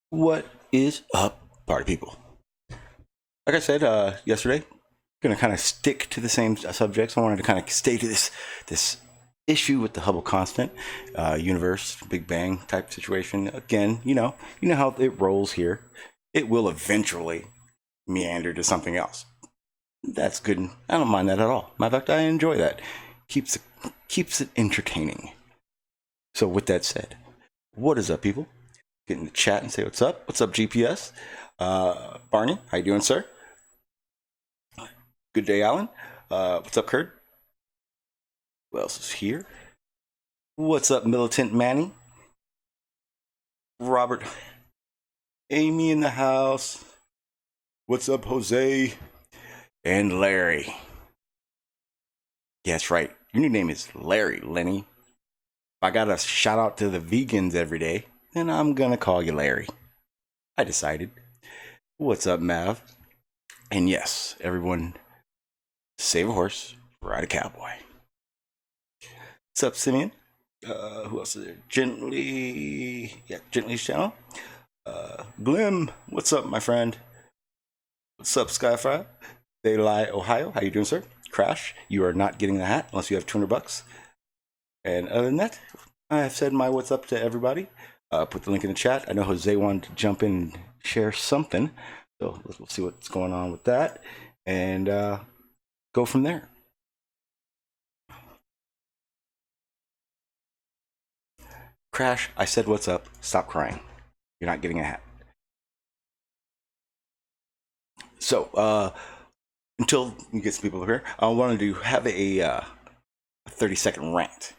What is up, party people? Like I said yesterday, gonna kind of stick to the same subjects. I wanted to kind of stay to this issue with the Hubble constant, universe, Big Bang type situation. Again, you know how it rolls here. It will eventually meander to something else. That's good. I don't mind that at all. Matter of fact, I enjoy that. Keeps it entertaining. So with that said, what is up, people? Get in the chat and say what's up. What's up, GPS? Barney, how you doing, sir? Good day, Alan. What's up, Kurt? Who else is here? What's up, Militant Manny? Robert. Amy in the house. What's up, Jose? And Larry. Yeah, that's right. Your new name is Larry, Lenny. If I got a shout out to the vegans every day, then I'm gonna call you Larry. I decided. What's up, Mav? And yes, everyone, save a horse, ride a cowboy. What's up, Simeon? Who else is there? Gently's channel. Glim, what's up, my friend? What's up, Skyfire? Daylight, Ohio, how you doing, sir? Crash, you are not getting the hat unless you have $200. And other than that, I have said my what's up to everybody. Put the link in the chat. I know Jose wanted to jump in and share something, so we'll see what's going on with that and go from there. Crash, I said what's up. Stop crying. You're not getting a hat. So until we get some people over here, I wanted to have a 30-second rant.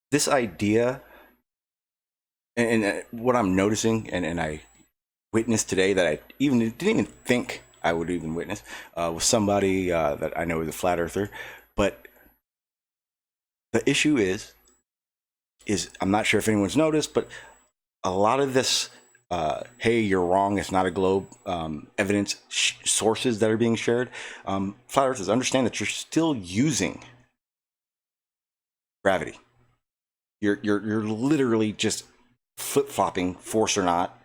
This idea, and what I'm noticing, and I witnessed today that I didn't even think I would even witness, was somebody that I know is a flat earther. But the issue is I'm not sure if anyone's noticed, but a lot of this, hey, you're wrong, it's not a globe, evidence sources that are being shared, flat earthers understand that you're still using gravity. You're literally just flip-flopping, force or not,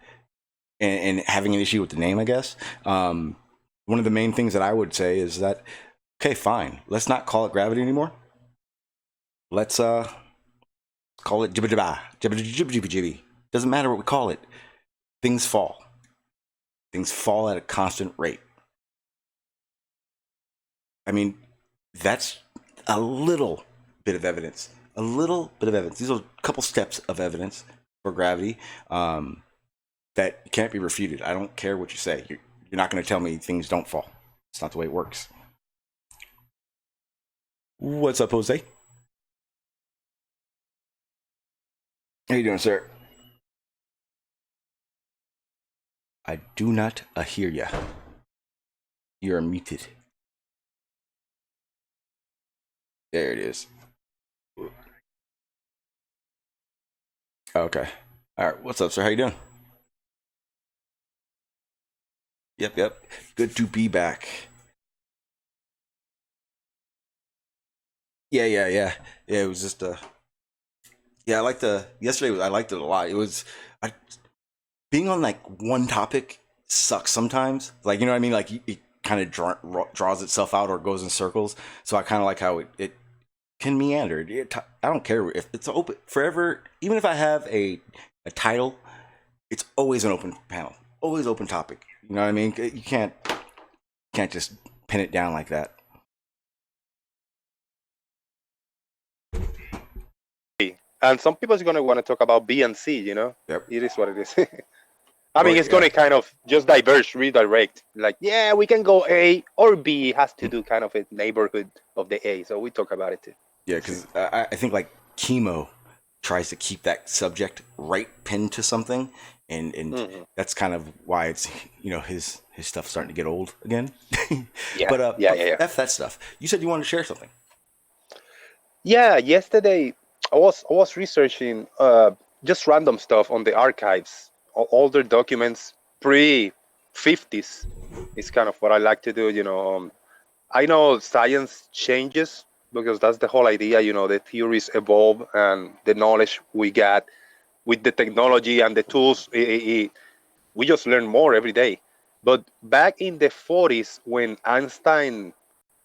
and having an issue with the name, I guess. One of the main things that I would say is that, okay, fine, let's not call it gravity anymore. Let's call it jibba-jibba. Doesn't matter what we call it. Things fall. Things fall at a constant rate. I mean, that's a little bit of evidence. These are a couple steps of evidence for gravity that can't be refuted. I don't care what you say. You're not going to tell me things don't fall. It's not the way it works. What's up, Jose? How you doing, sir? I do not hear ya. You are muted. There it is. Okay. All right. What's up, sir? How you doing? Yep. Good to be back. Yeah. It was just yeah. I liked yesterday. I liked it a lot. It was being on like one topic sucks sometimes. Like, you know what I mean? Like it kind of draws itself out or goes in circles. So I kind of like how it can meander. I don't care if it's open forever. Even if I have a title, it's always an open panel, always open topic. You know what I mean? You can't just pin it down like that. And some people are going to want to talk about B and C, you know? Yep. It is what it is. I mean, it's going to kind of just redirect. Like, yeah, we can go A or B. It has to do kind of a neighborhood of the A. So we talk about it too. Yeah, because I think like chemo tries to keep that subject right pinned to something, and that's kind of why it's, you know, his stuff's starting to get old again. Yeah. But Yeah. F that stuff. You said you wanted to share something. Yeah, yesterday I was researching just random stuff on the archives, older documents pre 50s. Is kind of what I like to do. You know, I know science changes because that's the whole idea. You know, the theories evolve and the knowledge we get with the technology and the tools, we just learn more every day. But back in the 40s, when Einstein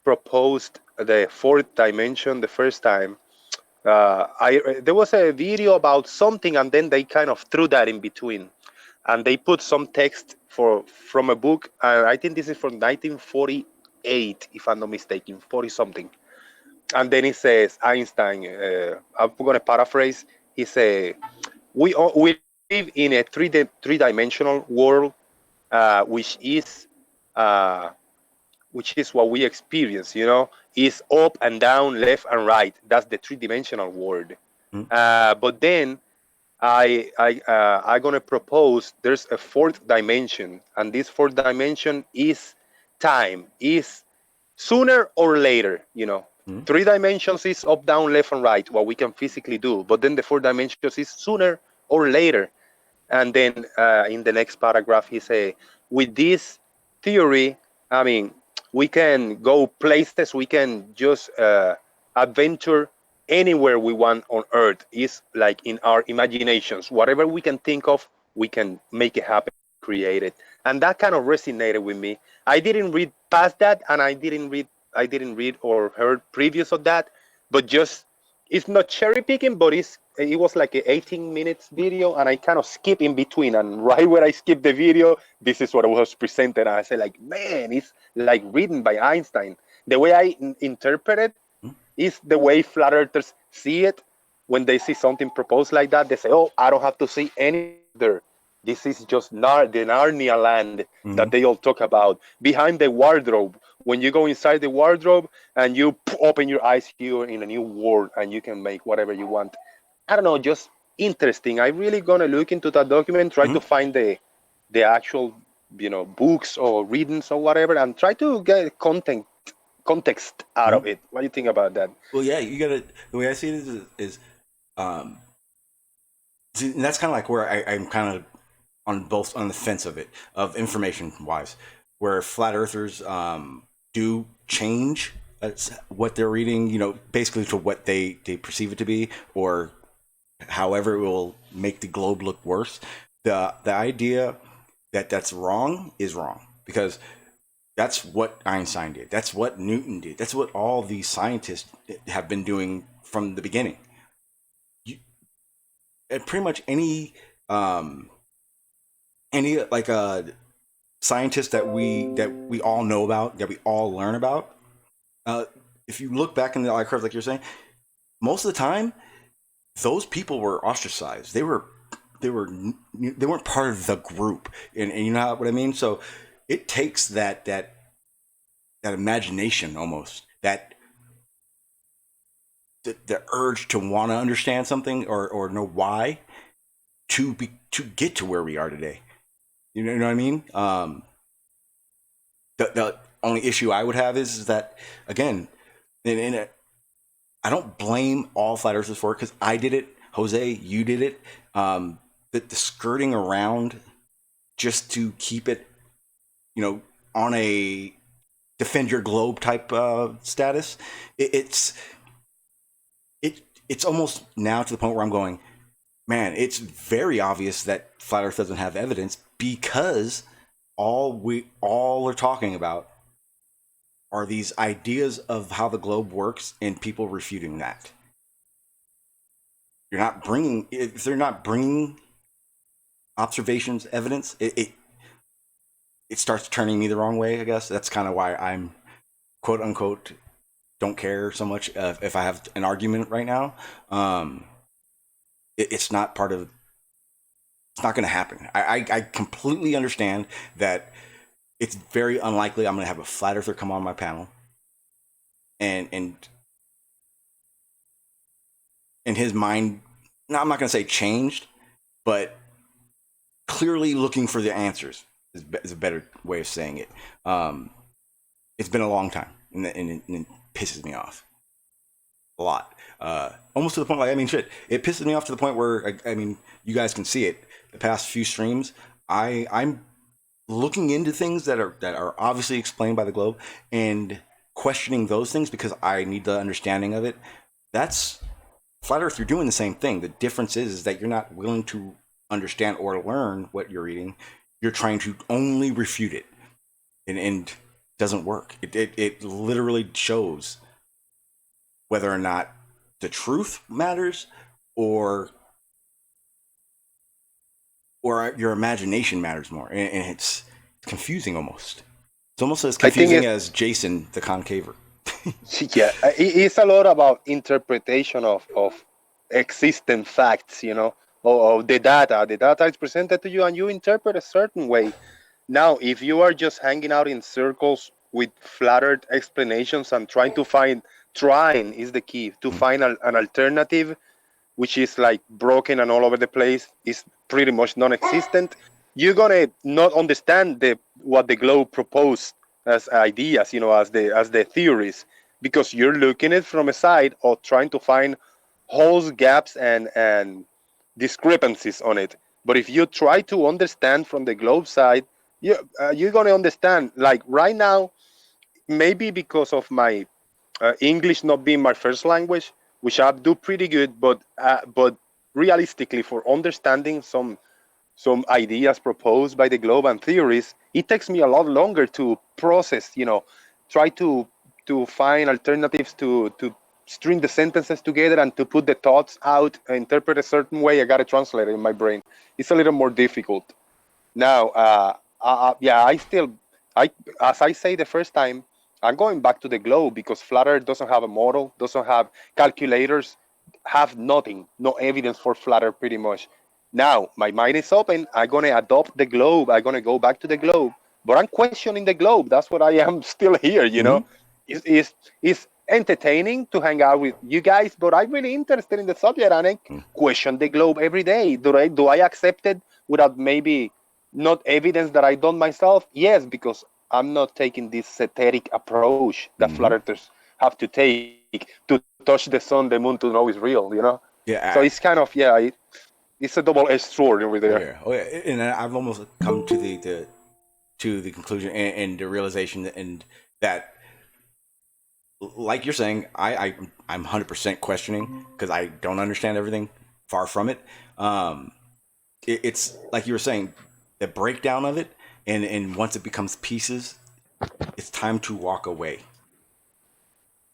proposed the fourth dimension the first time, there was a video about something, and then they kind of threw that in between, and they put some text from a book. I think this is from 1948, if I'm not mistaken, 40 something. And then it says Einstein. I'm going to paraphrase. He said, "We live in a three-dimensional world, which is." Which is what we experience, you know, is up and down, left and right. That's the three-dimensional world. But then I'm gonna propose there's a fourth dimension, and this fourth dimension is time, is sooner or later, you know. Three dimensions is up, down, left, and right, what we can physically do. But then the fourth dimension is sooner or later. And then in the next paragraph, he say, with this theory, I mean, we can go places, we can just adventure anywhere we want on Earth. Is like in our imaginations. Whatever we can think of, we can make it happen, create it. And that kind of resonated with me. I didn't read past that, and I didn't read or heard previous of that, but just it's not cherry picking, but it was like an 18 minutes video, and I kind of skip in between. And right where I skip the video, this is what was presented. And I said, like, man, it's like written by Einstein. The way I interpret it is the way flat earthers see it. When they see something proposed like that, they say, oh, I don't have to see any there. This is just the Narnia land that they all talk about. Behind the wardrobe, when you go inside the wardrobe and you open your eyes, you're in a new world and you can make whatever you want. I don't know, just interesting. I'm really gonna look into that document, try to find the actual, you know, books or readings or whatever, and try to get context out of it. What do you think about that? Well, yeah, you gotta. The way I see it is see, and that's kind of like where I'm kind of on the fence of it, of information wise, where flat earthers do change what they're reading, you know, basically to what they perceive it to be, or however it will make the globe look worse. The idea that that's wrong is wrong, because that's what Einstein did. That's what Newton did. That's what all these scientists have been doing from the beginning. And pretty much any like scientist that we all know about, that we all learn about, if you look back in the archives, like you're saying, most of the time those people were ostracized. They weren't part of the group, and you know what I mean. So it takes that imagination, almost that the urge to want to understand something or know why, to get to where we are today. You know what I mean? The only issue I would have is that, again, I don't blame all flat earthers for it, because I did it. Jose, you did it. The skirting around just to keep it, you know, on a defend your globe type status. It's almost now to the point where I'm going, man, it's very obvious that flat Earth doesn't have evidence, because all are talking about are these ideas of how the globe works and people refuting that. If they're not bringing observations, evidence, it starts turning me the wrong way, I guess. That's kind of why I'm quote unquote don't care so much if I have an argument right now. It's not part of, it's not going to happen. I completely understand that it's very unlikely I'm going to have a flat earther come on my panel and in his mind, no, I'm not going to say changed, but clearly looking for the answers is a better way of saying it. It's been a long time, and it pisses me off a lot. Almost to the point, like, I mean, shit, it pisses me off to the point where, I mean, you guys can see it. The past few streams, I'm looking into things that are obviously explained by the globe and questioning those things because I need the understanding of it. That's flat Earth. You're doing the same thing. The difference is that you're not willing to understand or learn what you're reading. You're trying to only refute it, and doesn't work. It literally shows whether or not the truth matters or your imagination matters more, and it's confusing almost. It's almost as confusing as Jason the Concaver. Yeah, it's a lot about interpretation of existent facts, you know, of the data. The data is presented to you and you interpret a certain way. Now, if you are just hanging out in circles with flattered explanations and trying is the key, to find an alternative, which is like broken and all over the place, is pretty much non-existent, you're gonna not understand what the globe proposed as ideas, you know, as the theories, because you're looking at it from a side of trying to find holes, gaps, and discrepancies on it. But if you try to understand from the globe side, you're gonna understand. Like right now, maybe because of my English not being my first language, which I do pretty good, but realistically, for understanding some ideas proposed by the globe and theories, it takes me a lot longer to process. You know, try to find alternatives to string the sentences together and to put the thoughts out, interpret a certain way. I got to translate it in my brain. It's a little more difficult. Now, yeah, as I say the first time, I'm going back to the globe because Flat Earth doesn't have a model, doesn't have calculators, have nothing, no evidence for Flat Earth pretty much. Now, my mind is open. I'm going to adopt the globe. I'm going to go back to the globe. But I'm questioning the globe. That's what I am still here, you know. It's entertaining to hang out with you guys, but I'm really interested in the subject and I question the globe every day. Do I accept it without maybe not evidence that I done myself? Yes, because I'm not taking this satiric approach that flat earthers have to take to touch the sun, the moon to know it's real, you know? Yeah. So it's kind of, it's a double-edged sword over there. Oh yeah. And I've almost come to the conclusion and the realization and that, like you're saying, I'm 100% questioning because I don't understand everything. Far from it. It's like you were saying, the breakdown of it, and once it becomes pieces, it's time to walk away.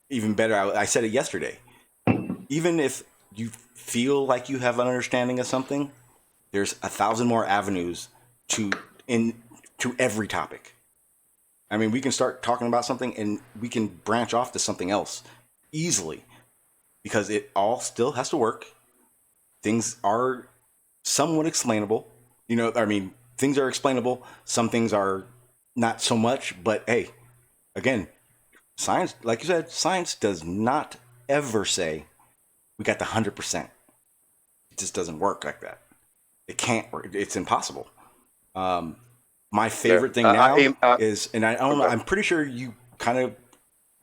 Even better, I said it yesterday. Even if you feel like you have an understanding of something, there's 1,000 more avenues to every topic. I mean, we can start talking about something and we can branch off to something else easily because it all still has to work. Things are somewhat explainable. You know, I mean, things are explainable. Some things are not so much, but hey, again, science, like you said, science does not ever say we got the 100%. It just doesn't work like that. It can't work. It's impossible. My favorite thing now is, and I don't know, I'm pretty sure you kind of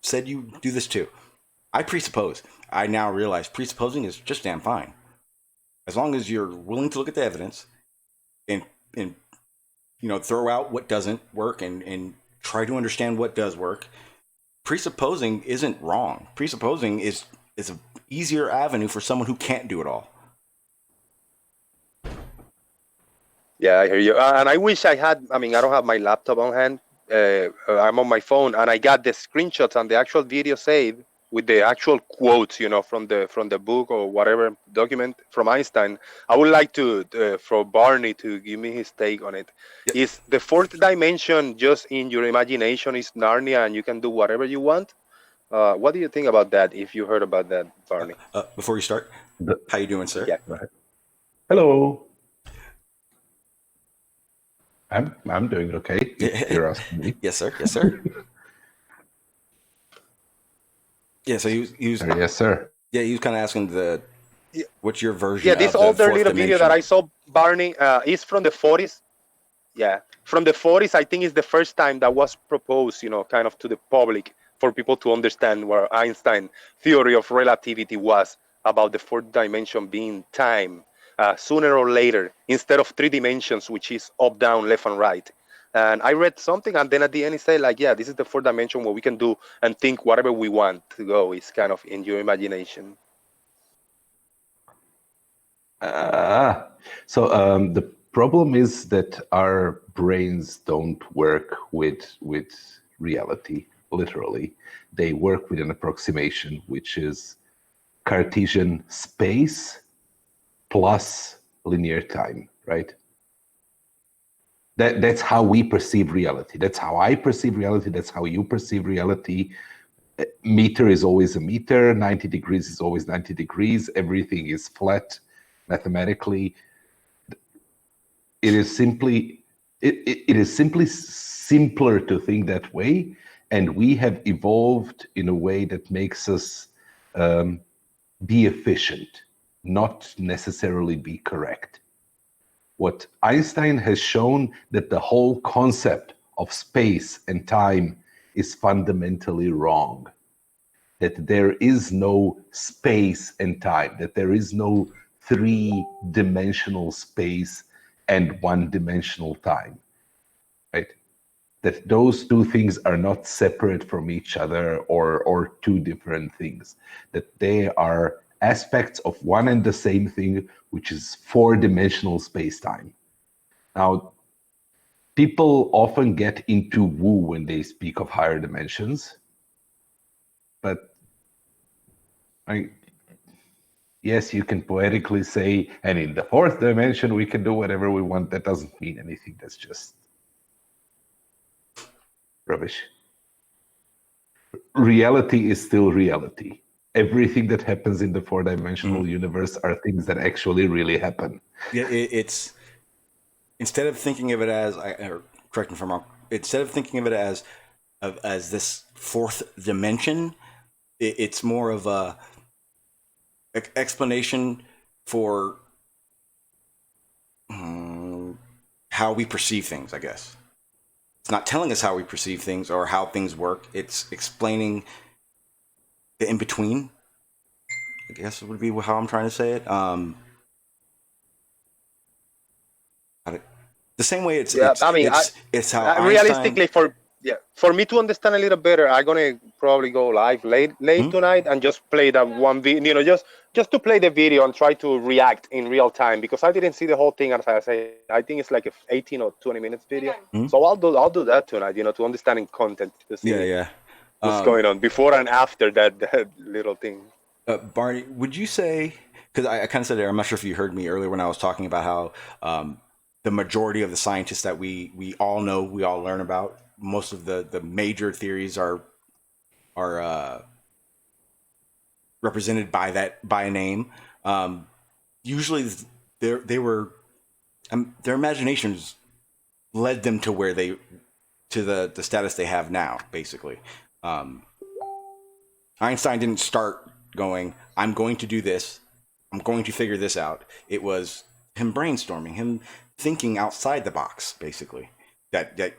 said you do this too. I presuppose. I now realize presupposing is just damn fine. As long as you're willing to look at the evidence and you know, throw out what doesn't work and try to understand what does work. Presupposing isn't wrong. Presupposing is an easier avenue for someone who can't do it all. Yeah, I hear you. And I wish I had, I mean, I don't have my laptop on hand. I'm on my phone and I got the screenshots and the actual video saved. with the actual quotes, from the book or whatever document from Einstein. I would like to for Barney to give me his take on it. Yep. Is the fourth dimension just in your imagination? Is Narnia and you can do whatever you want? What do you think about that? If you heard about that, Barney? Before you start, how you doing, sir? Yeah. Hello. I'm doing okay. If you're asking me. Yes, sir. Yes, sir. Yeah. So he was. Yes, sir. Yeah, he was kind of asking what's your version? Yeah, this of older the little video that I saw, Barney, is from the 40s. Yeah, from the 40s. I think it's the first time that was proposed, kind of to the public for people to understand where Einstein theory of relativity was about the fourth dimension being time, sooner or later, instead of 3 dimensions, which is up, down, left, and right. And I read something, and then at the end he said, like, yeah, this is the fourth dimension where we can do and think whatever we want to go. It's kind of in your imagination. So the problem is that our brains don't work with reality, literally. They work with an approximation, which is Cartesian space plus linear time, right? That's how we perceive reality. That's how I perceive reality. That's how you perceive reality. Meter is always a meter. 90 degrees is always 90 degrees. Everything is flat mathematically. It is simply simpler to think that way, and we have evolved in a way that makes us be efficient, not necessarily be correct. What Einstein has shown that the whole concept of space and time is fundamentally wrong. That there is no space and time, that there is no 3-dimensional space and 1-dimensional time, right? That those two things are not separate from each other or 2 different things, that they are aspects of one and the same thing, which is 4-dimensional space-time. Now, people often get into woo when they speak of higher dimensions, but yes, you can poetically say, and in the 4th dimension, we can do whatever we want. That doesn't mean anything. That's just rubbish. Reality is still reality. Everything that happens in the 4-dimensional universe are things that actually really happen. Yeah, it's instead of thinking of it as, or correct me if I'm wrong, instead of thinking of it as this 4th dimension, it's more of a explanation for how we perceive things, I guess. It's not telling us how we perceive things or how things work. It's explaining the in-between, I guess would be how I'm trying to say it. The same way it's how realistically Einstein... for me to understand a little better, I'm gonna probably go live late tonight and just play that one video, just to play the video and try to react in real time, because I didn't see the whole thing. As I say, I think it's like a 18 or 20 minutes video. So I'll do that tonight, to understanding content, to see what's going on before and after that little thing. Barney, would you say, because I kind of said there, I'm not sure if you heard me earlier when I was talking about how the majority of the scientists that we all know, we all learn about, most of the major theories are represented by a name. Usually their imaginations led them to where the status they have now, basically. Einstein didn't start going, I'm going to do this, I'm going to figure this out. It was him brainstorming, him thinking outside the box, basically. That it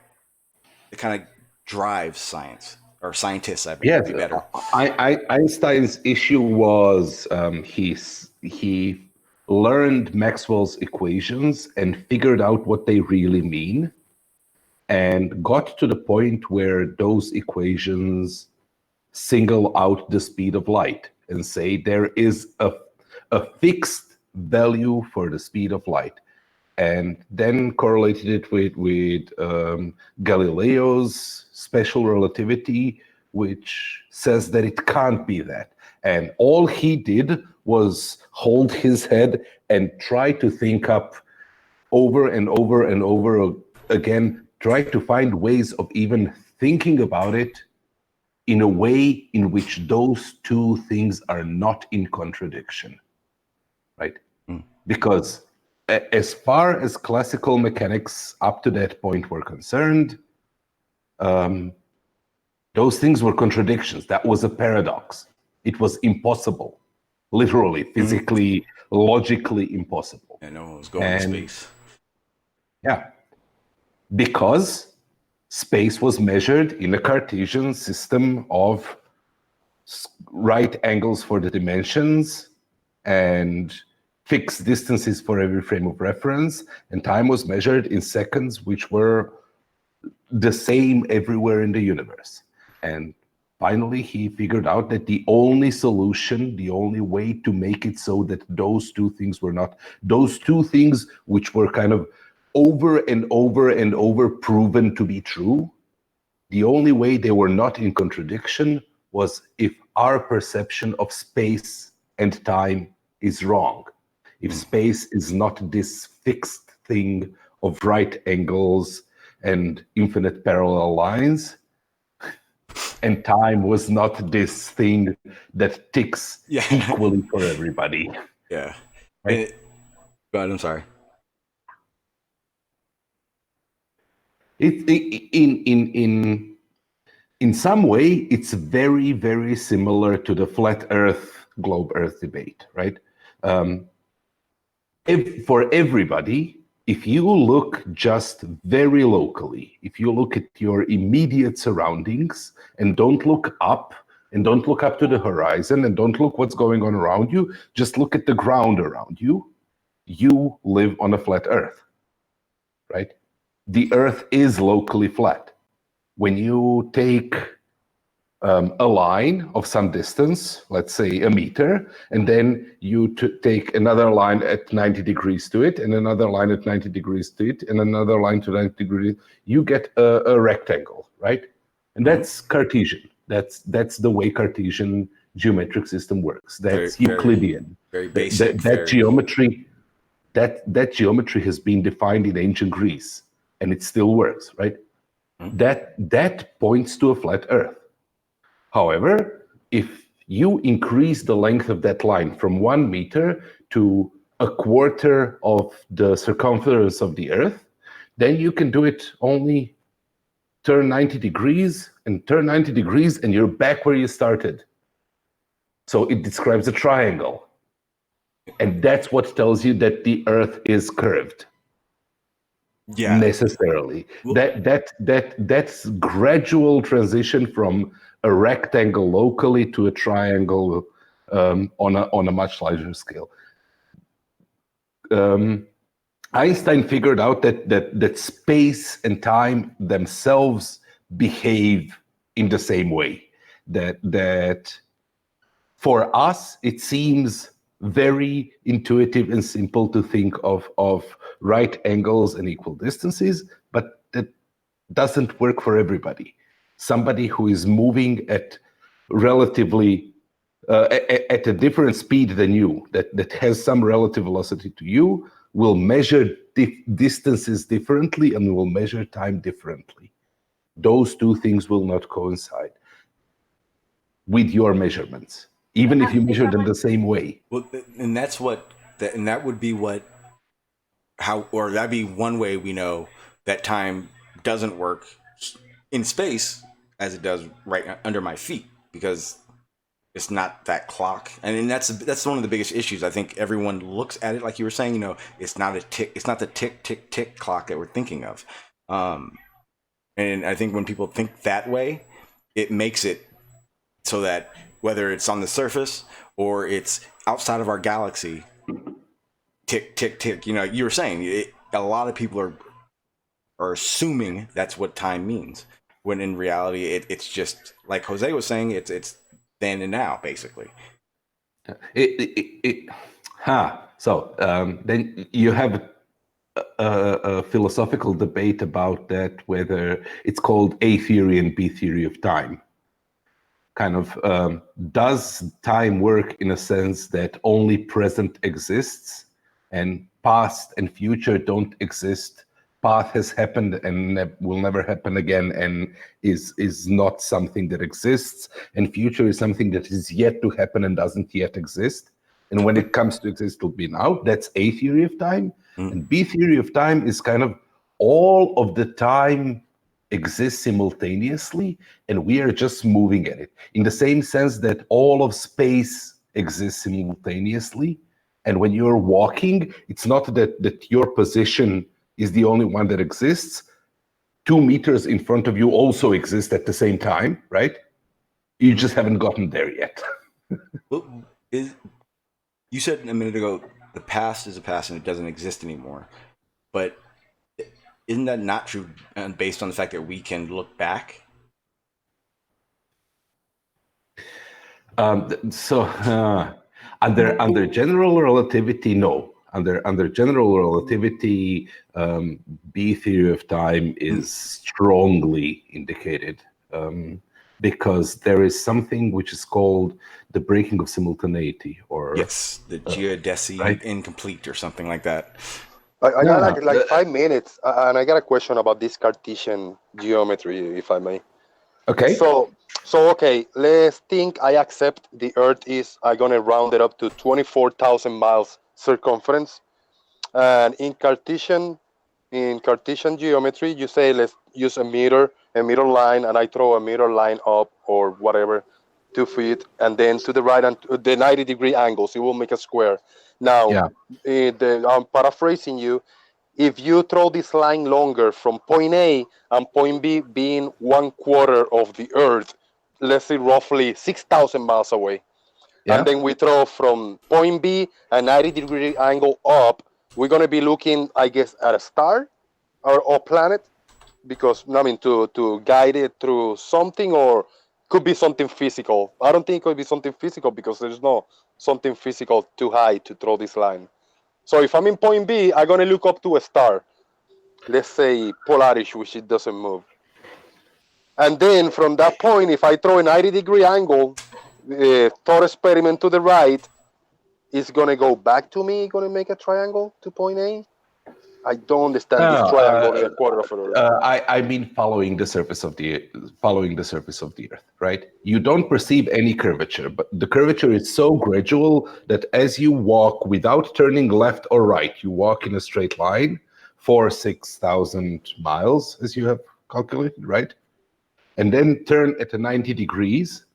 kind of drives science, or scientists, I think would be better. Einstein's issue was he learned Maxwell's equations and figured out what they really mean, and got to the point where those equations single out the speed of light and say there is a fixed value for the speed of light, and then correlated it with Galileo's special relativity, which says that it can't be that. And all he did was hold his head and try to think up over and over and over again, try to find ways of even thinking about it in a way in which those two things are not in contradiction, right? Because as far as classical mechanics up to that point were concerned, those things were contradictions. That was a paradox. It was impossible, literally, physically, logically impossible. And no one was going to space. Yeah, because space was measured in a Cartesian system of right angles for the dimensions and fixed distances for every frame of reference, and time was measured in seconds, which were the same everywhere in the universe. And finally, he figured out that the only solution, the only way to make it so that those two things were not, those two things which were kind of over and over and over proven to be true, the only way they were not in contradiction was if our perception of space and time is wrong. If space is not this fixed thing of right angles and infinite parallel lines, and time was not this thing that ticks equally for everybody. Yeah. Right? Go ahead, I'm sorry. In some way, it's very, very similar to the flat Earth, globe Earth debate, right? For everybody, if you look just very locally, if you look at your immediate surroundings and don't look up and don't look up to the horizon and don't look what's going on around you, just look at the ground around you, you live on a flat Earth, right? The Earth is locally flat. When you take a line of some distance, let's say a meter, and then you take another line at 90 degrees to it, and another line at 90 degrees to it, and another line to 90 degrees, you get a rectangle, right? And that's Cartesian. That's the way Cartesian geometric system works. That's Euclidean. Very basic. That geometry has been defined in ancient Greece, and it still works, right? That points to a flat Earth. However, if you increase the length of that line from 1 meter to a quarter of the circumference of the Earth, then you can do it only turn 90 degrees and turn 90 degrees and you're back where you started. So it describes a triangle. And that's what tells you that the Earth is curved. Yeah. Necessarily. That's gradual transition from a rectangle locally to a triangle on a much larger scale. Einstein figured out that space and time themselves behave in the same way. That for us it seems very intuitive and simple to think of right angles and equal distances, but that doesn't work for everybody. Somebody who is moving at relatively at a different speed than you, that has some relative velocity to you, will measure distances differently and will measure time differently. Those two things will not coincide with your measurements, even if you measure them the same way. Well, and that's that would be that'd be one way we know that time doesn't work in space as it does right under my feet, because it's not that clock. And that's one of the biggest issues. I think everyone looks at it like you were saying, it's not a tick, it's not the tick, tick, tick clock that we're thinking of. And I think when people think that way, it makes it so that whether it's on the surface or it's outside of our galaxy, tick, tick, tick, you were saying a lot of people are assuming that's what time means, when in reality it's just like Jose was saying, it's then and now, basically. So then you have a philosophical debate about that, whether it's called A theory and B theory of time. kind of does time work in a sense that only present exists and past and future don't exist? Path has happened and will never happen again, and is not something that exists, and future is something that is yet to happen and doesn't yet exist. And when it comes to exist, it'll be now. That's A theory of time. And B theory of time is kind of all of the time exists simultaneously, and we are just moving at it. In the same sense that all of space exists simultaneously. And when you're walking, it's not that your position is the only one that exists. 2 meters in front of you also exist at the same time, right? You just haven't gotten there yet. Well, you said a minute ago, the past is a past and it doesn't exist anymore. But isn't that not true based on the fact that we can look back? Under general relativity, no. Under general relativity, B theory of time is strongly indicated, because there is something which is called the breaking of simultaneity, or yes, the geodesy right? incomplete or something like that. I got like 5 minutes, and I got a question about this Cartesian geometry, if I may. Okay. So okay, let's think I accept the Earth is, I'm gonna round it up to 24,000 miles circumference, and in Cartesian geometry, you say let's use a meter line, and I throw a meter line up or whatever, 2 feet, and then to the right and the 90-degree angles, it will make a square. Now, I'm paraphrasing you. If you throw this line longer from point A and point B being 1/4 of the Earth, let's say roughly 6,000 miles away, and then we throw from point B a 90-degree angle up, we're going to be looking, I guess, at a star or planet, because I mean to guide it through something, or could be something physical. I don't think it could be something physical because there's no something physical too high to throw this line. So if I'm in point B, I'm gonna look up to a star, let's say Polaris, which it doesn't move. And then from that point, if I throw a 90-degree angle, thought experiment to the right, it's gonna go back to me, gonna make a triangle to point A. I don't understand this triangle in a quarter of an Earth. I mean, following the surface of the Earth, right? You don't perceive any curvature, but the curvature is so gradual that as you walk without turning left or right, you walk in a straight line for 6,000 miles, as you have calculated, right? And then turn at 90 degrees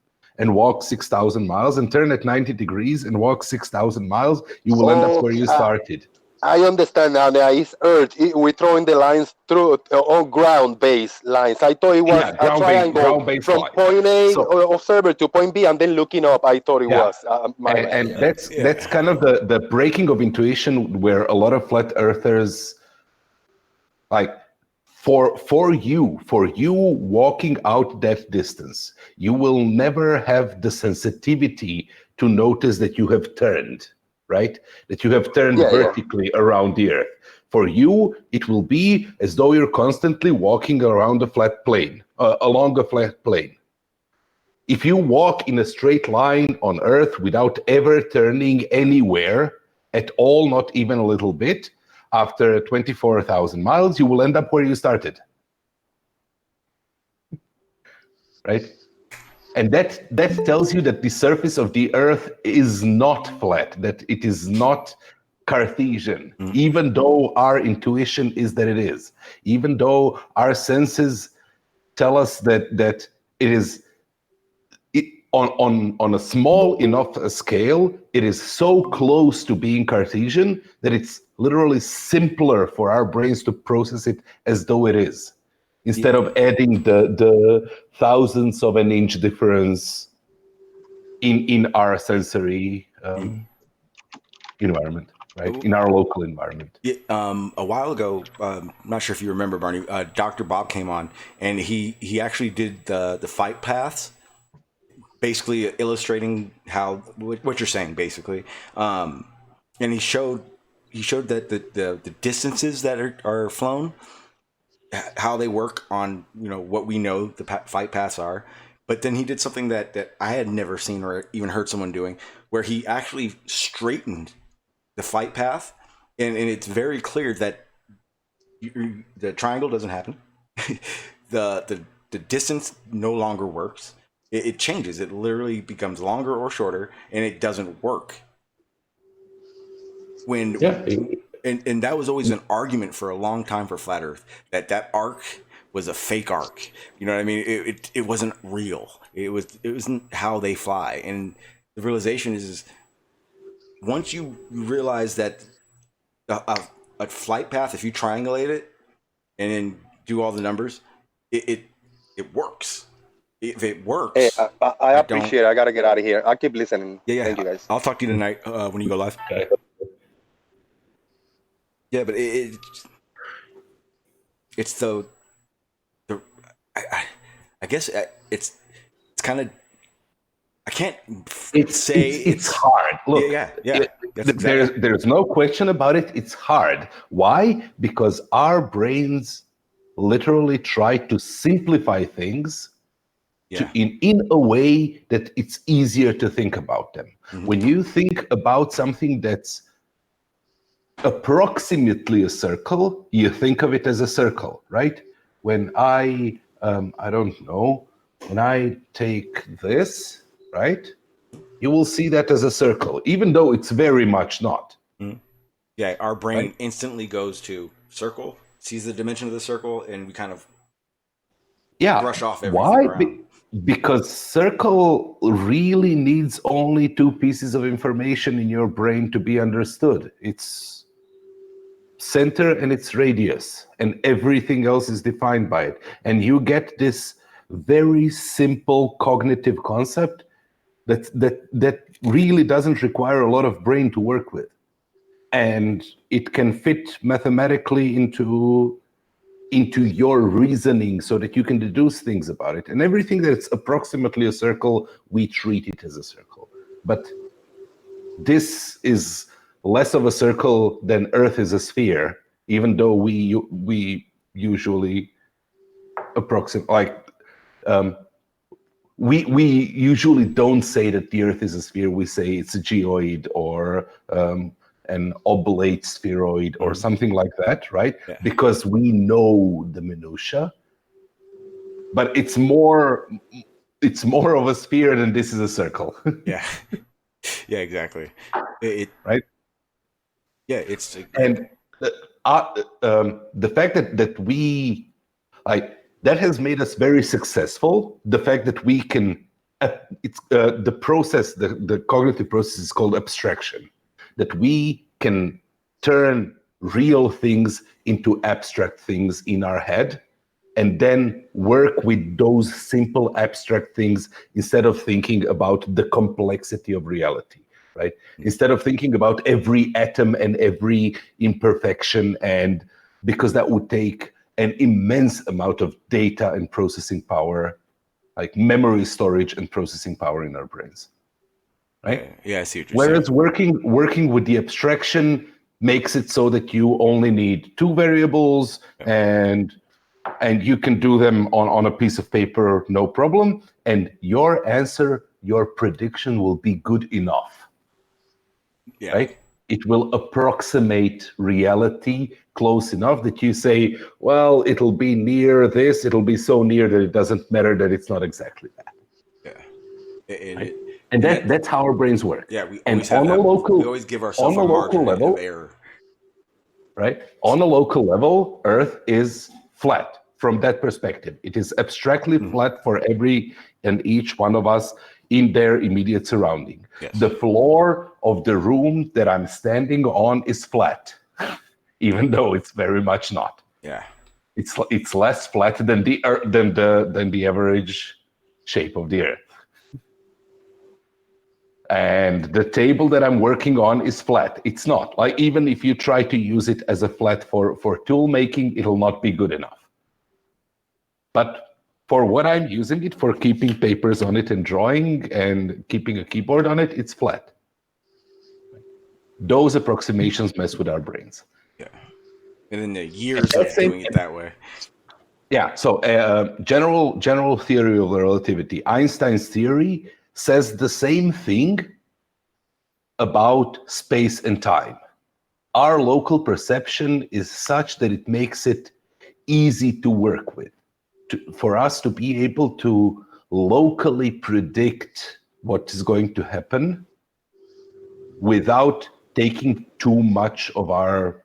and walk 6,000 miles, and turn at 90 degrees and walk 6,000 miles. You will end up where you started. I understand now. There is Earth. We're throwing the lines through on ground-based lines. I thought it was a triangle from point A observer to point B, and then looking up. I thought it was. That's kind of the breaking of intuition, where a lot of flat earthers, like, for you walking out that distance, you will never have the sensitivity to notice that you have turned. Right? That you have turned vertically around the Earth. For you, it will be as though you're constantly walking around a flat plane, along a flat plane. If you walk in a straight line on Earth without ever turning anywhere at all, not even a little bit, after 24,000 miles, you will end up where you started. Right? And that tells you that the surface of the Earth is not flat, that it is not Cartesian, even though our intuition is that it is, even though our senses tell us that it is on a small enough scale, it is so close to being Cartesian that it's literally simpler for our brains to process it as though it is, instead of adding the thousandths of an inch difference in our sensory environment, right? In our local environment. A while ago, I'm not sure if you remember, Barney, Dr. Bob came on, and he actually did the fight paths, basically illustrating how what you're saying, basically. And he showed that the distances that are flown, how they work on what we know the fight paths are, But then he did something that I had never seen or even heard someone doing, where he actually straightened the flight path, and it's very clear that the triangle doesn't happen. the distance no longer works. It changes. It literally becomes longer or shorter, and it doesn't work. When Yeah. and that was always an argument for a long time for flat Earth, that arc was a fake arc. You know what I mean? It wasn't real. It wasn't how they fly. And the realization is once you realize that a flight path, if you triangulate it and then do all the numbers, it works. If it works, Hey, I appreciate it. I gotta get out of here. I'll keep listening. Yeah. Thank you, guys. I'll talk to you tonight when you go live. Okay. Yeah, but it's the I guess it's kind of I can't say it's hard. Look, yeah. Exactly. There's no question about it. It's hard. Why? Because our brains literally try to simplify things in a way that it's easier to think about them. Mm-hmm. When you think about something that's approximately a circle, you think of it as a circle, right? When I don't know, when I take this, right, you will see that as a circle, even though it's very much not. Mm-hmm. Yeah, our brain instantly goes to circle, sees the dimension of the circle, and we kind of brush off everything. Why? Because circle really needs only two pieces of information in your brain to be understood. It's center and its radius, and everything else is defined by it. And you get this very simple cognitive concept that really doesn't require a lot of brain to work with. And it can fit mathematically into your reasoning so that you can deduce things about it. And everything that's approximately a circle, we treat it as a circle. But this is less of a circle than Earth is a sphere, even though we usually approximate, we usually don't say that the Earth is a sphere. We say it's a geoid or an oblate spheroid or something like that, right? Yeah. Because we know the minutia, but it's more of a sphere than this is a circle. Yeah, exactly. Right? Yeah, it's and the fact that we that has made us very successful. The fact that we can the process, the cognitive process is called abstraction. That we can turn real things into abstract things in our head and then work with those simple abstract things instead of thinking about the complexity of reality, right? Instead of thinking about every atom and every imperfection, and because that would take an immense amount of data and processing power, like memory storage and processing power in our brains. Right? Yeah, I see what you're saying. Whereas working with the abstraction makes it so that you only need two variables and you can do them on a piece of paper, no problem. And your answer, your prediction will be good enough. Yeah. Right? It will approximate reality close enough that you say, well, it'll be near this, it'll be so near that it doesn't matter that it's not exactly that. Yeah. Right? And that's how our brains work. Yeah, we always give ourselves a margin of error. Right? On a local level, Earth is flat from that perspective. It is abstractly flat for every and each one of us in their immediate surrounding. Yes. The floor of the room that I'm standing on is flat, even though it's very much not. Yeah. It's less flat than the average shape of the Earth. And the table that I'm working on is flat. It's not. Like, even if you try to use it as a flat for tool making, it'll not be good enough. But for what I'm using it for, keeping papers on it and drawing and keeping a keyboard on it, it's flat. Those approximations mess with our brains. Yeah. And then the years of doing it that way. Yeah, so general theory of relativity. Einstein's theory says the same thing about space and time. Our local perception is such that it makes it easy to work with, for us to be able to locally predict what is going to happen without taking too much of our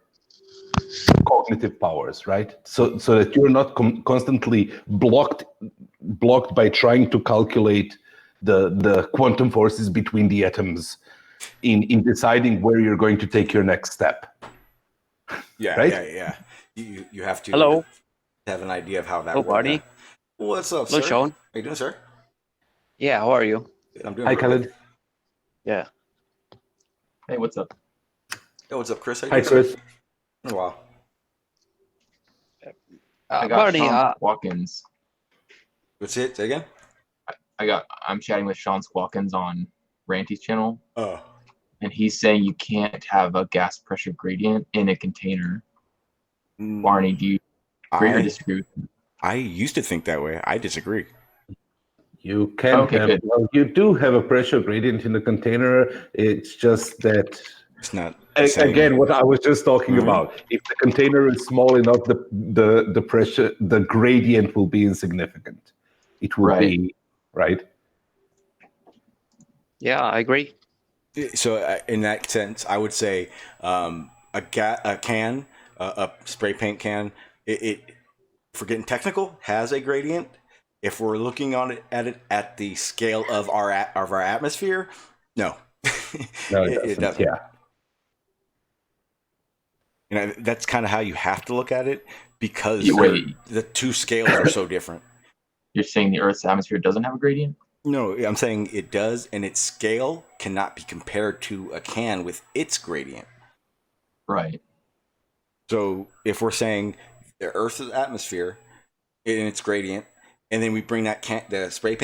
cognitive powers, right? So that you're not constantly blocked by trying to calculate the quantum forces between the atoms in deciding where you're going to take your next step. Yeah, right? yeah. You have to Hello. have an idea of how that Hello, works. Barney. What's up, Hello, sir? Shawn. How you doing, sir? Yeah, how are you? I'm doing Hi, real good. Khaled. Yeah. Hey, what's up? Hey, what's up, Chris? How you Hi, doing, Chris. sir? Been a while. I got Barney, Shawn Hawkins. What's it? Say again? I'm chatting with Shawn Hawkins on Ranty's channel, Oh. and he's saying you can't have a gas pressure gradient in a container. Barney, do you agree or disagree with him? I used to think that way. I disagree. You can Okay, have, good. well, you do have a pressure gradient in the container. It's just that, It's not the same. again, what I was just talking Mhm. about. If the container is small enough, the pressure, the gradient will be insignificant. It will be, right? yeah, I agree. So in that sense, I would say a can, a spray paint can, it if we're getting technical, has a gradient. If we're looking on it at the scale of our atmosphere, no, No, it doesn't. Yeah. You know, that's kind of how you have to look at it because Wait, the two scales are so different. you're saying the Earth's atmosphere doesn't have a gradient? No, I'm saying it does, and its scale cannot be compared to a can with its gradient. Right. So if we're saying the Earth's atmosphere in its gradient, and then we bring the spray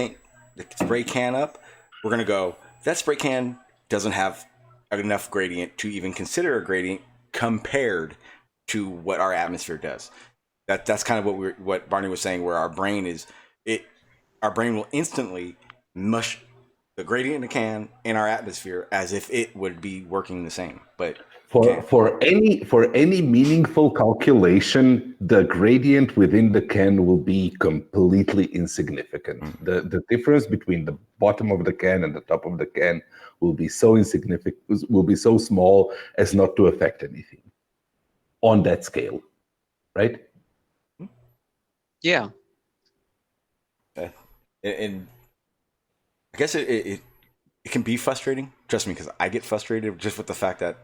can up, we're gonna go, that spray can doesn't have enough gradient to even consider a gradient compared to what our atmosphere does. That's kind of what Barney was saying, where our brain will instantly mush the gradient in the can in our atmosphere as if it would be working the same, but for any meaningful calculation, the gradient within the can will be completely insignificant. The difference between the bottom of the can and the top of the can will be so insignificant, will be so small as not to affect anything on that scale, right? Yeah. And I guess it can be frustrating. Trust me, because I get frustrated just with the fact that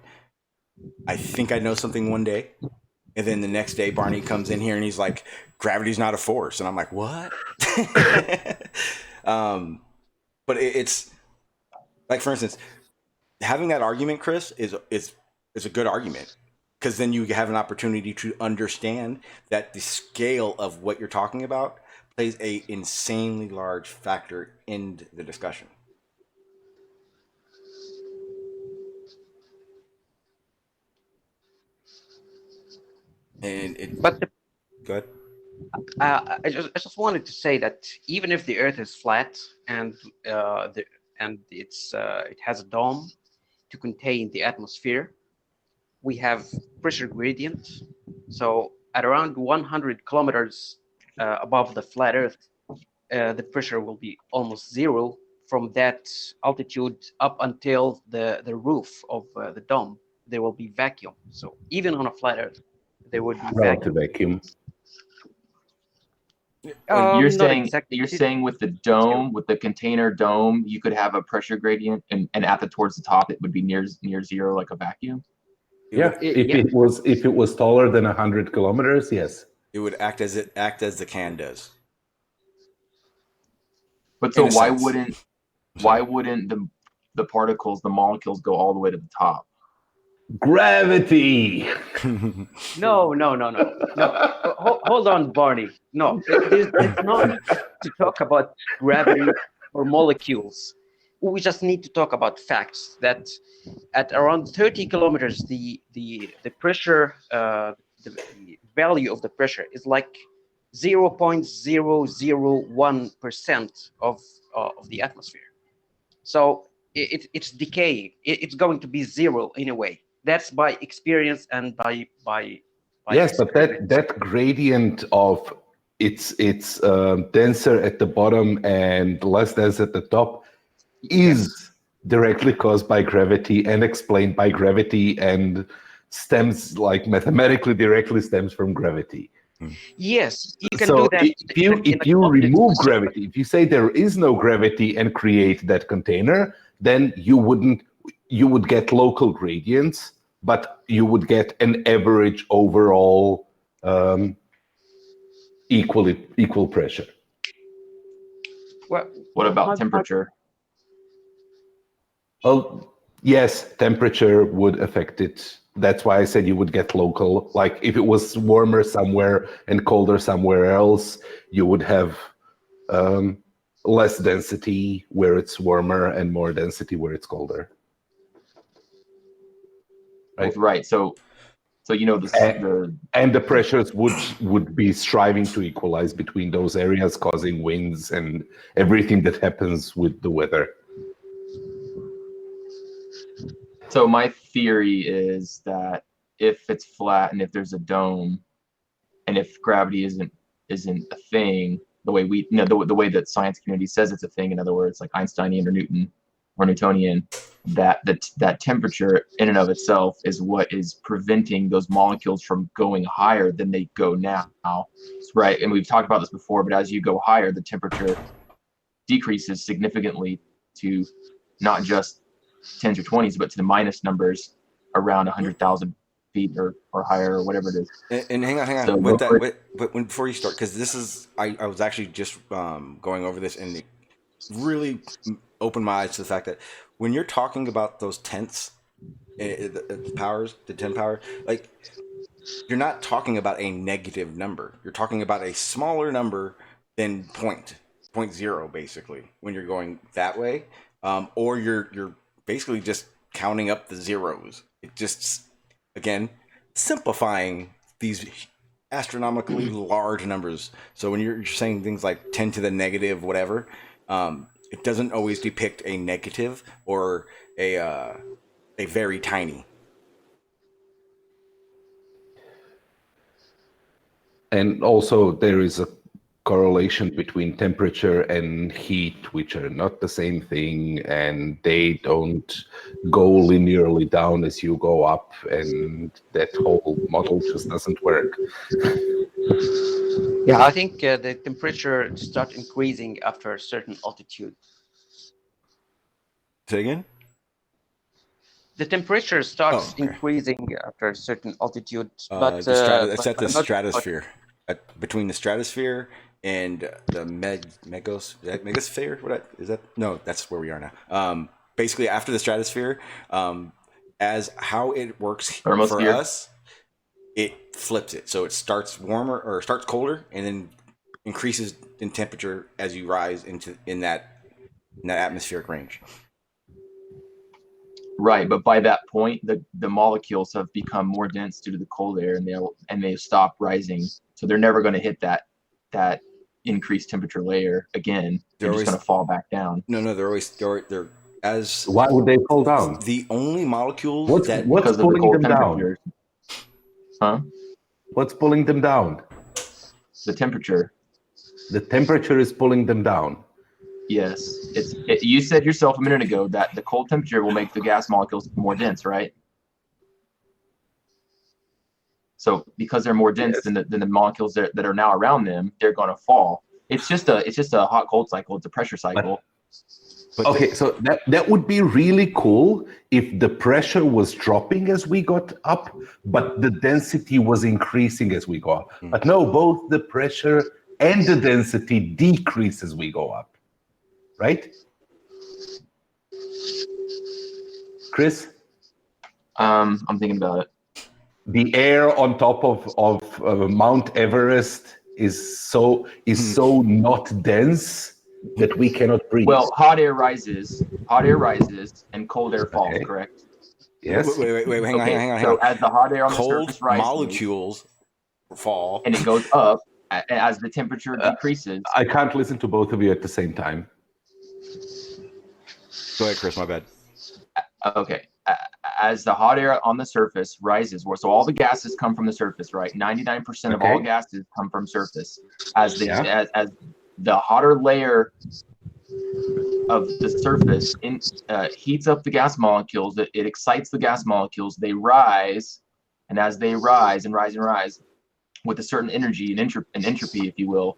I think I know something one day, and then the next day Barney comes in here and he's like, "Gravity's not a force," and I'm like, "What?" But it's like, for instance, having that argument, Chris, is a good argument, because then you have an opportunity to understand that the scale of what you're talking about plays a insanely large factor in the discussion. And go ahead. I just wanted to say that even if the Earth is flat and it has a dome to contain the atmosphere, we have pressure gradient. So at around 100 kilometers above the flat Earth, the pressure will be almost zero from that altitude up until the roof of the dome. There will be vacuum. So even on a flat Earth, there would be Relative vacuum. But you're not saying exactly. with the dome, with the container dome, you could have a pressure gradient, and towards the top it would be near zero, like a vacuum. Yeah, if it was taller than 100 kilometers, yes. It would act as the can does. But so why wouldn't the particles, the molecules, go all the way to the top? Gravity. No. Hold on, Barney. No, there's no need to talk about gravity or molecules. We just need to talk about facts. That at around 30 kilometers, the pressure, the value of the pressure is like 0.001% of the atmosphere. So it's decaying. It's going to be zero anyway. That's by experience and by yes, but that gradient of it's denser at the bottom and less dense at the top is directly caused by gravity and explained by gravity and stems, like mathematically directly stems from gravity. Yes, you can So do that. if you remove gravity, if you say there is no gravity and create that container, then you would get local gradients, but you would get an average overall equal pressure. Well, What about temperature? Well, yes, temperature would affect it. That's why I said you would get local. Like if it was warmer somewhere and colder somewhere else, you would have less density where it's warmer and more density where it's colder. Right. Right. So you know and the pressures would be striving to equalize between those areas, causing winds and everything that happens with the weather. So my theory is that if it's flat and if there's a dome, and if gravity isn't a thing, the way we the way that science community says it's a thing, in other words, like Einsteinian or Newtonian, that temperature in and of itself is what is preventing those molecules from going higher than they go now, right? And we've talked about this before, but as you go higher, the temperature decreases significantly to not just 10s or 20s, but to the minus numbers around 100,000 feet or higher or whatever it is. And hang on. So before you start, because this is, I was actually just going over this, and it really opened my eyes to the fact that when you're talking about those tenths, the powers, the 10 power, like you're not talking about a negative number. You're talking about a smaller number than 0.0, basically, when you're going that way, or you're basically just counting up the zeros. It just, again, simplifying these astronomically large numbers. So when you're saying things like 10 to the negative whatever, it doesn't always depict a negative or a very tiny. And also there is a correlation between temperature and heat, which are not the same thing, and they don't go linearly down as you go up, and that whole model just doesn't work. Yeah, I think the temperature starts increasing after a certain altitude. Say again? The temperature starts increasing after a certain altitude, but it's at the stratosphere, between the stratosphere and the megasphere. What is that? No, that's where we are now. Basically, after the stratosphere, as how it works for us, it flips it. So it starts warmer or starts colder, and then increases in temperature as you rise in that atmospheric range. Right, but by that point, the molecules have become more dense due to the cold air, and they stop rising. So they're never going to hit that increased temperature layer again. They're just going to fall back down. No, they're as. Why would they fall down? The only molecules what's pulling them down? Huh? What's pulling them down? The temperature. The temperature is pulling them down. Yes, you said yourself a minute ago that the cold temperature will make the gas molecules more dense, right? So because they're more dense than the molecules that are now around them, they're going to fall. It's just a hot cold cycle. It's a pressure cycle. Okay, so that would be really cool if the pressure was dropping as we got up, but the density was increasing as we go up. But no, both the pressure and the density decrease as we go up. Right? Chris? I'm thinking about it. The air on top of Mount Everest is so not dense that we cannot breathe. Well, hot air rises, and cold air falls, correct? Yes. Wait, hang on. So as the hot air on the cold surface rises, molecules fall, and it goes up. as the temperature decreases. I can't listen to both of you at the same time. Go ahead, Chris. My bad. Okay. As the hot air on the surface rises, so all the gases come from the surface, right? 99% of all gases come from surface. As the hotter layer of the surface heats up the gas molecules, it excites the gas molecules. They rise, and as they rise and rise and rise, with a certain energy and entropy, if you will,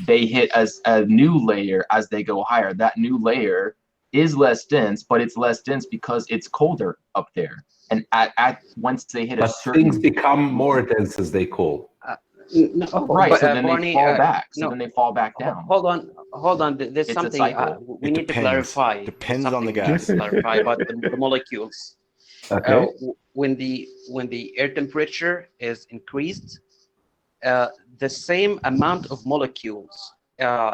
they hit as a new layer as they go higher. That new layer is less dense, but it's less dense because it's colder up there. And once they hit a certain, things become more dense as they cool. No, right? but, So then Barney, they fall back. So no. then they fall back down. Hold on. There's It's a something cycle. we It need to depends. clarify. Depends on the Something we need to gas. clarify about the molecules. Okay. When the air temperature is increased, the same amount of molecules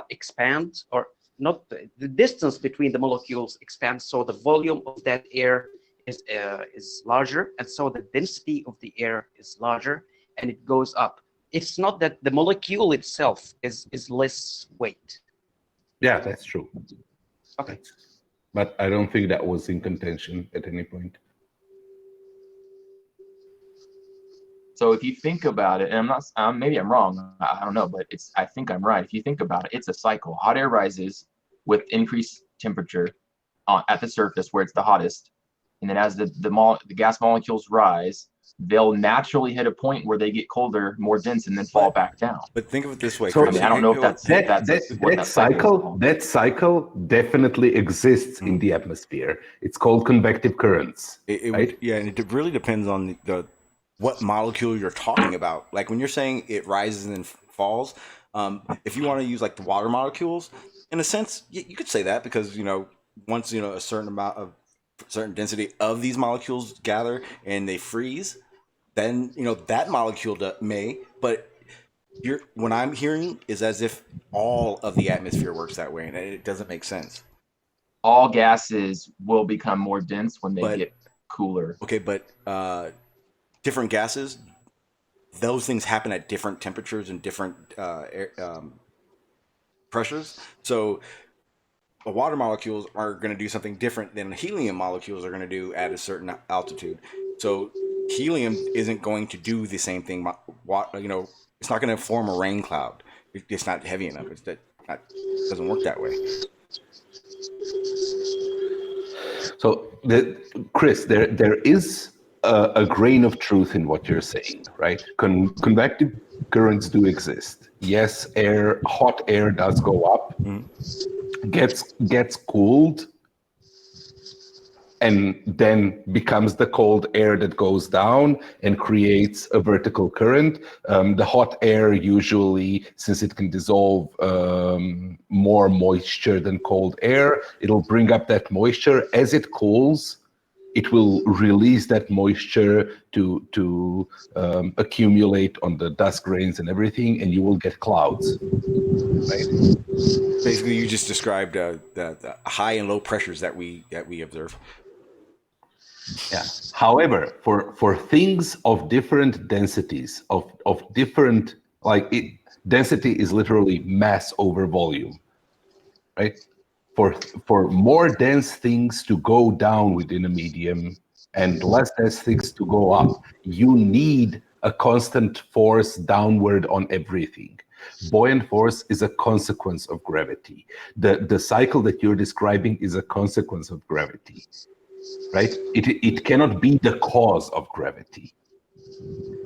expand, or not, the distance between the molecules expands, so the volume of that air is larger, and so the density of the air is larger, and it goes up. It's not that the molecule itself is less weight. Yeah, that's true. Okay. But I don't think that was in contention at any point. So if you think about it, and I'm not, maybe I'm wrong, I don't know, but I think I'm right. If you think about it, it's a cycle. Hot air rises with increased temperature at the surface where it's the hottest, and then as the gas molecules rise, they'll naturally hit a point where they get colder, more dense, and then fall back down. But think of it this way, So, Chris. I don't know if that's that cycle definitely exists in the atmosphere. It's called convective currents. Right? Yeah, and it really depends on what molecule you're talking about. Like when you're saying it rises and then falls, if you want to use like the water molecules, in a sense, you could say that because, once, a certain density of these molecules gather and they freeze, then, that molecule may, but what I'm hearing is as if all of the atmosphere works that way, and it doesn't make sense. All gases will become more dense when they get cooler. Okay, but different gases, those things happen at different temperatures and different pressures. So water molecules are going to do something different than helium molecules are going to do at a certain altitude. So helium isn't going to do the same thing. It's not going to form a rain cloud. It's not heavy enough. It doesn't work that way. So, Chris, there is a grain of truth in what you're saying, right? Convective currents do exist. Yes, hot air does go up, gets cooled, and then becomes the cold air that goes down and creates a vertical current. The hot air usually, since it can dissolve more moisture than cold air, it'll bring up that moisture. As it cools, it will release that moisture to accumulate on the dust grains and everything, and you will get clouds, right? Basically, you just described the high and low pressures that we observe. Yeah. However, for things of different densities, of different, density is literally mass over volume, right? For more dense things to go down within a medium and less dense things to go up, you need a constant force downward on everything. Buoyant force is a consequence of gravity. The cycle that you're describing is a consequence of gravity, right? It cannot be the cause of gravity.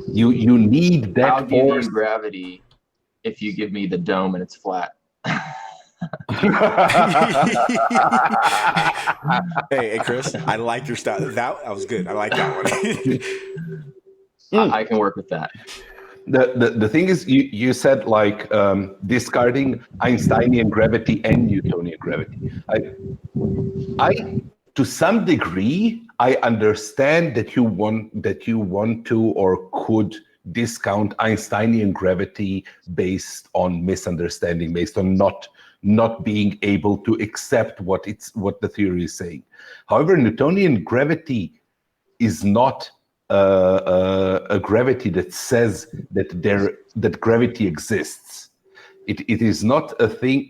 You need that I'll give force. you gravity if you give me the dome and it's flat. Hey, Chris, I like your style. That was good. I like that one. I can work with that. The thing is, you said discarding Einsteinian gravity and Newtonian gravity. I to some degree, I understand that you want to or could discount Einsteinian gravity based on misunderstanding, based on not being able to accept what the theory is saying. However, Newtonian gravity is not a gravity that says that gravity exists. It is not a thing.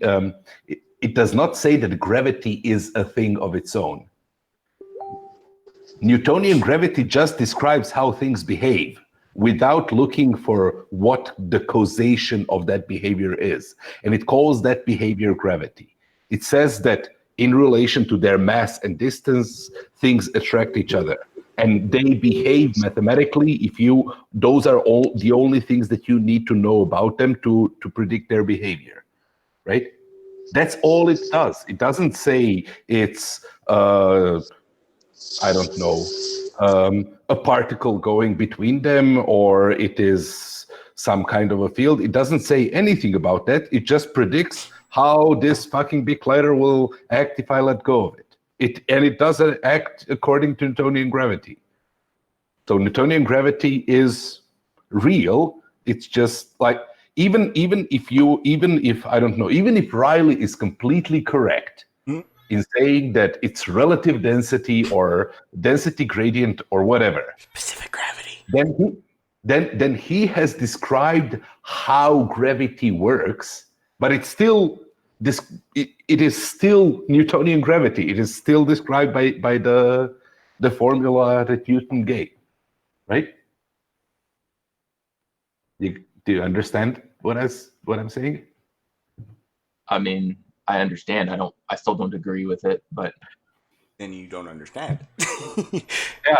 It does not say that gravity is a thing of its own. Newtonian gravity just describes how things behave without looking for what the causation of that behavior is. And it calls that behavior gravity. It says that in relation to their mass and distance, things attract each other. And they behave mathematically those are all the only things that you need to know about them to predict their behavior, right? That's all it does. It doesn't say it's, I don't know, a particle going between them, or it is some kind of a field. It doesn't say anything about that. It just predicts how this fucking big letter will act if I let go of it. And it doesn't act according to Newtonian gravity. So Newtonian gravity is real. It's just like, even if Riley is completely correct in saying that it's relative density or density gradient or whatever, Specific gravity. then he has described how gravity works, but it's still it is still Newtonian gravity. It is still described by the formula that Newton gave, right? Do you understand what I'm saying? I mean, I understand. I still don't agree with it, but Then you don't understand. Yeah.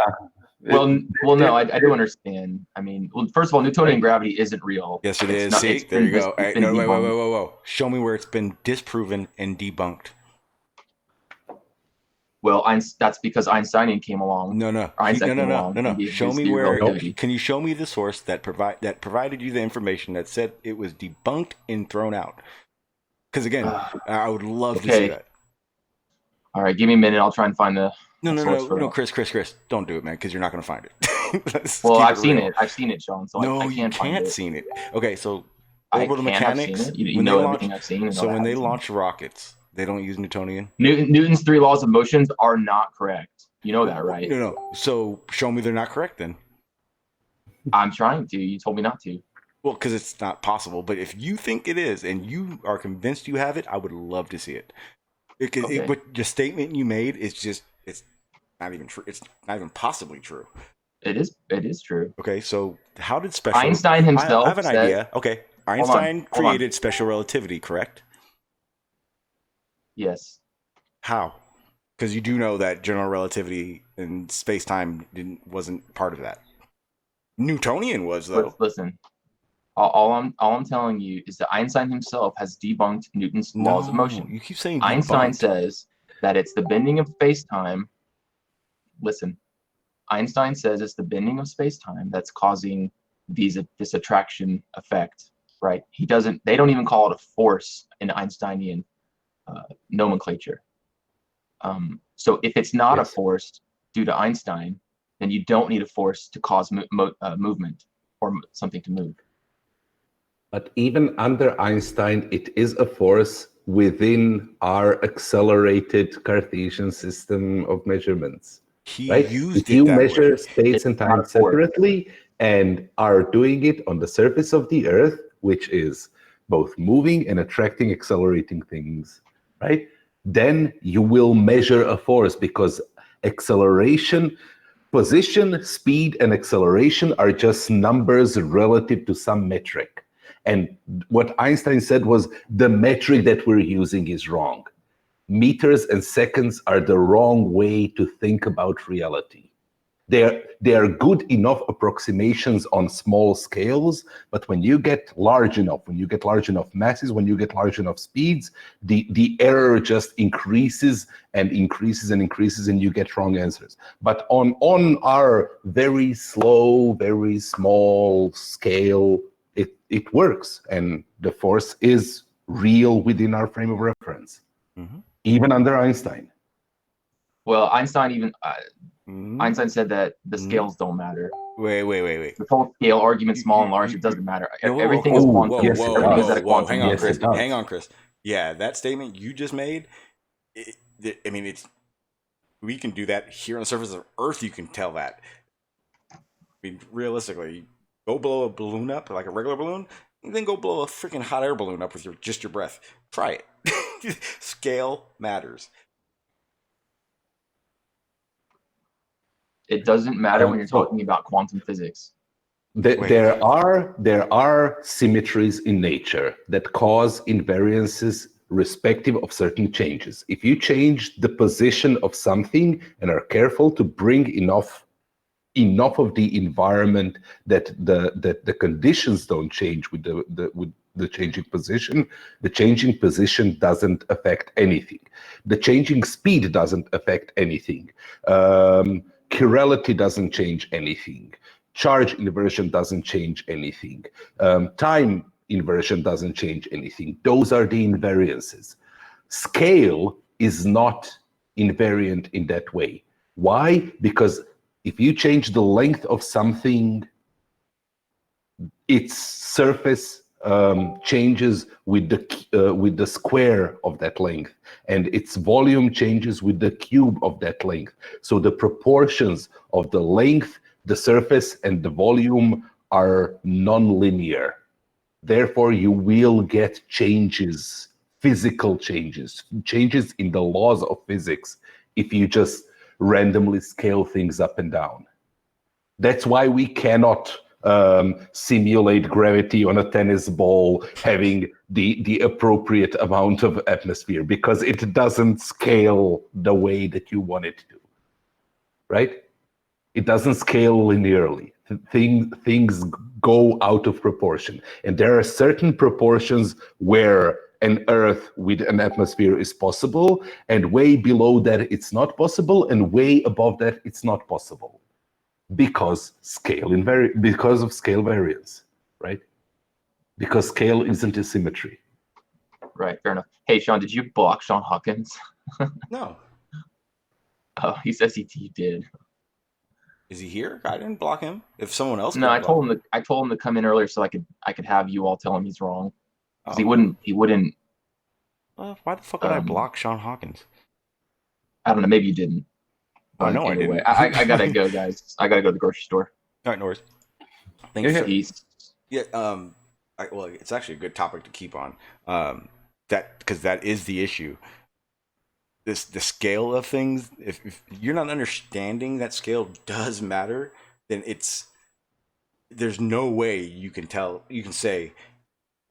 well, no, I do understand. I mean, well, first of all, Newtonian gravity isn't real. Yes, it It's is. not- See, it's there been you go. it's been No, wait, debunked. whoa. Show me where it's been disproven and debunked. Well, that's because Einsteinian came along. No. Einstein came along and gave Show his me theory of where. relativity. Can you show me the source that provided you the information that said it was debunked and thrown out? Because again, I would love to see that. All right, give me a minute. I'll try and find the source for No, it. Chris, don't do it, man, because you're not going to find it. Well, I've seen it. I've seen it, Sean. So No, I you can't find can't it. see it. Okay, so I orbital can have mechanics. seen it. You when know they everything launch, I've seen. And so all when I they haven't seen. launch rockets, they don't use Newtonian. Newton's 3 laws of motions are not correct. You know that, right? No. So show me they're not correct then. I'm trying to. You told me not to. Well, because it's not possible. But if you think it is and you are convinced you have it, I would love to see it. Because what the statement you made is just, it's not even true. It's not even possibly true. It is true. Okay, so how did special... Einstein himself I have an said, idea. Okay, Einstein hold on. created special relativity, correct? Yes. How? Because you do know that general relativity and space-time wasn't part of that. Newtonian was, though. Listen. All I'm telling you is that Einstein himself has debunked Newton's laws of motion. You keep saying Einstein debunked. says that it's the bending of space-time. Listen, Einstein says it's the bending of space-time that's causing this attraction effect, right? They don't even call it a force in Einsteinian nomenclature. So if it's not a force due to Einstein, then you don't need a force to cause movement or something to move. But even under Einstein, it is a force within our accelerated Cartesian system of measurements. He used if you it that measure way. space and time separately and are doing it on the surface of the Earth, which is both moving and attracting accelerating things, right? Then you will measure a force, because acceleration, position, speed, and acceleration are just numbers relative to some metric. And what Einstein said was, the metric that we're using is wrong. Meters and seconds are the wrong way to think about reality. They are good enough approximations on small scales, but when you get large enough, masses, when you get large enough speeds, the error just increases and increases and increases, and you get wrong answers. But on our very slow, very small scale, it works, and the force is real within our frame of reference, even under Einstein. Well, Einstein said that the scales don't matter. Wait. The whole scale argument, small and large, it doesn't matter. Everything is quantum. Everything is at a quantum. Hang on, Chris. Yeah, that statement you just made, we can do that here on the surface of Earth. You can tell that. mean, realistically, go blow a balloon up like a regular balloon, and then go blow a freaking hot air balloon up with just your breath. Try it. Scale matters. It doesn't matter when you're talking about quantum physics. There are symmetries in nature that cause invariances respective of certain changes. If you change the position of something and are careful to bring enough of the environment that the conditions don't change with the changing position, the changing position doesn't affect anything. The changing speed doesn't affect anything. Chirality doesn't change anything. Charge inversion doesn't change anything. Time inversion doesn't change anything. Those are the invariances. Scale is not invariant in that way. Why? Because if you change the length of something, its surface changes with the square of that length, and its volume changes with the cube of that length. So the proportions of the length, the surface, and the volume are non-linear. Therefore, you will get changes, physical changes in the laws of physics if you just randomly scale things up and down. That's why we cannot simulate gravity on a tennis ball having the appropriate amount of atmosphere, because it doesn't scale the way that you want it to, right? It doesn't scale linearly. Things go out of proportion. And there are certain proportions where an Earth with an atmosphere is possible, and way below that it's not possible, and way above that it's not possible. Because of scale variance, right? Because scale isn't a symmetry. Right, fair enough. Hey, Shawn, did you block Shawn Hawkins? No. Oh, he says he did. Is he here? I didn't block him. If someone else, No, I told him to come in earlier so I could have you all tell him he's wrong. Because he wouldn't. Why the fuck would I block Shawn Hawkins? I don't know. Maybe you didn't. But no, anyway, I didn't. I gotta go, guys. I gotta go to the grocery store. All right, Norris. Thanks. Peace. Yeah. Well, it's actually a good topic to keep on. Because that is the issue. The scale of things. If you're not understanding that scale does matter, then there's no way you can tell. You can say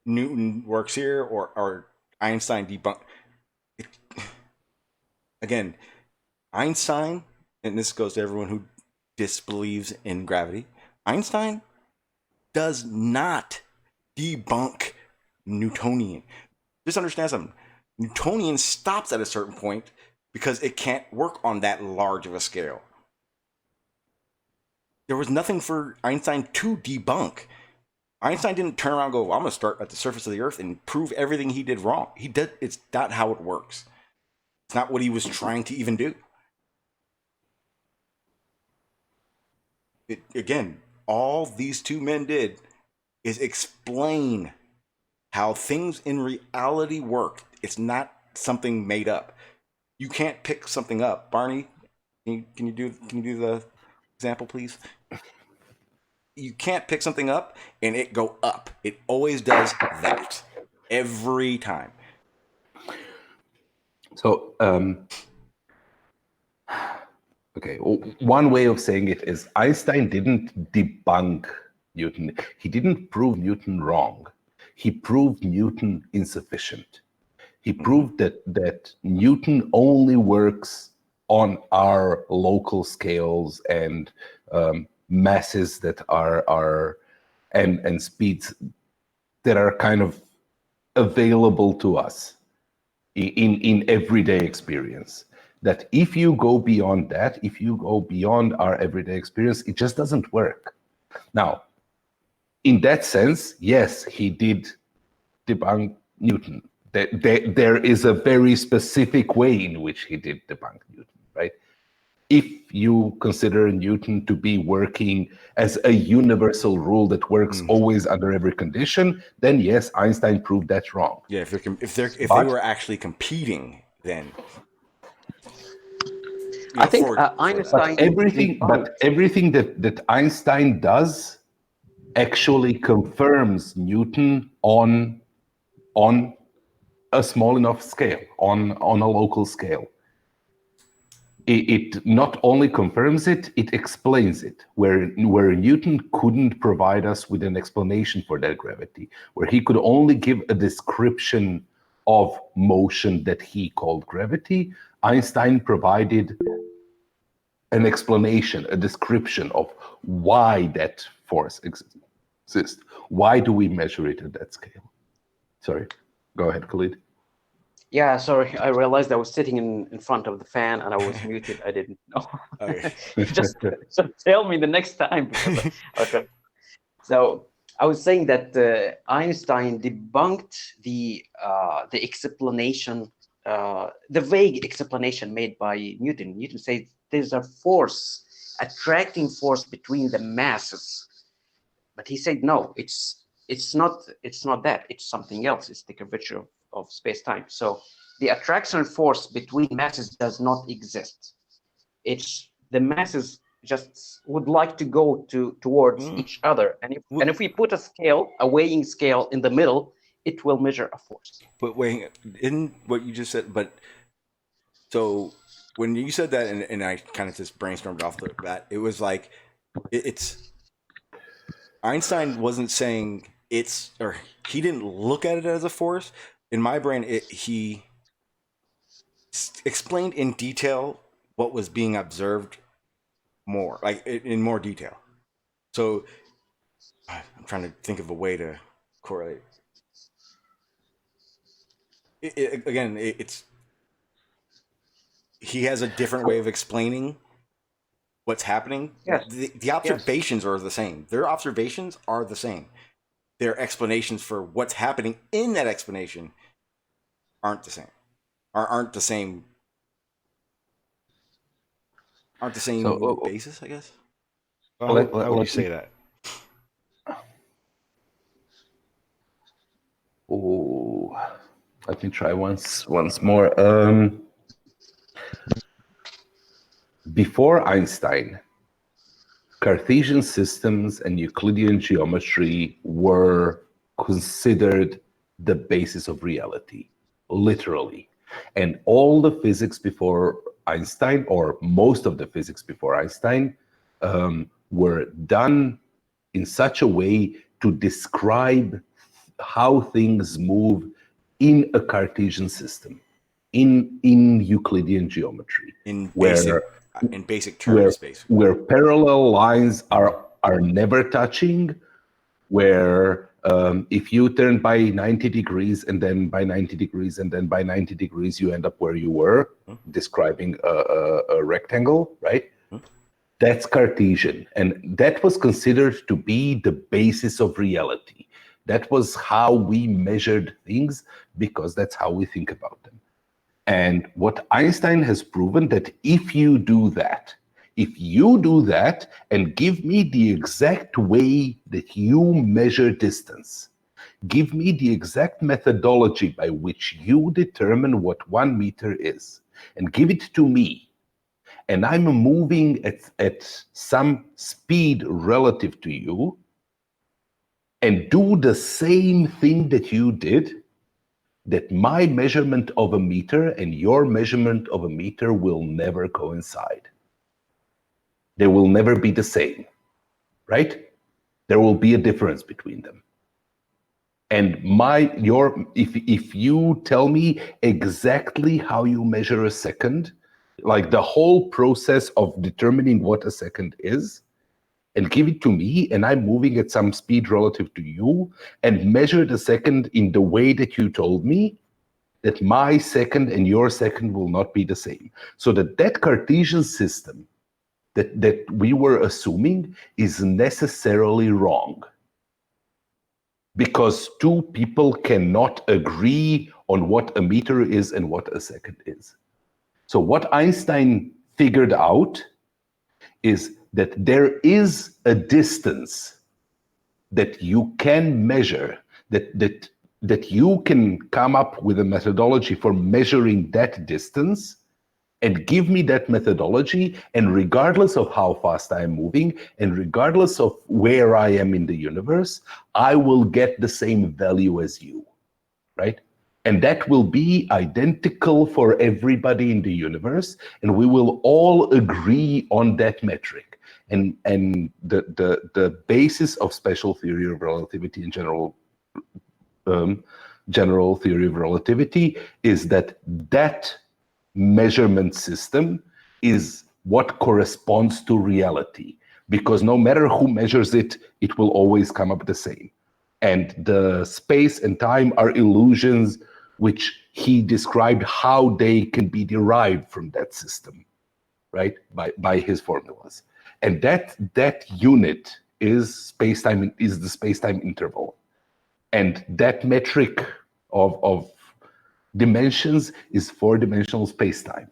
Newton works here or Einstein debunked. Again, Einstein, and this goes to everyone who disbelieves in gravity, Einstein does not debunk Newtonian. Just understand something. Newtonian stops at a certain point because it can't work on that large of a scale. There was nothing for Einstein to debunk. Einstein didn't turn around and go, I'm going to start at the surface of the Earth and prove everything he did wrong. It's not how it works. It's not what he was trying to even do. Again, all these two men did is explain how things in reality work. It's not something made up. You can't pick something up. Barney, can you do the example, please? You can't pick something up and it go up. It always does that every time. So, okay, one way of saying it is Einstein didn't debunk Newton. He didn't prove Newton wrong. He proved Newton insufficient. He proved that Newton only works on our local scales and masses that are and speeds that are kind of available to us in everyday experience. That if you go beyond that, if you go beyond our everyday experience, it just doesn't work. Now, in that sense, yes, he did debunk Newton. There is a very specific way in which he did debunk Newton, right? If you consider Newton to be working as a universal rule that works always under every condition, then yes, Einstein proved that wrong. Yeah, if they were actually competing, then I think Einstein But everything that Einstein does actually confirms Newton on a small enough scale, on a local scale. It not only confirms it, it explains it. Where Newton couldn't provide us with an explanation for that gravity, where he could only give a description of motion that he called gravity, Einstein provided an explanation, a description of why that force exists. Why do we measure it at that scale? Sorry, go ahead, Khalid. Yeah, sorry. I realized I was sitting in front of the fan and I was muted. I didn't know. Okay. just tell me the next time. Okay. So I was saying that Einstein debunked the explanation, the vague explanation made by Newton. Newton says there's a force, attracting force between the masses, but he said no, it's not that. It's something else. It's the curvature of space-time. So the attraction force between masses does not exist. It's the masses just would like to go towards each other, and if we put a scale, a weighing scale in the middle, it will measure a force. But wait, in what you just said, but so when you said that, and I kind of just brainstormed off the bat, it was like it's Einstein wasn't saying it's, or he didn't look at it as a force. In my brain, he explained in detail what was being observed more, like in more detail. So I'm trying to think of a way to correlate. It's he has a different way of explaining what's happening. Yes. The observations are the same. Their observations are the same. Their explanations for what's happening in that explanation aren't the same. Aren't the same basis, I guess. How would you say that? Oh, let me try once more. Before Einstein, Cartesian systems and Euclidean geometry were considered the basis of reality, literally. And all the physics before Einstein, or most of the physics before Einstein, were done in such a way to describe how things move in a Cartesian system, in Euclidean geometry, in basic terms, basically. Where parallel lines are never touching, where if you turn by 90 degrees and then by 90 degrees and then by 90 degrees, you end up where you were, describing a rectangle, right? That's Cartesian. And that was considered to be the basis of reality. That was how we measured things, because that's how we think about them. And what Einstein has proven, that if you do that and give me the exact way that you measure distance, give me the exact methodology by which you determine what 1 meter is, and give it to me, and I'm moving at some speed relative to you, and do the same thing that you did, that my measurement of a meter and your measurement of a meter will never coincide. They will never be the same, right? There will be a difference between them. And if you tell me exactly how you measure a second, like the whole process of determining what a second is, and give it to me, and I'm moving at some speed relative to you, and measure the second in the way that you told me, that my second and your second will not be the same. So that Cartesian system that we were assuming is necessarily wrong, because two people cannot agree on what a meter is and what a second is. So what Einstein figured out is that there is a distance that you can measure, that you can come up with a methodology for measuring that distance, and give me that methodology, and regardless of how fast I am moving, and regardless of where I am in the universe, I will get the same value as you, right? And that will be identical for everybody in the universe, and we will all agree on that metric. And the basis of special theory of relativity and general theory of relativity is that measurement system is what corresponds to reality, because no matter who measures it, it will always come up the same. And the space and time are illusions which he described how they can be derived from that system, right? By his formulas. And that unit is space-time, is the space-time interval. And that metric of dimensions is four-dimensional space-time.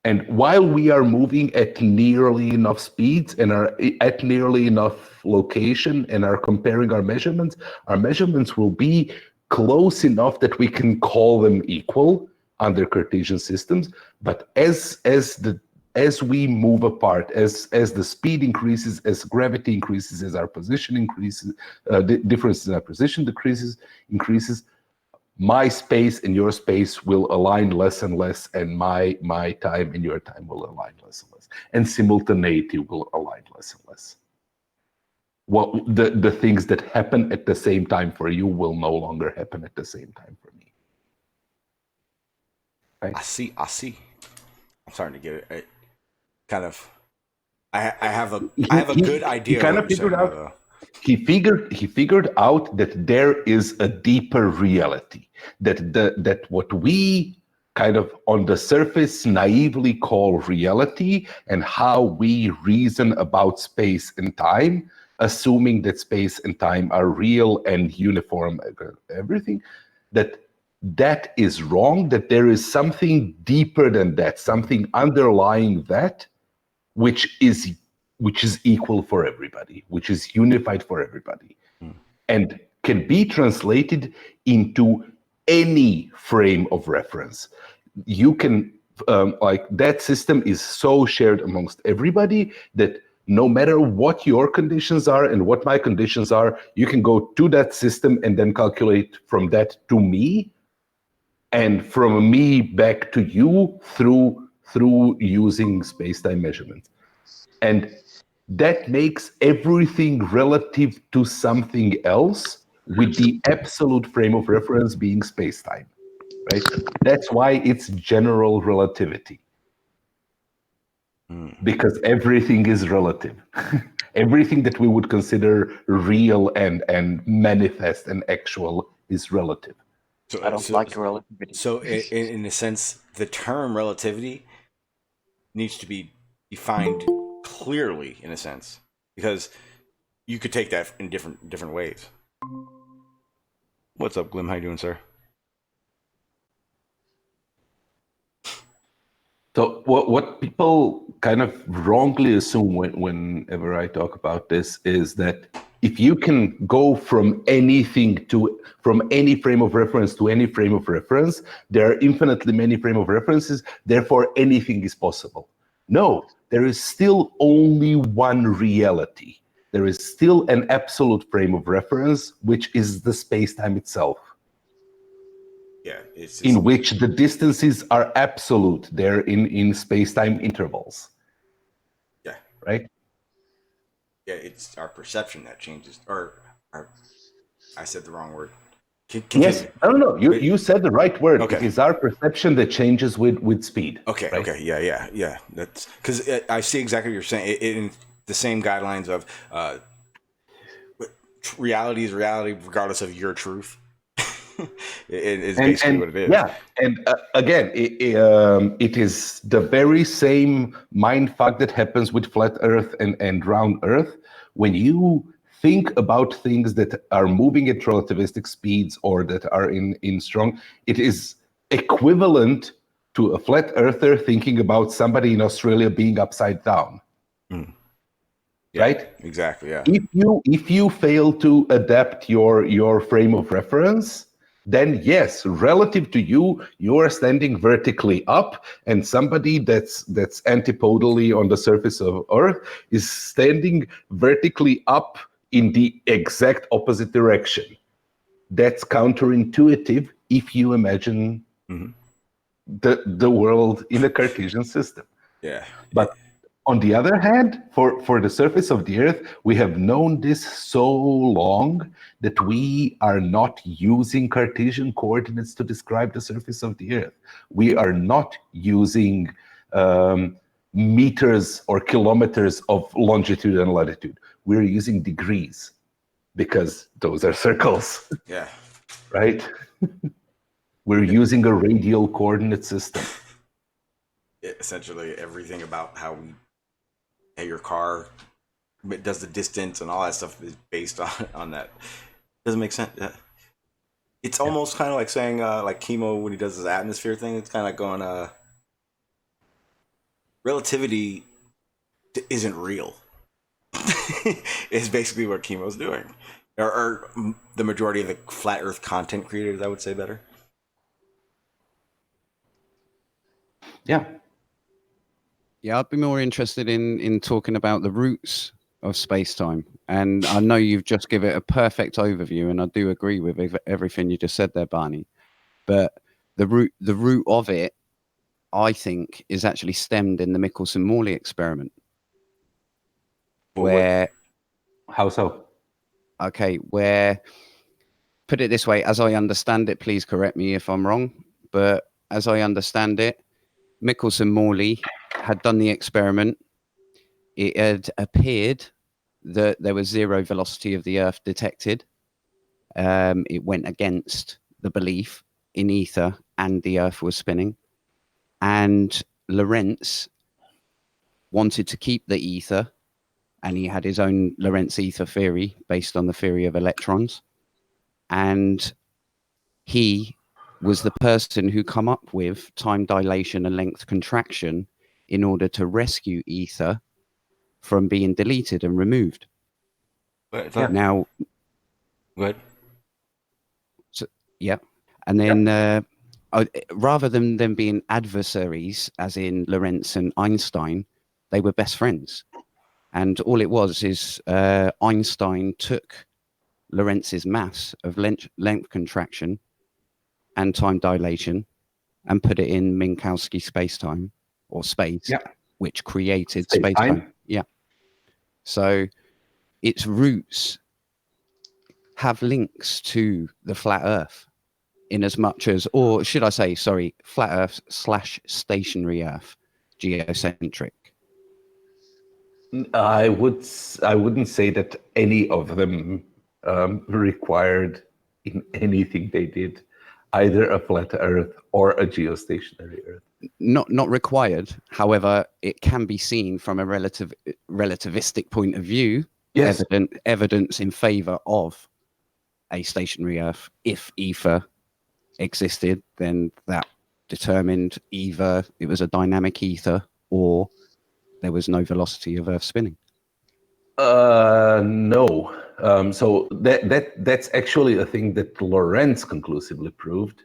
And while we are moving at nearly enough speeds and are at nearly enough location and are comparing our measurements will be close enough that we can call them equal under Cartesian systems. But as we move apart, as the speed increases, as gravity increases, as our position increases, the difference in our position increases, my space and your space will align less and less, and my time and your time will align less and less, and simultaneity will align less and less. Well, the things that happen at the same time for you will no longer happen at the same time for me. Right? I see. I'm starting to get it. Kind of. I have a good idea. He kind of figured out. He figured out that there is a deeper reality, that what we kind of on the surface naively call reality, and how we reason about space and time, assuming that space and time are real and uniform, everything, that is wrong, that there is something deeper than that, something underlying that, which is equal for everybody, which is unified for everybody, and can be translated into any frame of reference. You can, that system is so shared amongst everybody that no matter what your conditions are and what my conditions are, you can go to that system and then calculate from that to me, and from me back to you through using space-time measurements. And that makes everything relative to something else, with the absolute frame of reference being space-time, right? That's why it's general relativity. Because everything is relative. Everything that we would consider real and manifest and actual is relative. So, I don't like relativity. So in a sense, the term relativity needs to be defined clearly, in a sense, because you could take that in different ways. What's up, Glim? How you doing, sir? So what people kind of wrongly assume whenever I talk about this is that if you can go from any frame of reference to any frame of reference, there are infinitely many frame of references, therefore anything is possible. No, there is still only one reality. There is still an absolute frame of reference, which is the space-time itself. Yeah, it's in which the distances are absolute. They're in space-time intervals. Yeah. Right? Yeah, it's our perception that changes. I said the wrong word. Yes. No. You said the right word. Okay. It is our perception that changes with speed. Okay. Right? Okay. Yeah. That's because I see exactly what you're saying. In the same guidelines of reality is reality regardless of your truth. It's basically what it is. Yeah, and again, it is the very same mindfuck that happens with flat Earth and round Earth. When you think about things that are moving at relativistic speeds or that are in strong, it is equivalent to a flat earther thinking about somebody in Australia being upside down. Yeah, right? Exactly. Yeah. If you fail to adapt your frame of reference, then yes, relative to you, you are standing vertically up, and somebody that's antipodally on the surface of Earth is standing vertically up in the exact opposite direction. That's counterintuitive if you imagine the world in a Cartesian system. Yeah. But on the other hand, for the surface of the Earth, we have known this so long that we are not using Cartesian coordinates to describe the surface of the Earth. We are not using meters or kilometers of longitude and latitude. We're using degrees because those are circles, Yeah. right? We're using a radial coordinate system. Essentially, everything about how your car does the distance and all that stuff is based on that. Doesn't make sense. It's almost kind of like saying like Chemo when he does his atmosphere thing. It's kind of like going relativity isn't real. Is basically what Chemo's doing, or the majority of the flat Earth content creators, I would say, better. Yeah. Yeah, I'd be more interested in talking about the roots of space-time. And I know you've just given it a perfect overview, and I do agree with everything you just said there, Barney. But the root of it, I think, is actually stemmed in the Michelson-Morley experiment. Where... How so? Okay, where... Put it this way, as I understand it, please correct me if I'm wrong, but as I understand it, Michelson-Morley had done the experiment. It had appeared that there was zero velocity of the Earth detected. It went against the belief in ether and the Earth was spinning. And Lorentz wanted to keep the ether, and he had his own Lorentz ether theory based on the theory of electrons. And he was the person who come up with time dilation and length contraction in order to rescue ether from being deleted and removed. Now, go ahead. So, yeah, and then rather than them being adversaries, as in Lorentz and Einstein, they were best friends. And all it was is Einstein took Lorentz's mass of length contraction and time dilation and put it in Minkowski space-time or space, which created space-time. Yeah. So its roots have links to the flat Earth in as much as, or should I say, sorry, flat Earth / stationary Earth, geocentric. I wouldn't say that any of them required in anything they did either a flat Earth or a geostationary Earth. Not required. However, it can be seen from a relativistic point of view. Yes. Evidence in favor of a stationary Earth. If ether existed, then that determined either it was a dynamic ether or there was no velocity of Earth spinning. No. So that's actually a thing that Lorentz conclusively proved,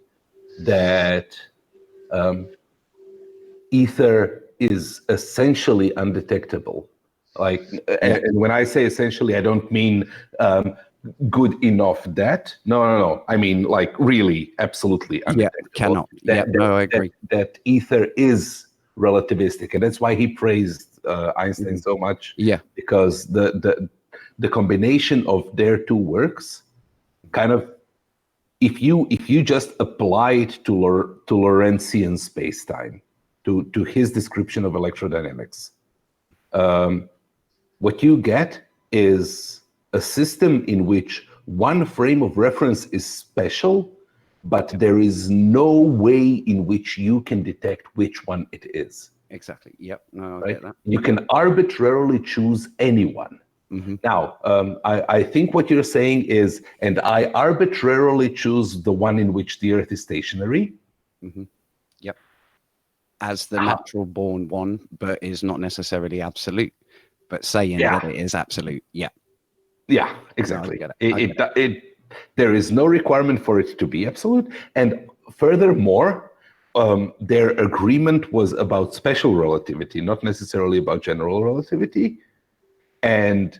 that ether is essentially undetectable. Like, and when I say essentially, I don't mean good enough that. No. I mean, like, really, absolutely undetectable. Yeah, cannot. No, I agree. That ether is relativistic, and that's why he praised Einstein so much. Yeah, because the combination of their two works, kind of, if you just apply it to Lorentzian spacetime, to his description of electrodynamics, what you get is a system in which one frame of reference is special, but there is no way in which you can detect which one it is. Exactly. Yep. No, I right? get that. You can arbitrarily choose anyone. Mm-hmm. Now, I think what you're saying is, and I arbitrarily choose the one in which the Earth is stationary. Mm-hmm. Yep. As the natural born one, but is not necessarily absolute, but saying that it is absolute. Yeah. Yeah, exactly. No, There is no requirement for it to be absolute. And furthermore, their agreement was about special relativity, not necessarily about general relativity. And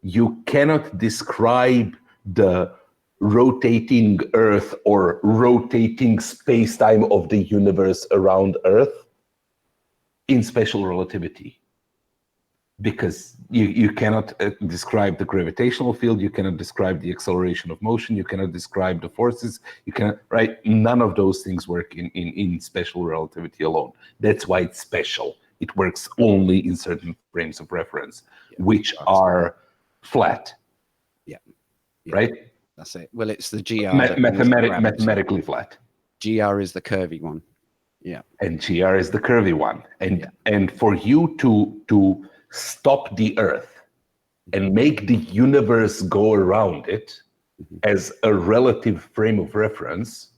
you cannot describe the rotating Earth or rotating space-time of the universe around Earth in special relativity, because you cannot describe the gravitational field, you cannot describe the acceleration of motion, you cannot describe the forces, you cannot, right? None of those things work in special relativity alone. That's why it's special. It works only in certain frames of reference, which are flat. Yeah. Right? That's it. Well, it's the GR. Mathematically flat. GR is the curvy one. Yeah. And GR is the curvy one. And for you to stop the Earth and make the universe go around it as a relative frame of reference,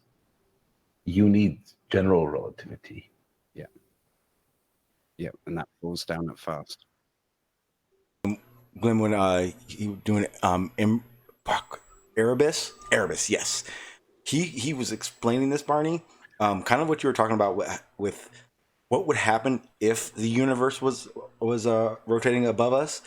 you need general relativity. Yeah. Yeah, and that falls down at fast. Glenn, when he was doing Erebus, yes, he was explaining this, Barney, kind of what you were talking about with what would happen if the universe was rotating above us.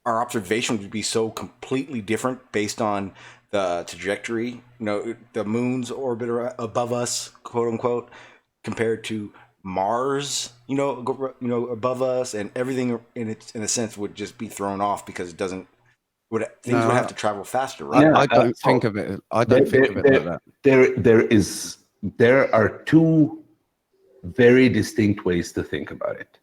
Our observation would be so completely different based on the trajectory, the moon's orbit above us, quote unquote, compared to Mars, above us, and everything in a sense would just be thrown off because things would have to travel faster, right? I don't think of it. I don't think of it like that. There are two very distinct ways to think about it.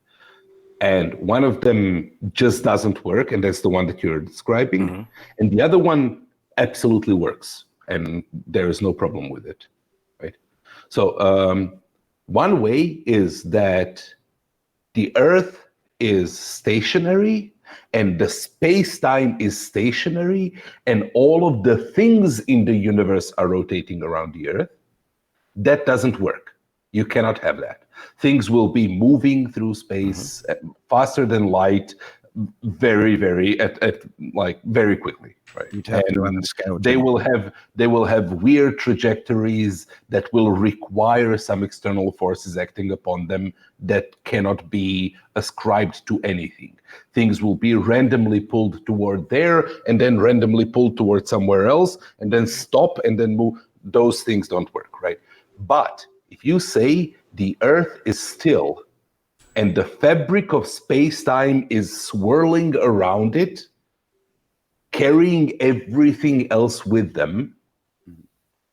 And one of them just doesn't work, and that's the one that you're describing. Mm-hmm. And the other one absolutely works, and there is no problem with it, right? So one way is that the Earth is stationary, and the space-time is stationary, and all of the things in the universe are rotating around the Earth. That doesn't work. You cannot have that. Things will be moving through space faster than light, very, very very quickly. Right? You'd have to run a scale. They will have weird trajectories that will require some external forces acting upon them that cannot be ascribed to anything. Things will be randomly pulled toward there, and then randomly pulled toward somewhere else, and then stop and then move. Those things don't work, right? But if you say the Earth is still and the fabric of space-time is swirling around it, carrying everything else with them,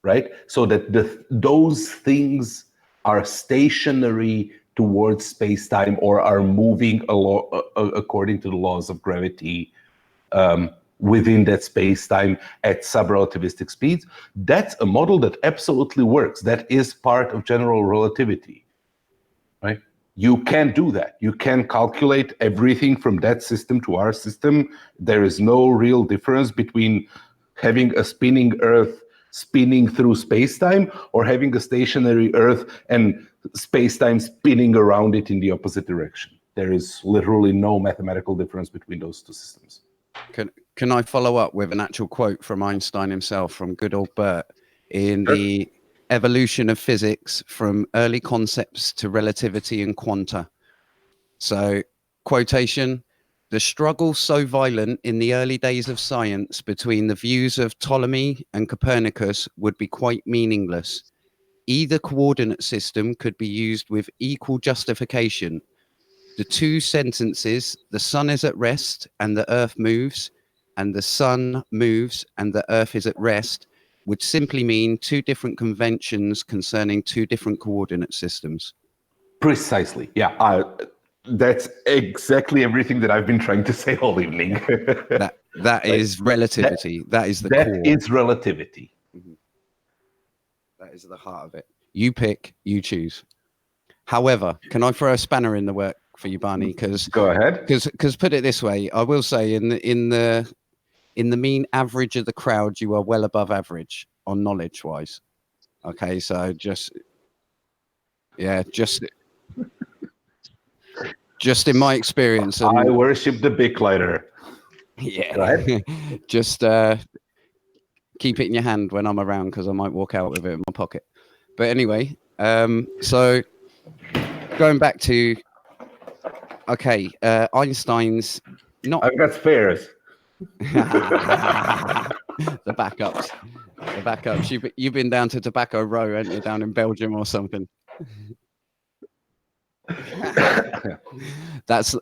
right? So that those things are stationary towards space-time or are moving according to the laws of gravity within that space-time at subrelativistic speeds. That's a model that absolutely works. That is part of general relativity, right? You can do that. You can calculate everything from that system to our system. There is no real difference between having a spinning Earth spinning through space-time or having a stationary Earth and space-time spinning around it in the opposite direction. There is literally no mathematical difference between those two systems. Can I follow up with an actual quote from Einstein himself, from good old Bert, in the Evolution of Physics, from early concepts to relativity and quanta? So, quotation: "The struggle so violent in the early days of science between the views of Ptolemy and Copernicus would be quite meaningless. Either coordinate system could be used with equal justification. The two sentences, the sun is at rest and the earth moves, and the sun moves and the earth is at rest, would simply mean two different conventions concerning two different coordinate systems." Precisely. Yeah. That's exactly everything that I've been trying to say all evening. that is relativity. That is the core. That is relativity. Mm-hmm. That is the heart of it. You pick, you choose. However, can I throw a spanner in the work for you, Barney? Go ahead. Because put it this way, I will say in the mean average of the crowd, you are well above average on knowledge wise. Okay, so just in my experience, I worship the big lighter. Yeah. Go ahead. Just keep it in your hand when I'm around because I might walk out with it in my pocket. But anyway, so going back to Einstein's not I've got spares. the backups. The backups. You've been down to Tobacco Row, haven't you, down in Belgium or something? That's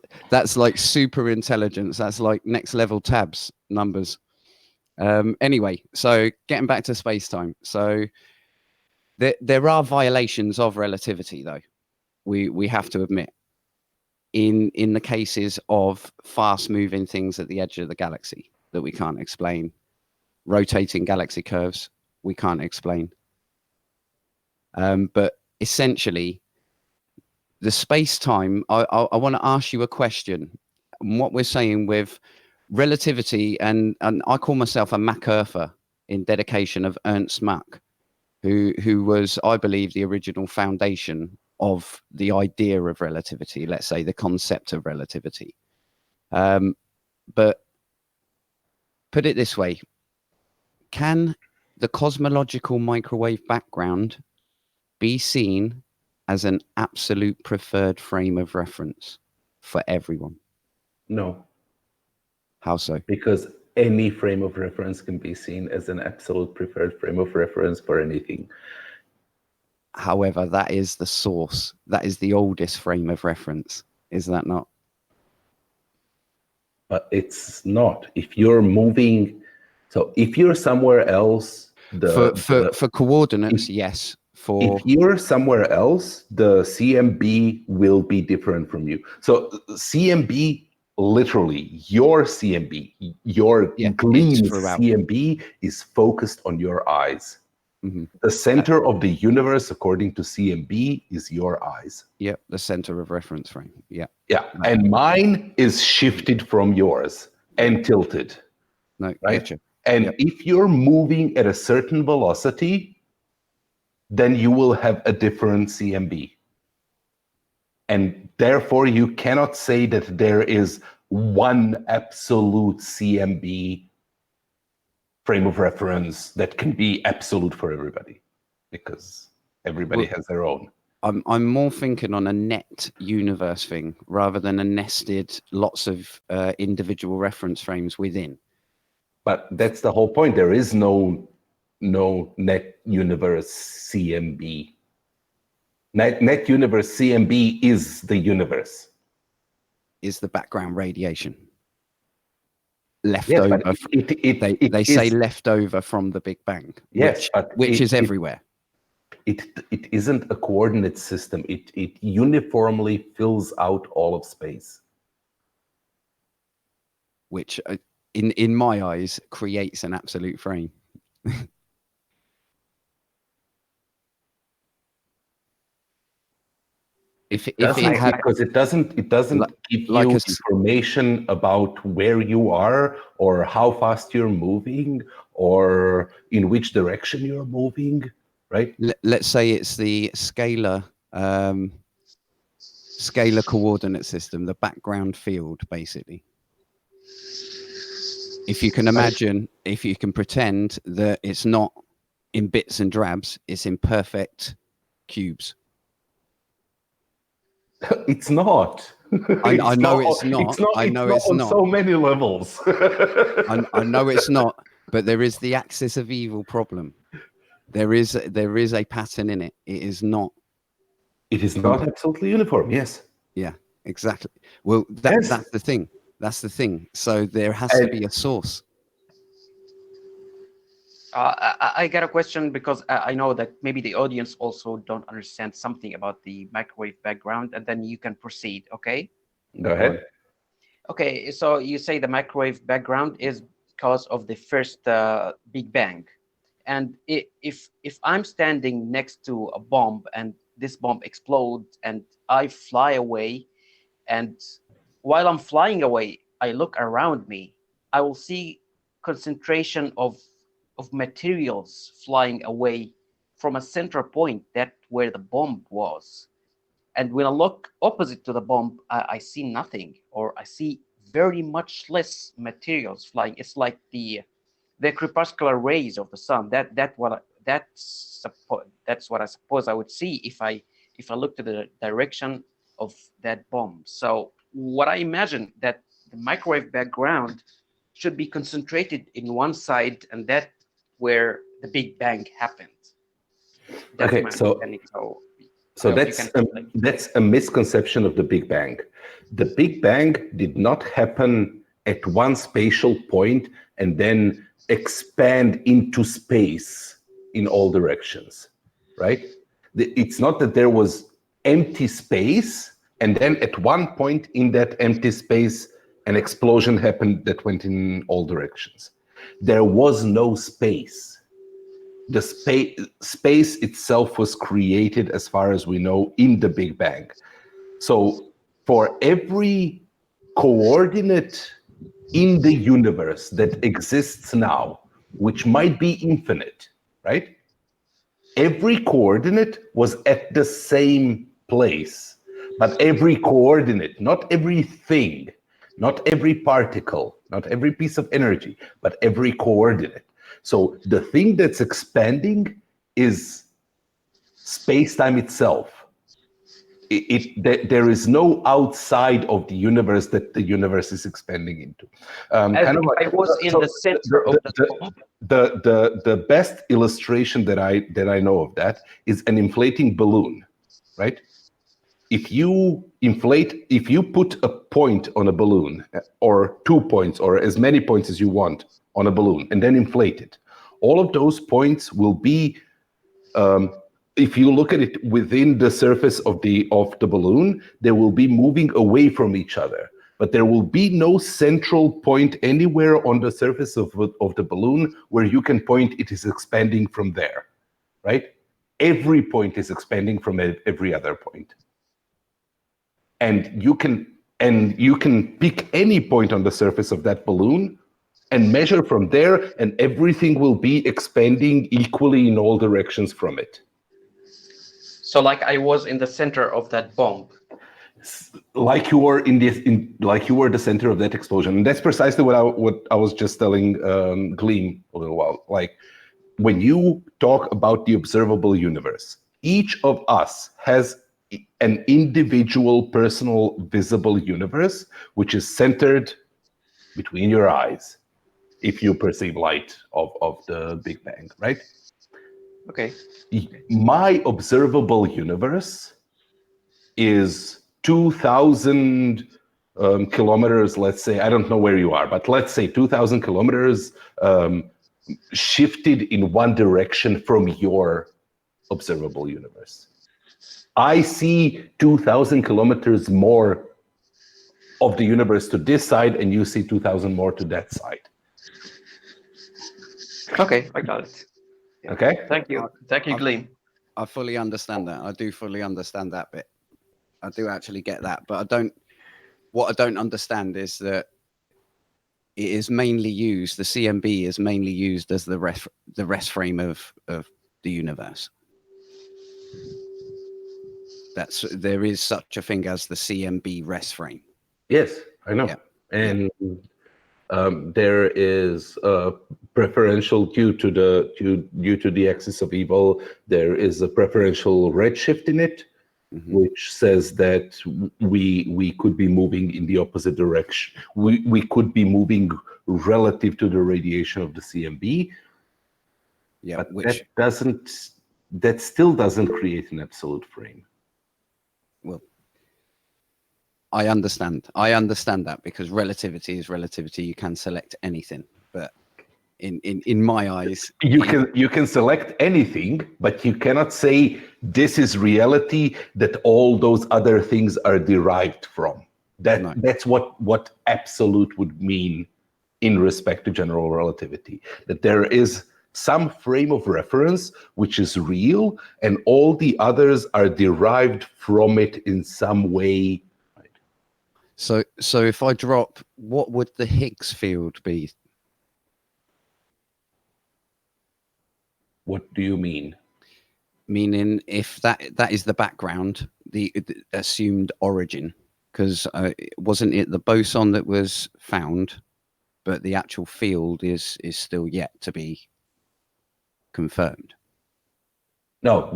like super intelligence. That's like next level tabs numbers. Anyway, so getting back to space-time. So there are violations of relativity, though. We have to admit. In the cases of fast-moving things at the edge of the galaxy that we can't explain, rotating galaxy curves we can't explain. But essentially, the space-time, I want to ask you a question. And what we're saying with relativity, and I call myself a Mach-Earther in dedication of Ernst Mach, who was, I believe, the original foundation of the idea of relativity, let's say the concept of relativity. But put it this way, can the cosmological microwave background be seen as an absolute preferred frame of reference for everyone? No. How so? Because any frame of reference can be seen as an absolute preferred frame of reference for anything. However, that is the source. That is the oldest frame of reference. Is that not? But it's not. If you're moving, so if you're somewhere else, for coordinates, yes. If you're somewhere else, the CMB will be different from you. So CMB, literally, your CMB, your gleam's CMB is focused on your eyes. Mm-hmm. The center of the universe, according to CMB, is your eyes. Yeah, the center of reference frame. Yeah. Yeah, and mine is shifted from yours and tilted. No, right? Gotcha. And if you're moving at a certain velocity, then you will have a different CMB. And therefore, you cannot say that there is one absolute CMB frame of reference that can be absolute for everybody, because everybody has their own. I'm more thinking on a net universe thing rather than a nested lots of individual reference frames within. But that's the whole point. There is no net universe CMB. Net universe CMB is the universe. Is the background radiation left yes, over? But they say left over from the Big Bang. Yes, which is everywhere. It isn't a coordinate system. It uniformly fills out all of space. Which, in my eyes, creates an absolute frame. Because it doesn't give you information about where you are or how fast you're moving or in which direction you're moving, right? Let's say it's the scalar coordinate system, the background field, basically. If you can imagine, if you can pretend that it's not in bits and drabs, it's in perfect cubes. It's not. I know it's not. I know it's not on so many levels. I know it's not, but there is the axis of evil problem. There is a pattern in it. It is not. It is not absolutely uniform. Yes. Yeah. Exactly. Well, that's the thing. That's the thing. So there has to be a source. I got a question because I know that maybe the audience also don't understand something about the microwave background, and then you can proceed, okay? Go ahead. Okay, so you say the microwave background is because of the first Big Bang. And if I'm standing next to a bomb and this bomb explodes and I fly away, and while I'm flying away, I look around me, I will see concentration of materials flying away from a central point, that where the bomb was. And when I look opposite to the bomb, I see nothing, or I see very much less materials flying. It's like the crepuscular rays of the sun. That's what I suppose I would see if I looked at the direction of that bomb. So what I imagine that the microwave background should be concentrated in one side, and that where the Big Bang happened. That's Okay, my so understanding. so that's a misconception of the Big Bang. The Big Bang did not happen at one spatial point and then expand into space in all directions, right? It's not that there was empty space and then at one point in that empty space an explosion happened that went in all directions. There was no space. The space itself was created, as far as we know, in the Big Bang. So for every coordinate in the universe that exists now, which might be infinite, right? Every coordinate was at the same place, but every coordinate, not everything, not every particle, not every piece of energy, but every coordinate. So the thing that's expanding is space-time itself. There is no outside of the universe that the universe is expanding into. Kind of like I was in the center of the best illustration that I know of that is an inflating balloon, right? If you put a point on a balloon, or 2 points, or as many points as you want on a balloon, and then inflate it, all of those points will be, if you look at it within the surface of the balloon, they will be moving away from each other. But there will be no central point anywhere on the surface of the balloon where you can point it is expanding from there, right? Every point is expanding from every other point. And you can pick any point on the surface of that balloon and measure from there, and everything will be expanding equally in all directions from it. So like I was in the center of that bomb. Like you were like you were the center of that explosion. And that's precisely what I was just telling Gleam a little while. Like, when you talk about the observable universe, each of us has an individual, personal, visible universe, which is centered between your eyes, if you perceive light of the Big Bang, right? Okay. My observable universe is 2,000 kilometers, let's say. I don't know where you are, but let's say 2,000 kilometers shifted in one direction from your observable universe. I see 2,000 kilometers more of the universe to this side, and you see 2,000 more to that side. Okay, I got it. Yeah. Okay. Thank you, Gleam. I fully understand that. I do fully understand that bit. I do actually get that, but what I don't understand is that it is mainly used, the CMB is mainly used as the rest frame of the universe. There is such a thing as the CMB rest frame. Yes, I know. Yeah. And there is preferential due to the axis of evil. There is a preferential redshift in it, which says that we could be moving in the opposite direction. We could be moving relative to the radiation of the CMB. Yeah, but that still doesn't create an absolute frame. Well, I understand that, because relativity is relativity. You can select anything, but in my eyes, you can select anything, but you cannot say this is reality that all those other things are derived from. That's what absolute would mean in respect to general relativity, that there is some frame of reference which is real, and all the others are derived from it in some way. So if I drop, what would the Higgs field be? What do you mean? Meaning, if that is the background, the assumed origin, Because wasn't it the boson that was found, but the actual field is still yet to be confirmed? No,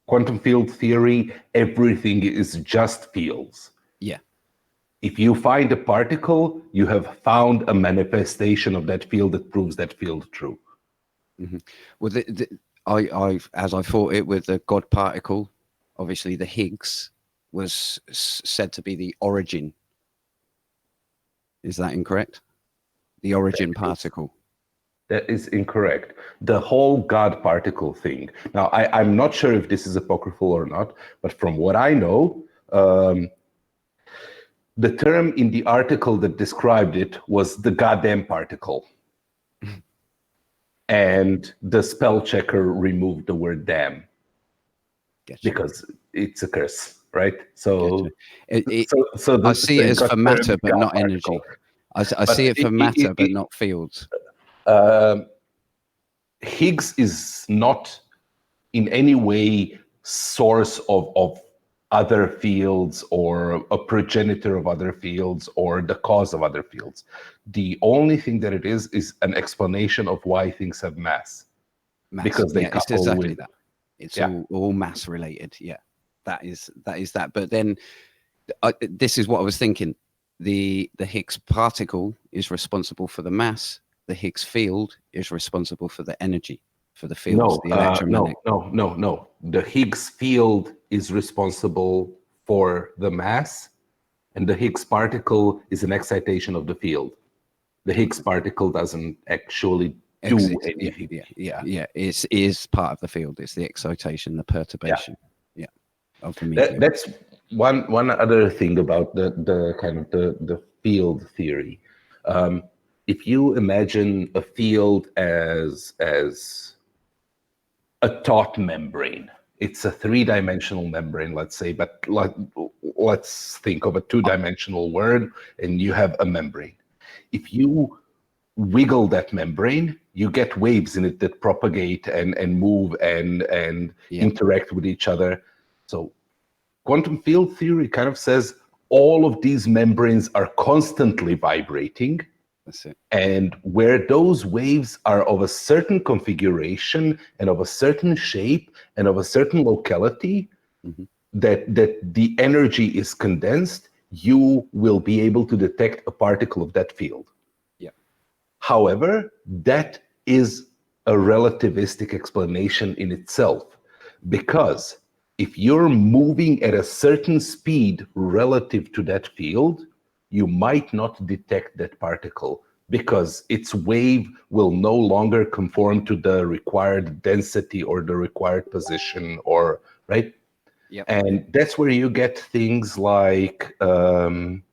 quantum field theory, everything is just fields. Yeah. If you find a particle, you have found a manifestation of that field that proves that field true. Mm-hmm. Well, as I thought it with the God particle, obviously the Higgs was said to be the origin. Is that incorrect? The origin particle. That is incorrect. The whole God particle thing. Now, I'm not sure if this is apocryphal or not, but from what I know, the term in the article that described it was the goddamn particle. And the spell checker removed the word damn. Gotcha. Because it's a curse, right? So, gotcha. I see it as for matter, but not energy. I see it for matter, but not fields. Higgs is not in any way source of other fields or a progenitor of other fields or the cause of other fields. The only thing that it is an explanation of why things have mass. Because they couple it's exactly with that. It's all mass related. Yeah, that is that. But then this is what I was thinking. The Higgs particle is responsible for the mass. The Higgs field is responsible for the energy, for the fields, the electromagnetic. No. The Higgs field is responsible for the mass, and the Higgs particle is an excitation of the field. The Higgs particle doesn't actually do anything. Yeah. It is part of the field. It's the excitation, the perturbation. Yeah. Of the medium. That's one other thing about the kind of the field theory. If you imagine a field as a taut membrane, it's a three-dimensional membrane, let's say, but let's think of a two-dimensional world, and you have a membrane. If you wiggle that membrane, you get waves in it that propagate and move and interact with each other. So quantum field theory kind of says all of these membranes are constantly vibrating. That's it. And where those waves are of a certain configuration and of a certain shape and of a certain locality, that the energy is condensed, you will be able to detect a particle of that field. Yeah. However, that is a relativistic explanation in itself, because if you're moving at a certain speed relative to that field, you might not detect that particle because its wave will no longer conform to the required density or the required position, or right? Yep. And that's where you get things like, and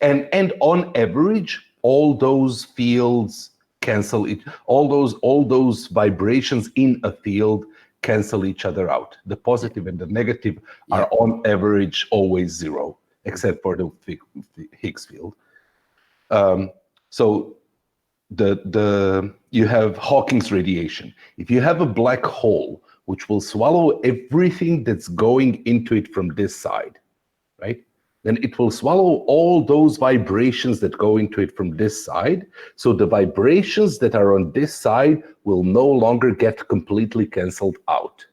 on average, all those fields cancel it. All those vibrations in a field cancel each other out. The positive and the negative are on average always zero, except for the Higgs field. So you have Hawking's radiation. If you have a black hole which will swallow everything that's going into it from this side, right? Then it will swallow all those vibrations that go into it from this side. So the vibrations that are on this side will no longer get completely canceled out.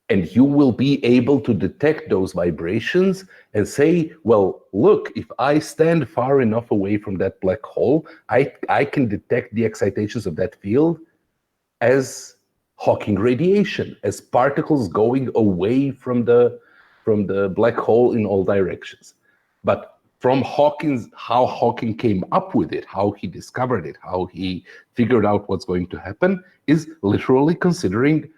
And you will be able to detect those vibrations and say, well, look, if I stand far enough away from that black hole, I can detect the excitations of that field as Hawking radiation, as particles going away from the black hole in all directions. But from Hawkins, how Hawking came up with it, how he discovered it, how he figured out what's going to happen, is literally considering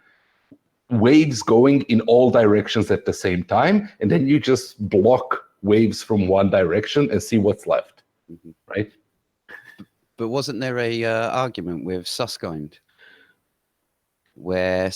waves going in all directions at the same time, and then you just block waves from one direction and see what's left, right? But wasn't there a argument with Susskind where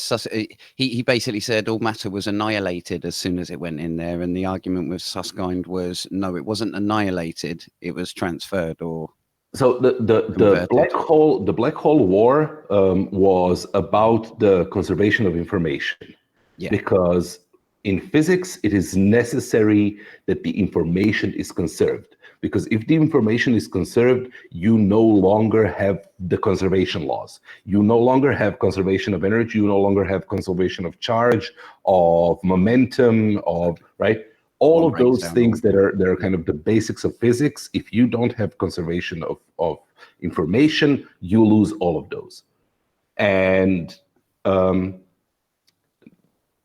he basically said all matter was annihilated as soon as it went in there, and the argument with Susskind was no, it wasn't annihilated, it was transferred or so the black hole war was about the conservation of information, because in physics, it is necessary that the information is conserved, because if the information is conserved, you no longer have the conservation laws. You no longer have conservation of energy. You no longer have conservation of charge, of momentum, of, right? All One of those breaks down things all. that are kind of the basics of physics. If you don't have conservation of information, you lose all of those. And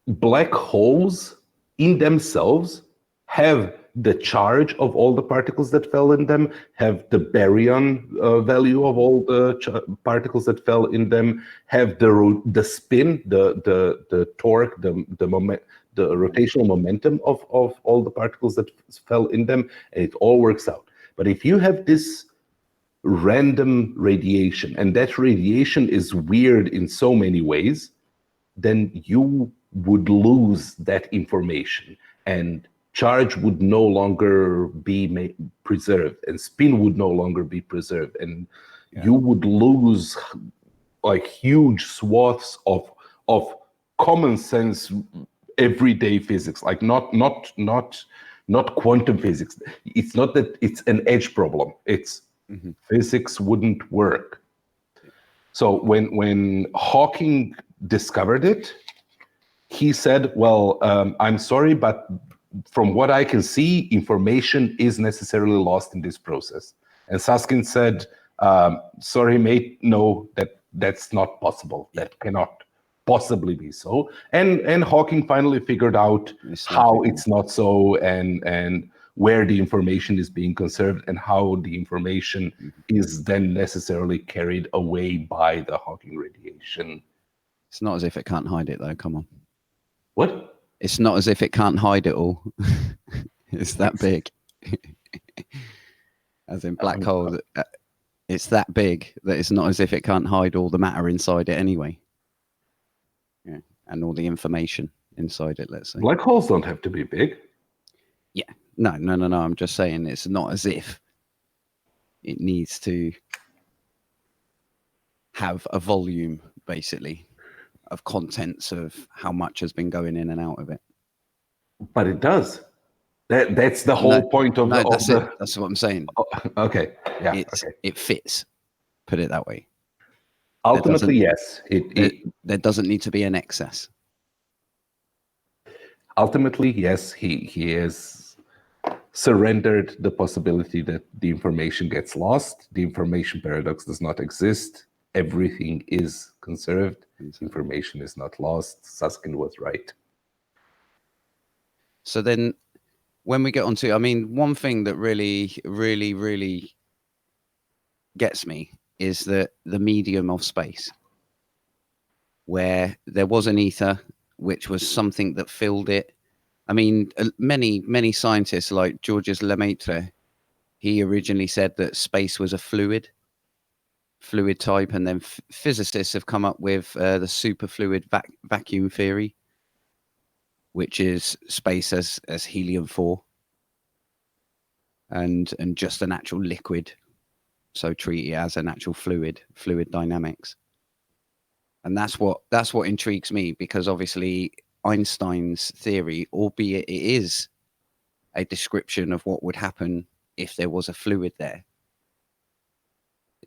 black holes in themselves have the charge of all the particles that fell in them, have the baryon value of all the particles that fell in them, have the spin, the torque, the moment, the rotational momentum of all the particles that fell in them, and it all works out. But if you have this random radiation, and that radiation is weird in so many ways, then you would lose that information, and charge would no longer be preserved, and spin would no longer be preserved, and you would lose like huge swaths of common sense everyday physics, like not quantum physics. It's not that it's an edge problem. It's physics wouldn't work. So when Hawking discovered it, he said, well, I'm sorry, but from what I can see, information is necessarily lost in this process. And Susskind said, sorry, mate, no, that's not possible. That cannot possibly be so. And Hawking finally figured out how it's not so, and where the information is being conserved, and how the information is then necessarily carried away by the Hawking radiation. It's not as if it can't hide it, though. Come on. What? It's not as if it can't hide it all. It's that big. As in black hole, it's that big that it's not as if it can't hide all the matter inside it anyway. Yeah, and all the information inside it, let's say. Black holes don't have to be big. Yeah. No. I'm just saying it's not as if it needs to have a volume, basically, of contents of how much has been going in and out of it. But it does. That's the whole point of that's the... it. That's what I'm saying. Okay. Yeah. It fits. Put it that way. Ultimately, yes. There doesn't need to be an excess. Ultimately, yes. He has surrendered the possibility that the information gets lost. The information paradox does not exist. Everything is conserved. Information is not lost. Susskind was right. So then when we get on to, I mean, one thing that really, really, really gets me is the medium of space, where there was an ether, which was something that filled it. I mean, many scientists like Georges Lemaitre, he originally said that space was a fluid type, and then physicists have come up with the superfluid vacuum theory, which is space as helium-4 and just an actual liquid, so treat it as an actual fluid dynamics. And that's what intrigues me, because obviously Einstein's theory, albeit it is a description of what would happen if there was a fluid there,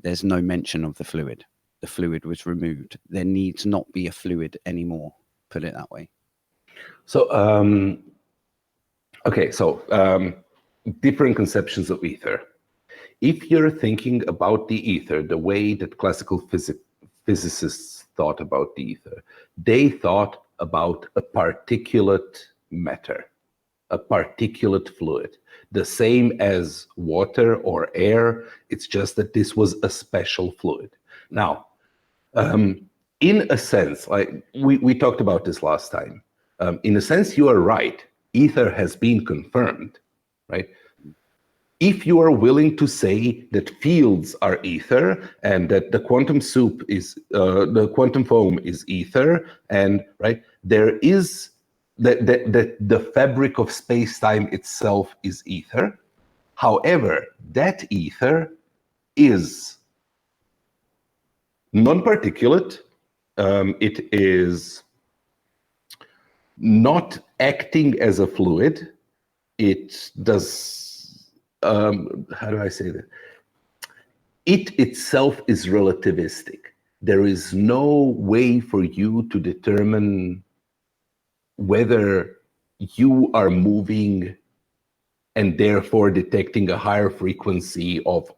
there's no mention of the fluid. The fluid was removed. There needs not be a fluid anymore, put it that way. So, different conceptions of ether. If you're thinking about the ether the way that classical physicists thought about the ether, they thought about a particulate matter, a particulate fluid, the same as water or air. It's just that this was a special fluid. Now, in a sense, like we talked about this last time, in a sense, you are right. Ether has been confirmed, right? If you are willing to say that fields are ether, and that the quantum soup is the quantum foam is ether, and right, there is that the fabric of space-time itself is ether. However, that ether is non-particulate. It is not acting as a fluid. It does, how do I say that? It itself is relativistic. There is no way for you to determine whether you are moving and therefore detecting a higher frequency of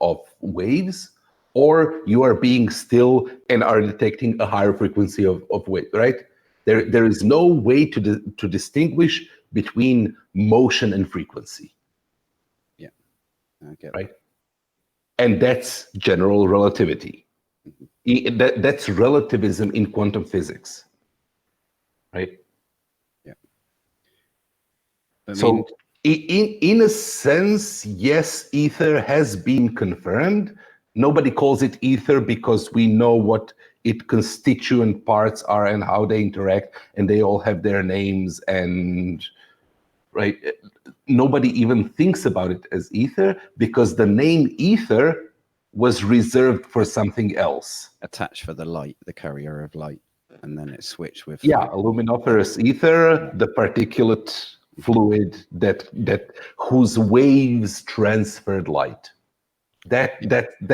waves, or you are being still and are detecting a higher frequency of waves, right? There is no way to distinguish between motion and frequency. Yeah, I get right? And that's general relativity. That's relativism in quantum physics, right? Yeah. I So mean, in a sense, yes, ether has been confirmed. Nobody calls it ether because we know what its constituent parts are and how they interact, and they all have their names, and right, nobody even thinks about it as ether because the name ether was reserved for something else. attached for the light, the carrier of light, and then it switched with Yeah, luminiferous ether, the particulate fluid that whose waves transferred light. That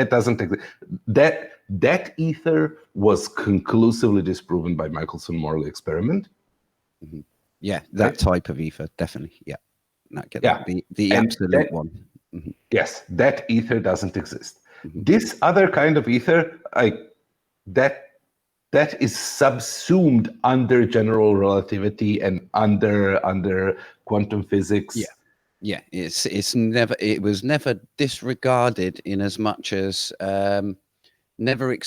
doesn't exist. That ether was conclusively disproven by Michelson-Morley experiment. Mhm. Yeah, that type of ether, definitely. Yeah, not get Yeah. that. The And absolute that- one. Mhm. Yes, that ether doesn't exist. Mhm. This other kind of ether, that is subsumed under general relativity and under quantum physics. Yeah. Yeah, it was never disregarded in as much as never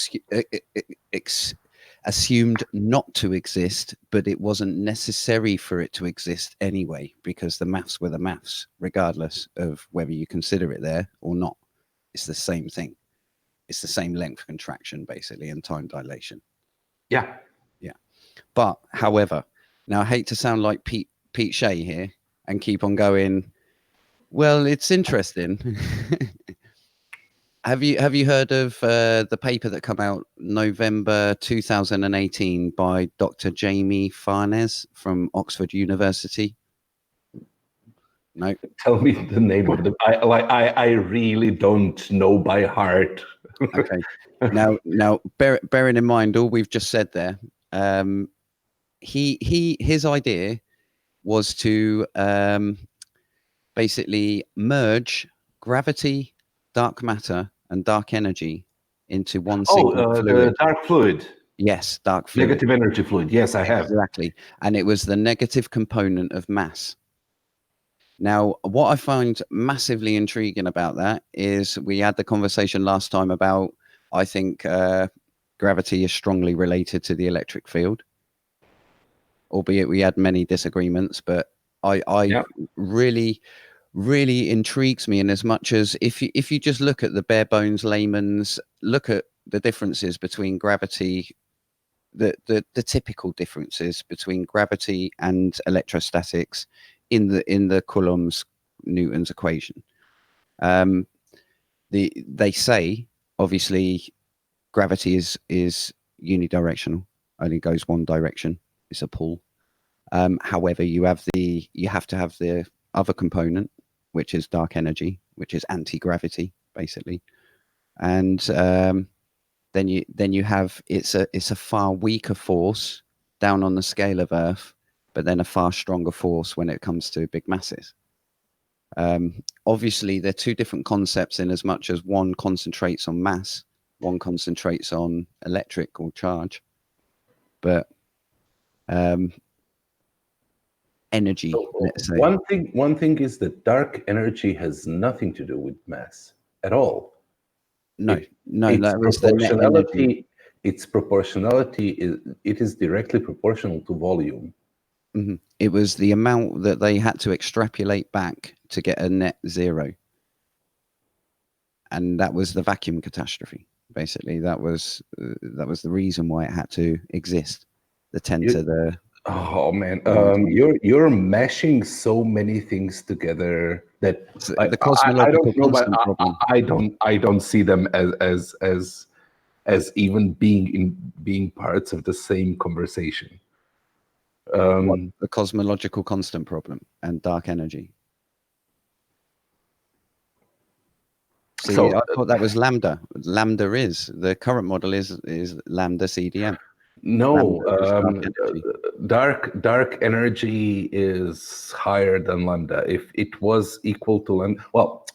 assumed not to exist, but it wasn't necessary for it to exist anyway, because the maths were the maths, regardless of whether you consider it there or not. It's the same thing. It's the same length contraction, basically, and time dilation. Yeah. Yeah. But, however, now I hate to sound like Pete Shea here and keep on going, well, it's interesting. Have you heard of the paper that came out November 2018 by Dr. Jamie Farnes from Oxford University? No. Tell me the name of the. I really don't know by heart. Okay. Now, bearing in mind all we've just said there, his idea was to basically merge gravity, dark matter, and dark energy into one single fluid. The dark fluid. Yes, dark fluid. Negative energy fluid. Yes, I have. Exactly. And it was the negative component of mass. Now, what I find massively intriguing about that is we had the conversation last time about, I think gravity is strongly related to the electric field, albeit we had many disagreements, but I really intrigues me in as much as if you just look at the bare bones layman's look at the differences between gravity, the typical differences between gravity and electrostatics in the Coulomb's Newton's equation. They say obviously gravity is unidirectional, only goes one direction. It's a pull. However, you have to have the other component, which is dark energy, which is anti-gravity, basically, and then you have it's a far weaker force down on the scale of Earth, but then a far stronger force when it comes to big masses. Obviously, they're two different concepts in as much as one concentrates on mass, one concentrates on electric or charge, but energy. So, let's say one thing is that dark energy has nothing to do with mass at all. no, Its that was the net energy. proportionality. Its proportionality is directly proportional to volume. Mm-hmm. It was the amount that they had to extrapolate back to get a net zero, and that was the vacuum catastrophe. Basically, that was the reason why it had to exist. The 10 to the. Oh man, 120. you're mashing so many things together that The cosmological I don't know, but constant problem. I don't see them as even being parts of the same conversation. the cosmological constant problem and dark energy. See, So, I thought that was lambda. Lambda is the current model is lambda CDM. no, Lambda is dark energy is higher than lambda. If it was equal to lambda, well,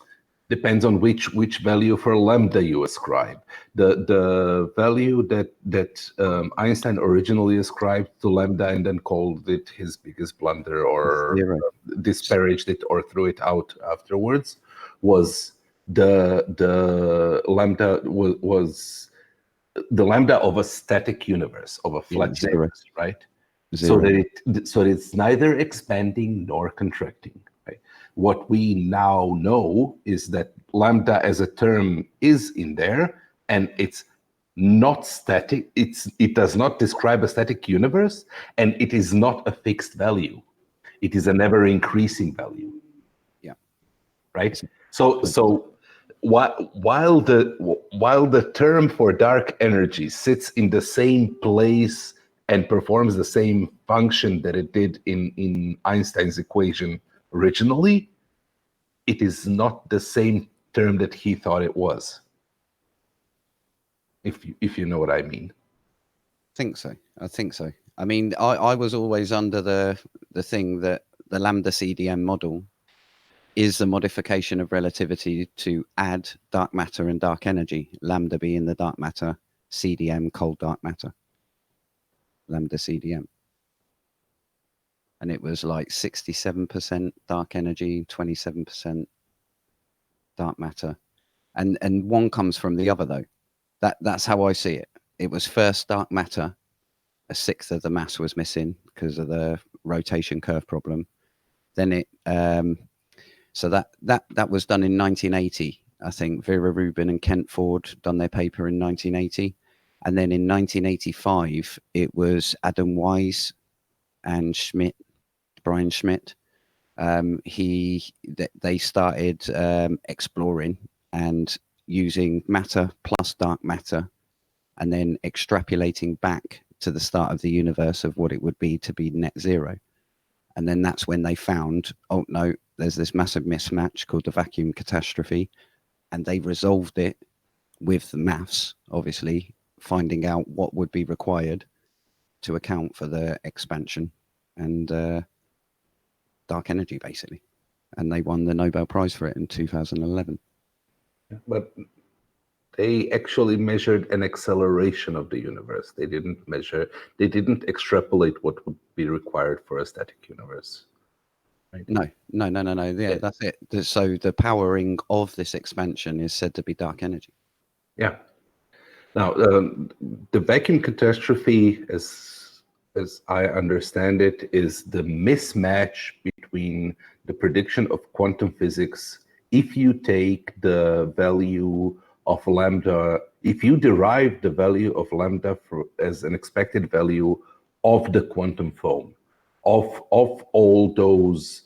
depends on which value for lambda you ascribe. The value that Einstein originally ascribed to lambda and then called it his biggest blunder, or zero. disparaged it or threw it out afterwards, was the lambda was the lambda of a static universe, of a flat zero. universe, right? Zero. So it's neither expanding nor contracting. Right? What we now know is that lambda as a term is in there, and it's not static. It does not describe a static universe, and it is not a fixed value. It is an ever increasing value. Yeah. Right. So while the term for dark energy sits in the same place and performs the same function that it did in Einstein's equation originally, it is not the same term that he thought it was. If you know what I mean. I think so. I mean, I was always under the thing that the lambda CDM model is the modification of relativity to add dark matter and dark energy, lambda being the dark matter, CDM cold dark matter, lambda CDM. And it was like 67% dark energy, 27% dark matter. And one comes from the other though. That's how I see it. It was first dark matter, a sixth of the mass was missing because of the rotation curve problem. Then it so that was done in 1980. I think Vera Rubin and Kent Ford done their paper in 1980. And then in 1985, it was Adam Wise and Schmidt, Brian Schmidt. They started exploring and using matter plus dark matter, and then extrapolating back to the start of the universe of what it would be to be net zero. And then that's when they found, oh no, there's this massive mismatch called the vacuum catastrophe. And they resolved it with the maths, obviously, finding out what would be required to account for the expansion and dark energy, basically. And they won the Nobel Prize for it in 2011. But they actually measured an acceleration of the universe. They didn't extrapolate what would be required for a static universe. Right? No. Yeah, that's it. So the powering of this expansion is said to be dark energy. Yeah. Now, the vacuum catastrophe, as I understand it, is the mismatch between the prediction of quantum physics. If you take the value of lambda, if you derive the value of lambda as an expected value of the quantum foam, of all those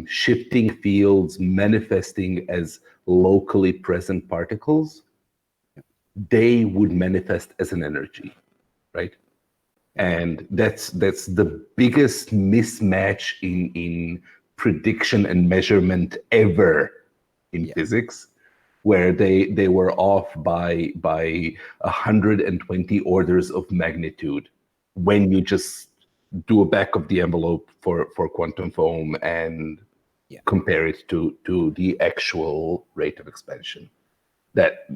shifting fields manifesting as locally present particles, they would manifest as an energy, right? And that's the biggest mismatch in prediction and measurement ever in physics, where they were off by 120 orders of magnitude when you just do a back of the envelope for quantum foam and compare it to the actual rate of expansion. That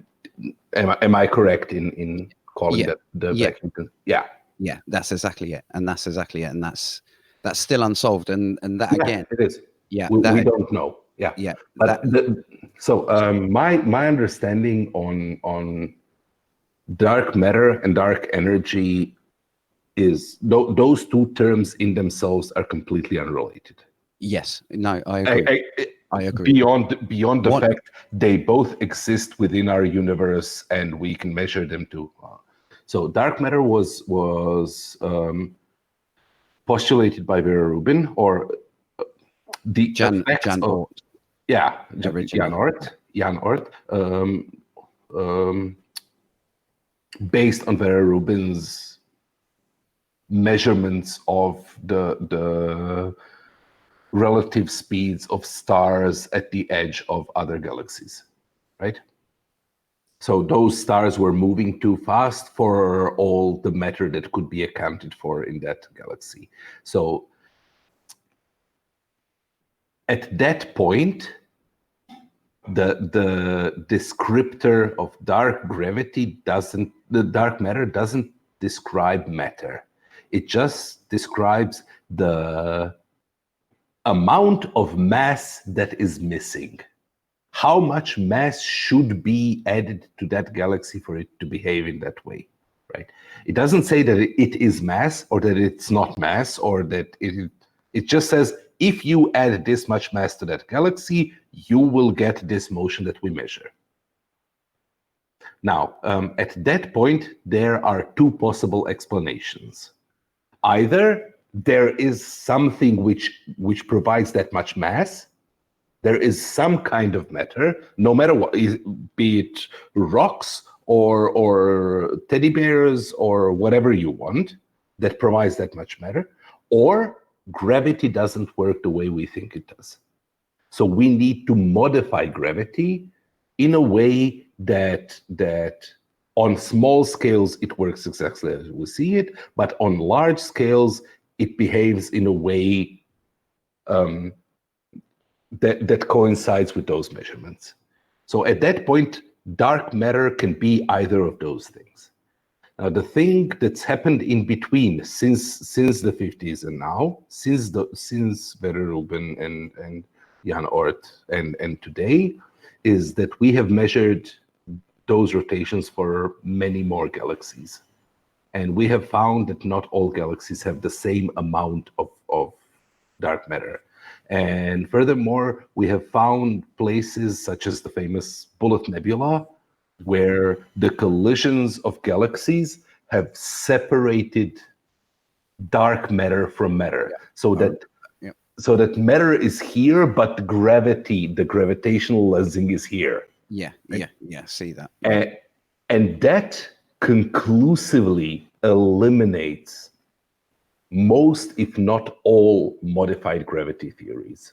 am I correct in calling that the vacuum? Yeah, that's exactly it, and that's still unsolved, and that again, it is. Yeah, we don't know. Yeah. But my understanding on dark matter and dark energy is those two terms in themselves are completely unrelated. Yes. No, I agree. I agree. Beyond the fact they both exist within our universe and we can measure them too. So dark matter was postulated by Vera Rubin, or the Jan Oort. Yeah, Jan Oort. Based on Vera Rubin's measurements of the relative speeds of stars at the edge of other galaxies, right? So those stars were moving too fast for all the matter that could be accounted for in that galaxy. So at that point, the descriptor of dark matter doesn't describe matter. It just describes the amount of mass that is missing. How much mass should be added to that galaxy for it to behave in that way, right? It doesn't say that it is mass or that it's not mass, or that it just says, if you add this much mass to that galaxy, you will get this motion that we measure. Now, at that point, there are two possible explanations. Either there is something which provides that much mass. There is some kind of matter, no matter what, be it rocks or teddy bears or whatever you want, that provides that much matter, or gravity doesn't work the way we think it does. So we need to modify gravity in a way that on small scales it works exactly as we see it, but on large scales it behaves in a way that coincides with those measurements. So at that point, dark matter can be either of those things. Now, the thing that's happened in between since the 50s and now, since Werner Rubin and Jan Oort and today, is that we have measured those rotations for many more galaxies. And we have found that not all galaxies have the same amount of dark matter. And furthermore, we have found places such as the famous Bullet Nebula, where the collisions of galaxies have separated dark matter from matter, so that matter is here, but the gravitational lensing is here. Yeah, see that. And that conclusively eliminates most, if not all, modified gravity theories.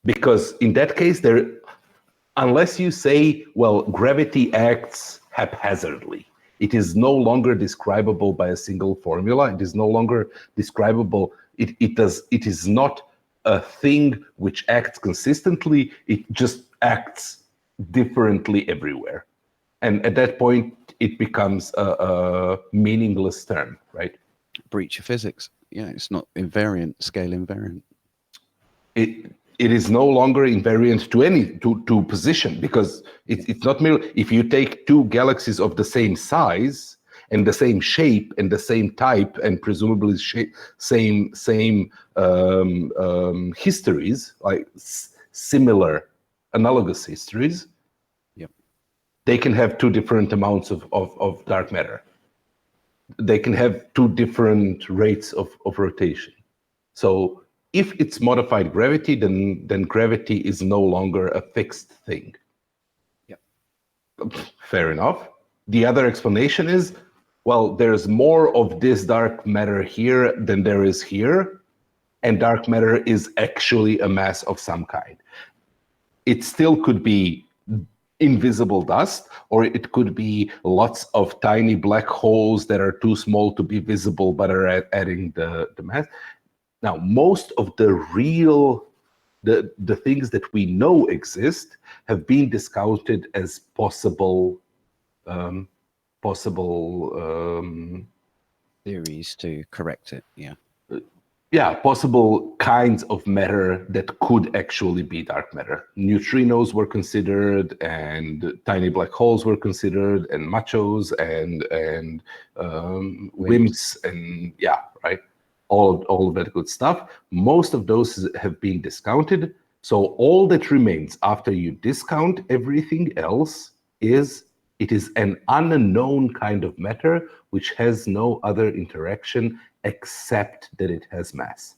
Because in that case, unless you say, well, gravity acts haphazardly, it is no longer describable by a single formula. It is no longer describable. It is not a thing which acts consistently. It just acts differently everywhere. And at that point, it becomes a meaningless term, right? Breach of physics. Yeah, it's not invariant, scale invariant. It is no longer invariant to position, because it's not merely, if you take two galaxies of the same size and the same shape and the same type and presumably same histories, like similar analogous histories, yep, they can have two different amounts of dark matter. They can have two different rates of rotation. So if it's modified gravity, then gravity is no longer a fixed thing. Yep. Fair enough. The other explanation is, well, there's more of this dark matter here than there is here, and dark matter is actually a mass of some kind. It still could be invisible dust, or it could be lots of tiny black holes that are too small to be visible but are adding the mass. Now, most of the things that we know exist have been discounted as possible theories to correct it. Yeah, possible kinds of matter that could actually be dark matter. Neutrinos were considered, and tiny black holes were considered, and machos, and WIMPs, and yeah, right, all of that good stuff. Most of those have been discounted. So all that remains after you discount everything else is an unknown kind of matter which has no other interaction except that it has mass.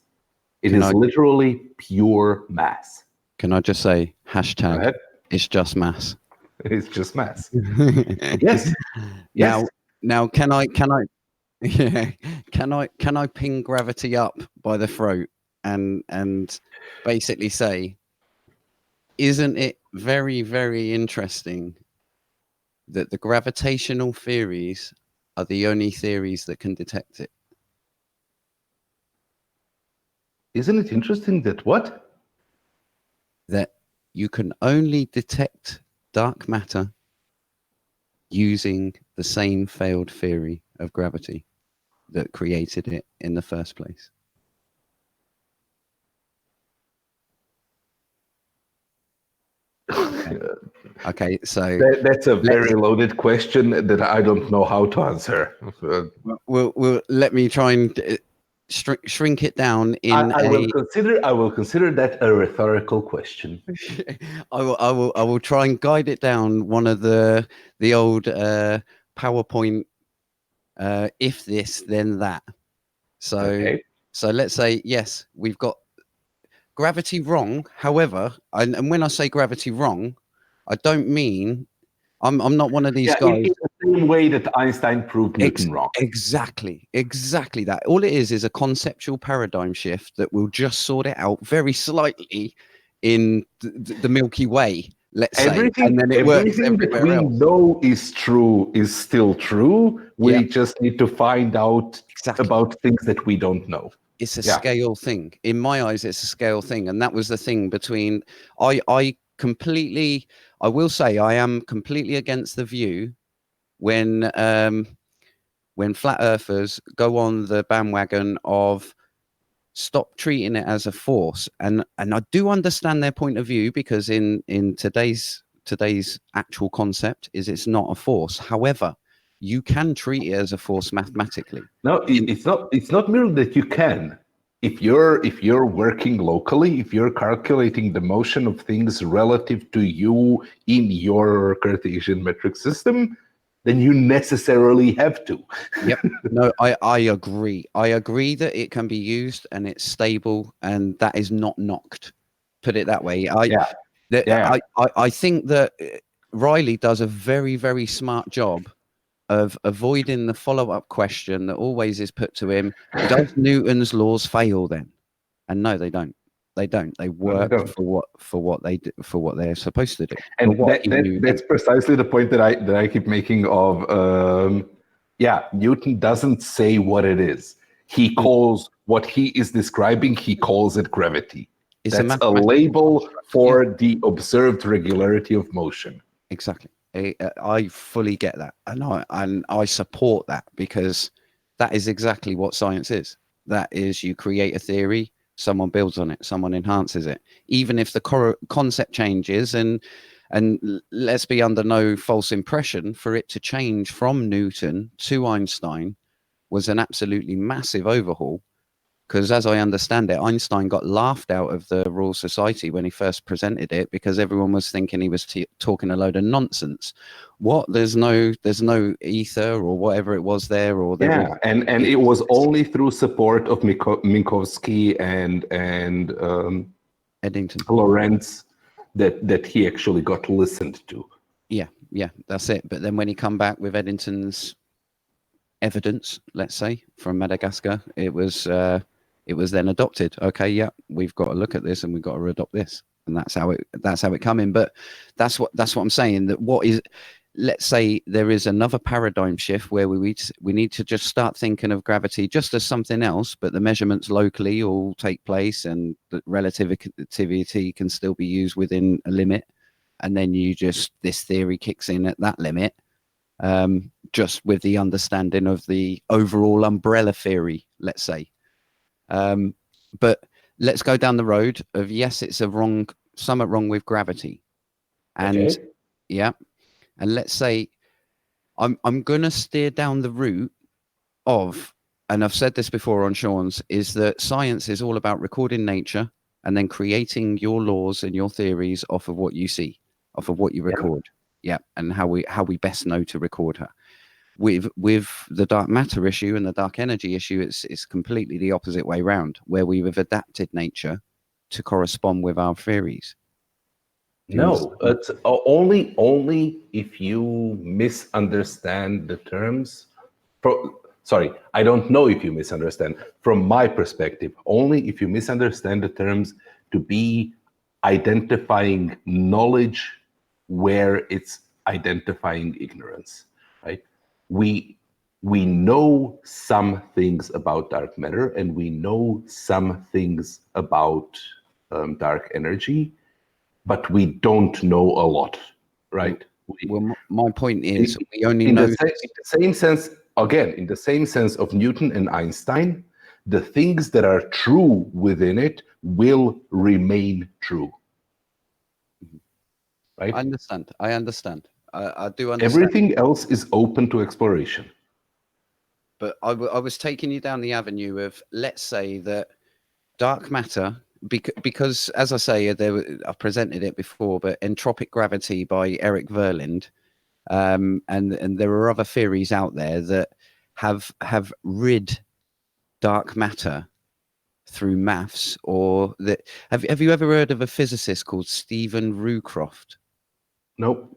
It is literally pure mass. Can I just say hashtag it's just mass? It's just mass. Yes. Now can I Yeah. Can I ping gravity up by the throat and basically say, isn't it very, very interesting that the gravitational theories are the only theories that can detect it? Isn't it interesting that what? That you can only detect dark matter using the same failed theory of gravity that created it in the first place. Okay, so That's a very loaded question that I don't know how to answer. we'll let me try and shrink it down in I will consider that a rhetorical question. I will try and guide it down one of the old PowerPoint if this then that. So Okay. so let's say yes, we've got gravity wrong. However, and when I say gravity wrong, I don't mean I'm not one of these guys. In the same way that Einstein proved Newton wrong. Exactly that. All it is a conceptual paradigm shift that will just sort it out very slightly in the Milky Way, let's say, and then it works everywhere that we else. know is true is still true. We just need to find out about things that we don't know. It's a scale thing. In my eyes, it's a scale thing, and that was the thing between I will say I am completely against the view when flat earthers go on the bandwagon of stop treating it as a force, and I do understand their point of view, because in today's actual concept is it's not a force. However, you can treat it as a force mathematically. No, it's not merely that you can. If you're working locally, if you're calculating the motion of things relative to you in your Cartesian metric system, then you necessarily have to. Yep. No, I agree. I agree that it can be used and it's stable and that is not knocked. Put it that way. I think that Riley does a very, very smart job of avoiding the follow-up question that always is put to him. Does Newton's laws fail then? And no, they don't. They don't. They work for what they're supposed to do. And that's precisely the point that I keep making of Newton doesn't say what it is. He calls what he is describing, he calls it gravity. That's a label for the observed regularity of motion. Exactly. I fully get that, and I support that, because that is exactly what science is. That is, you create a theory, someone builds on it, someone enhances it, even if the concept changes. And let's be under no false impression, for it to change from Newton to Einstein was an absolutely massive overhaul, because as I understand it, Einstein got laughed out of the Royal Society when he first presented it, because everyone was thinking he was talking a load of nonsense. What? There's no ether or whatever it was there, or there was, and it was only through support of Minkowski and Eddington, Lorentz that he actually got listened to. Yeah, that's it. But then when he come back with Eddington's evidence, let's say, from Madagascar, it was then adopted. Okay, yeah, we've got to look at this and we've got to adopt this, and that's how it come in. But that's what I'm saying. That what is, let's say there is another paradigm shift where we need to just start thinking of gravity just as something else, but the measurements locally all take place, and the relativity can still be used within a limit, and then this theory kicks in at that limit. Just with the understanding of the overall umbrella theory, let's say. But let's go down the road of, yes, it's somewhat wrong with gravity. And and let's say I'm going to steer down the route of, and I've said this before on Shawn's, is that science is all about recording nature and then creating your laws and your theories off of what you see, off of what you record. And how we best know to record her. With the dark matter issue and the dark energy issue, it's completely the opposite way round, where we've adapted nature to correspond with our theories. No, it's only if you misunderstand the terms. sorry, I don't know if you misunderstand. From my perspective, only if you misunderstand the terms to be identifying knowledge where it's identifying ignorance, right? We know some things about dark matter, and we know some things about dark energy, but we don't know a lot, right? Well, my point is, we only in know. the same sense, again, in the same sense of Newton and Einstein, the things that are true within it will remain true. Right? I understand. I do understand. Everything else is open to exploration. But I was taking you down the avenue of, let's say that dark matter, because as I say, I presented it before, but entropic gravity by Eric Verlind, and there are other theories out there that have rid dark matter through maths, or that have you ever heard of a physicist called Stephen Roocroft? Nope.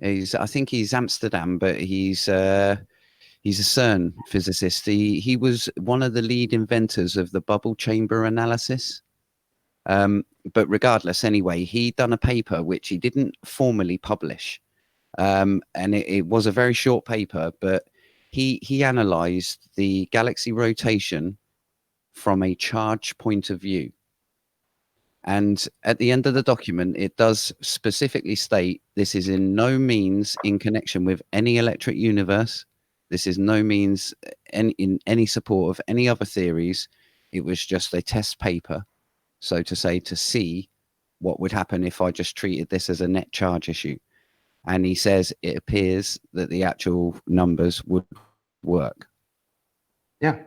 I think he's Amsterdam, but he's a CERN physicist. He was one of the lead inventors of the bubble chamber analysis. But regardless, anyway, he'd done a paper which he didn't formally publish. And it was a very short paper, but he analyzed the galaxy rotation from a charge point of view. And at the end of the document, it does specifically state this is in no means in connection with any electric universe. This is no means in any support of any other theories. It was just a test paper, so to say, to see what would happen if I just treated this as a net charge issue. And he says it appears that the actual numbers would work. Yeah.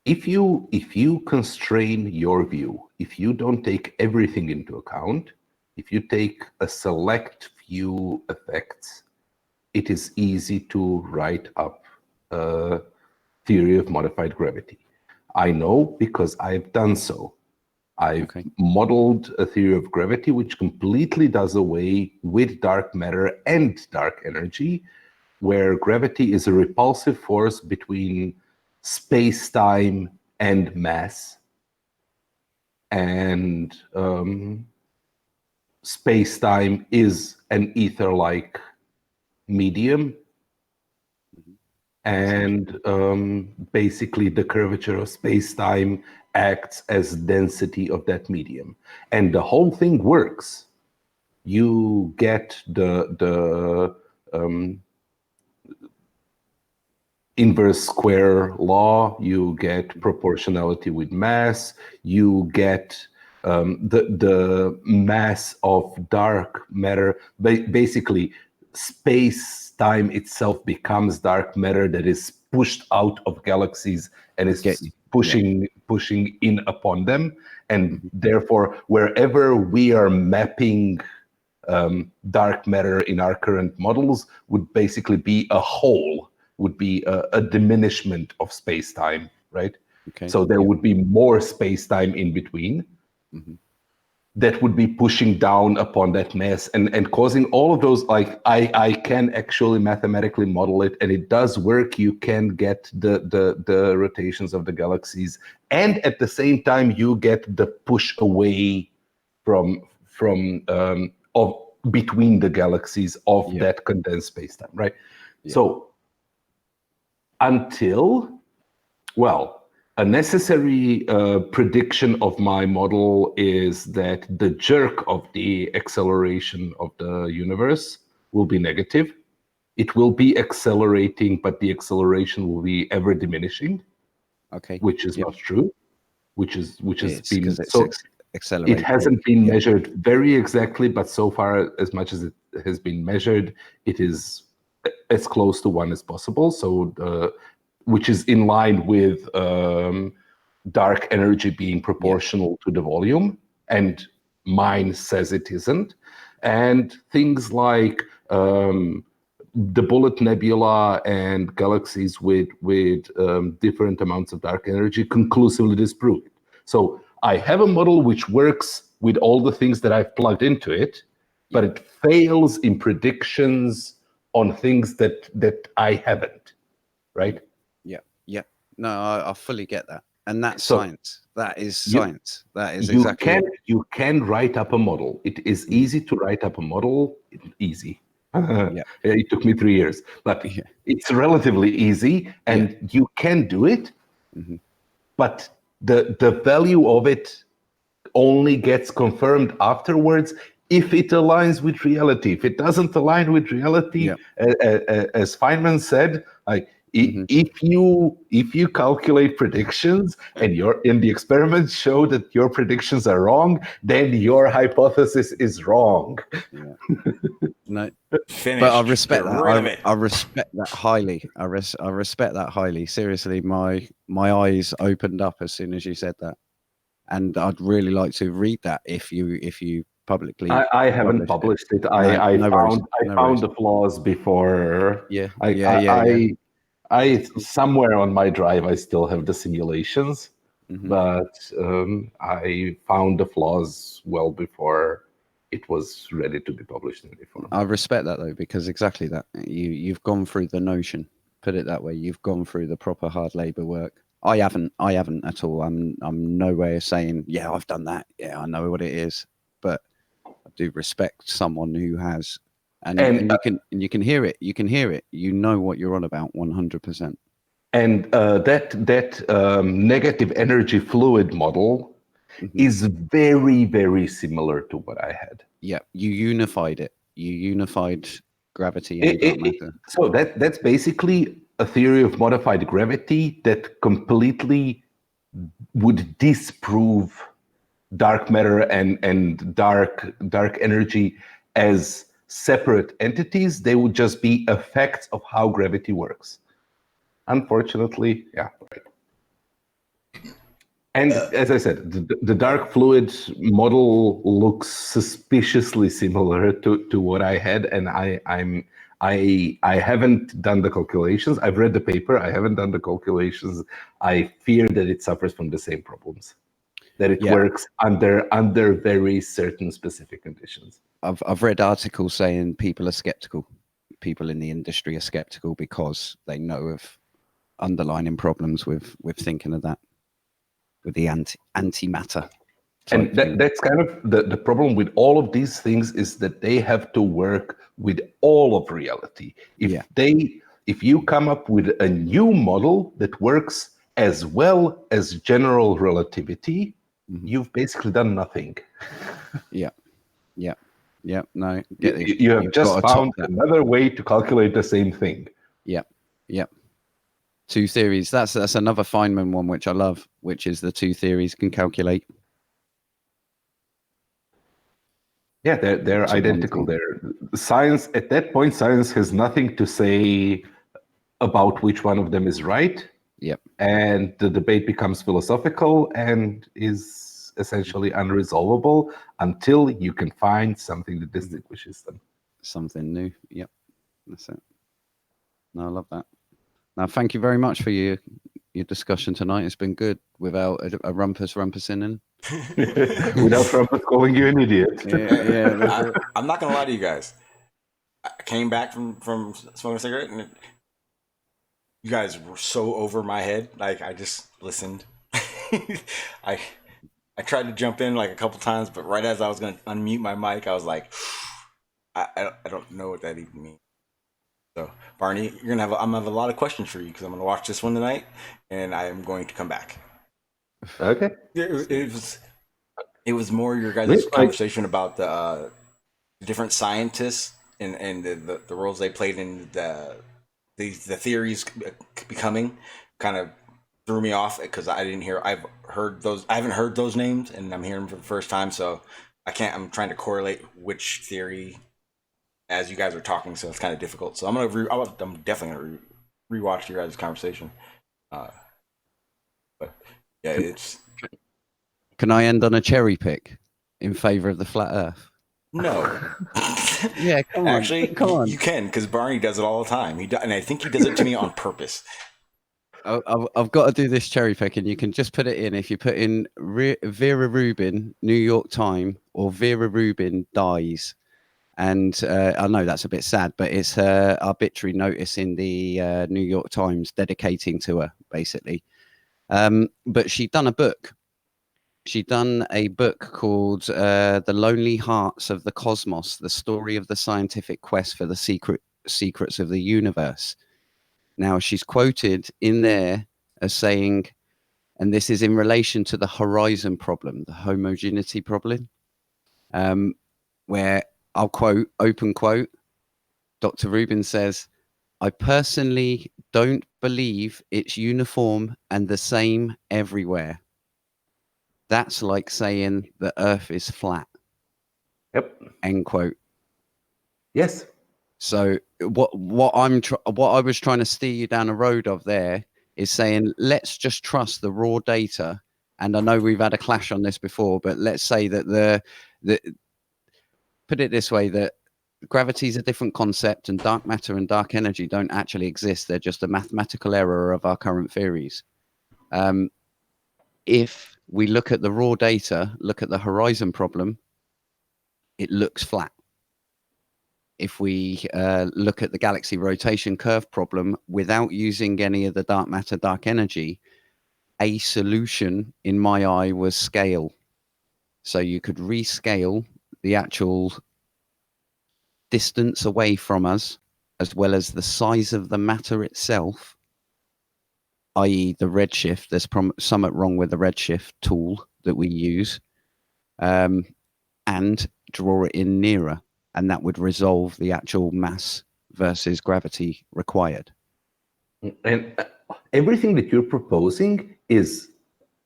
If you constrain your view, if you don't take everything into account, if you take a select few effects, it is easy to write up a theory of modified gravity. I know because I've done so. I've modeled a theory of gravity which completely does away with dark matter and dark energy, where gravity is a repulsive force between space-time and mass, and space-time is an ether-like medium, and basically the curvature of space-time acts as density of that medium, and the whole thing works. You get the inverse square law, you get proportionality with mass, you get the mass of dark matter. Basically, space-time itself becomes dark matter that is pushed out of galaxies and is pushing in upon them. And therefore, wherever we are mapping dark matter in our current models would basically be a hole, would be a diminishment of space-time, right? So there would be more space-time in between that would be pushing down upon that mass and causing all of those, like I can actually mathematically model it, and it does work. You can get the rotations of the galaxies, and at the same time you get the push away from of between the galaxies of that condensed space-time, right? So until, well, a necessary prediction of my model is that the jerk of the acceleration of the universe will be negative. It will be accelerating, but the acceleration will be ever diminishing. Which is not true. Which has been so. It hasn't been measured very exactly, but so far, as much as it has been measured, it is as close to 1 as possible. So, which is in line with dark energy being proportional to the volume, and mine says it isn't. And things like the bullet nebula and galaxies with different amounts of dark energy conclusively disprove it. So I have a model which works with all the things that I've plugged into it, but it fails in predictions on things that I haven't. right? Yeah. No, I fully get that. And that's So science. That is you- science. That is exactly it. You can write up a model. It is easy to write up a model. Easy. Yeah. It took me 3 years, but Yeah. it's relatively easy, and you can do it. Mhm. But the value of it only gets confirmed afterwards if it aligns with reality. If it doesn't align with reality, as Feynman said, like if you calculate predictions and the experiments show that your predictions are wrong, then your hypothesis is wrong. Yeah. No, Finished. but I respect Get that. rid of it. I respect that highly. I respect that highly. Seriously, my eyes opened up as soon as you said that, and I'd really like to read that if you publicly. I haven't published it. I found the flaws before. Yeah. I somewhere on my drive I still have the simulations, but I found the flaws well before it was ready to be published in any form. I respect that though, because exactly that you've gone through the notion. Put it that way. You've gone through the proper hard labor work. I haven't at all. I'm nowhere saying, yeah, I've done that. Yeah, I know what it is, but I do respect someone who has, and you can hear it. You can hear it. You know what you're on about 100%. And that negative energy fluid model is very, very similar to what I had. Yeah, you unified it. You unified gravity and dark matter. So that's basically a theory of modified gravity that completely would disprove dark matter and dark energy as separate entities. They would just be effects of how gravity works. Unfortunately, yeah. And as I said, the dark fluid model looks suspiciously similar to what I had, and I haven't done the calculations. I've read the paper. I haven't done the calculations. I fear that it suffers from the same problems, that it works under very certain specific conditions. I've read articles saying people are skeptical. People in the industry are skeptical because they know of underlying problems with thinking of that, with the antimatter. And that's kind of the problem with all of these things, is that they have to work with all of reality. If you come up with a new model that works as well as general relativity, you've basically done nothing. No, you have just found another way to calculate the same thing. Two theories. That's another Feynman one, which I love, which is the two theories can calculate. Yeah, they're identical. Science, at that point, science has nothing to say about which one of them is right. Yep. And the debate becomes philosophical and is essentially unresolvable until you can find something that distinguishes them. Something new. Yep. That's it. No, I love that. Now, thank you very much for your discussion tonight. It's been good without a rumpusing in. Without Rumpus calling you an idiot. I'm not gonna lie to you guys. I came back from smoking a cigarette, and you guys were so over my head. Like, I just listened. I tried to jump in like a couple times, but right as I was gonna unmute my mic, I was like, I don't know what that even means. So, Barney, I'm gonna have a lot of questions for you, because I'm gonna watch this one tonight, and I am going to come back. Okay. It was more your guys' conversation about the different scientists and the roles they played in the theories becoming, kind of threw me off, because I haven't heard those names, and I'm hearing them for the first time, so I'm trying to correlate which theory as you guys are talking, so it's kind of difficult. So I'm definitely gonna rewatch your guys' conversation. But yeah, it's. Can I end on a cherry pick in favor of the flat Earth? No. Yeah, come on. Actually, come on. You can, because Barney does it all the time. And I think he does it to me on purpose. I've got to do this cherry pick, and you can just put it in. If you put in Vera Rubin, New York Times, or Vera Rubin dies, And I know that's a bit sad, but it's her obituary notice in the New York Times dedicating to her, basically. But she'd done a book. She'd done a book called The Lonely Hearts of the Cosmos, the story of the scientific quest for the secrets of the universe. Now, she's quoted in there as saying, and this is in relation to the horizon problem, the homogeneity problem, where I'll quote, open quote, Dr. Rubin says, I personally don't believe it's uniform and the same everywhere. That's like saying the earth is flat. Yep. End quote. Yes. So what I was trying to steer you down a road of there is saying, let's just trust the raw data. And I know we've had a clash on this before, but let's say that put it this way, that gravity is a different concept and dark matter and dark energy don't actually exist. They're just a mathematical error of our current theories. If we look at the raw data, look at the horizon problem, it looks flat. If we look at the galaxy rotation curve problem without using any of the dark matter, dark energy, a solution in my eye was scale. So you could rescale the actual distance away from us, as well as the size of the matter itself, i.e. the redshift. There's something wrong with the redshift tool that we use, and draw it in nearer. And that would resolve the actual mass versus gravity required. And everything that you're proposing is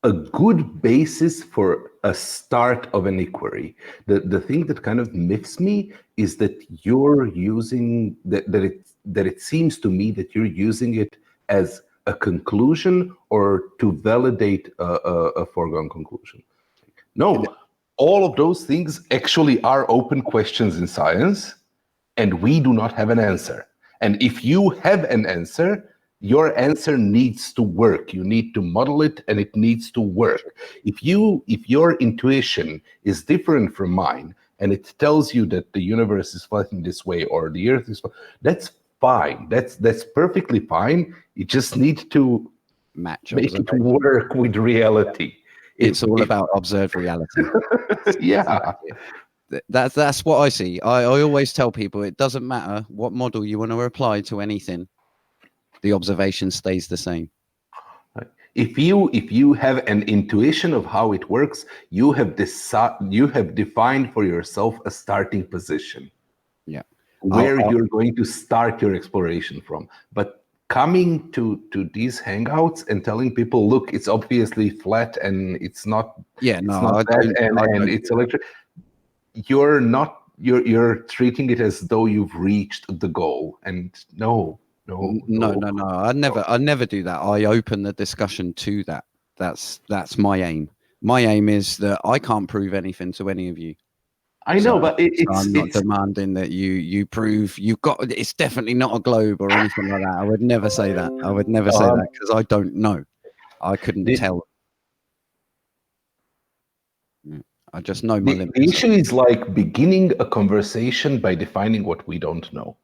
a good basis for a start of an inquiry. The thing that kind of miffs me is that you're using that it seems to me that you're using it as a conclusion or to validate a foregone conclusion. No, all of those things actually are open questions in science, and we do not have an answer. And if you have an answer, your answer needs to work. You need to model it, and it needs to work. If your intuition is different from mine, and it tells you that the universe is flat in this way or the Earth is flat, that's fine. That's perfectly fine. You just need to make it work with reality. It's all about observed reality. Yeah. That's what I see. I always tell people it doesn't matter what model you want to apply to anything. The observation stays the same. If you have an intuition of how it works, you have defined for yourself a starting position. Yeah. Where you're going to start your exploration from. But coming to these hangouts and telling people, look, it's obviously flat and it's not. Yeah, no, it's not that, and it's electric. You're treating it as though you've reached the goal, and no. I never do that. I open the discussion to that. That's my aim. My aim is that I can't prove anything to any of you. I know, but I'm not demanding that you prove you've got. It's definitely not a globe or anything like that. I would never say that. I would never say that because I don't know. I couldn't tell. I just know my limits. The issue is like beginning a conversation by defining what we don't know.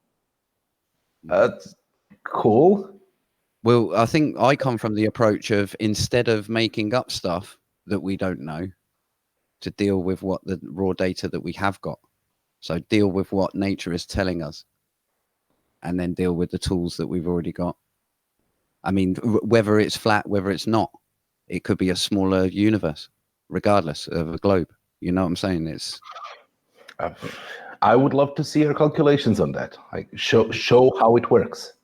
That's cool. Well, I think I come from the approach of, instead of making up stuff that we don't know, to deal with what the raw data that we have got. So deal with what nature is telling us, and then deal with the tools that we've already got. I mean, whether it's flat, whether it's not, it could be a smaller universe, regardless of a globe. You know what I'm saying? It's. I would love to see your calculations on that. Like show how it works.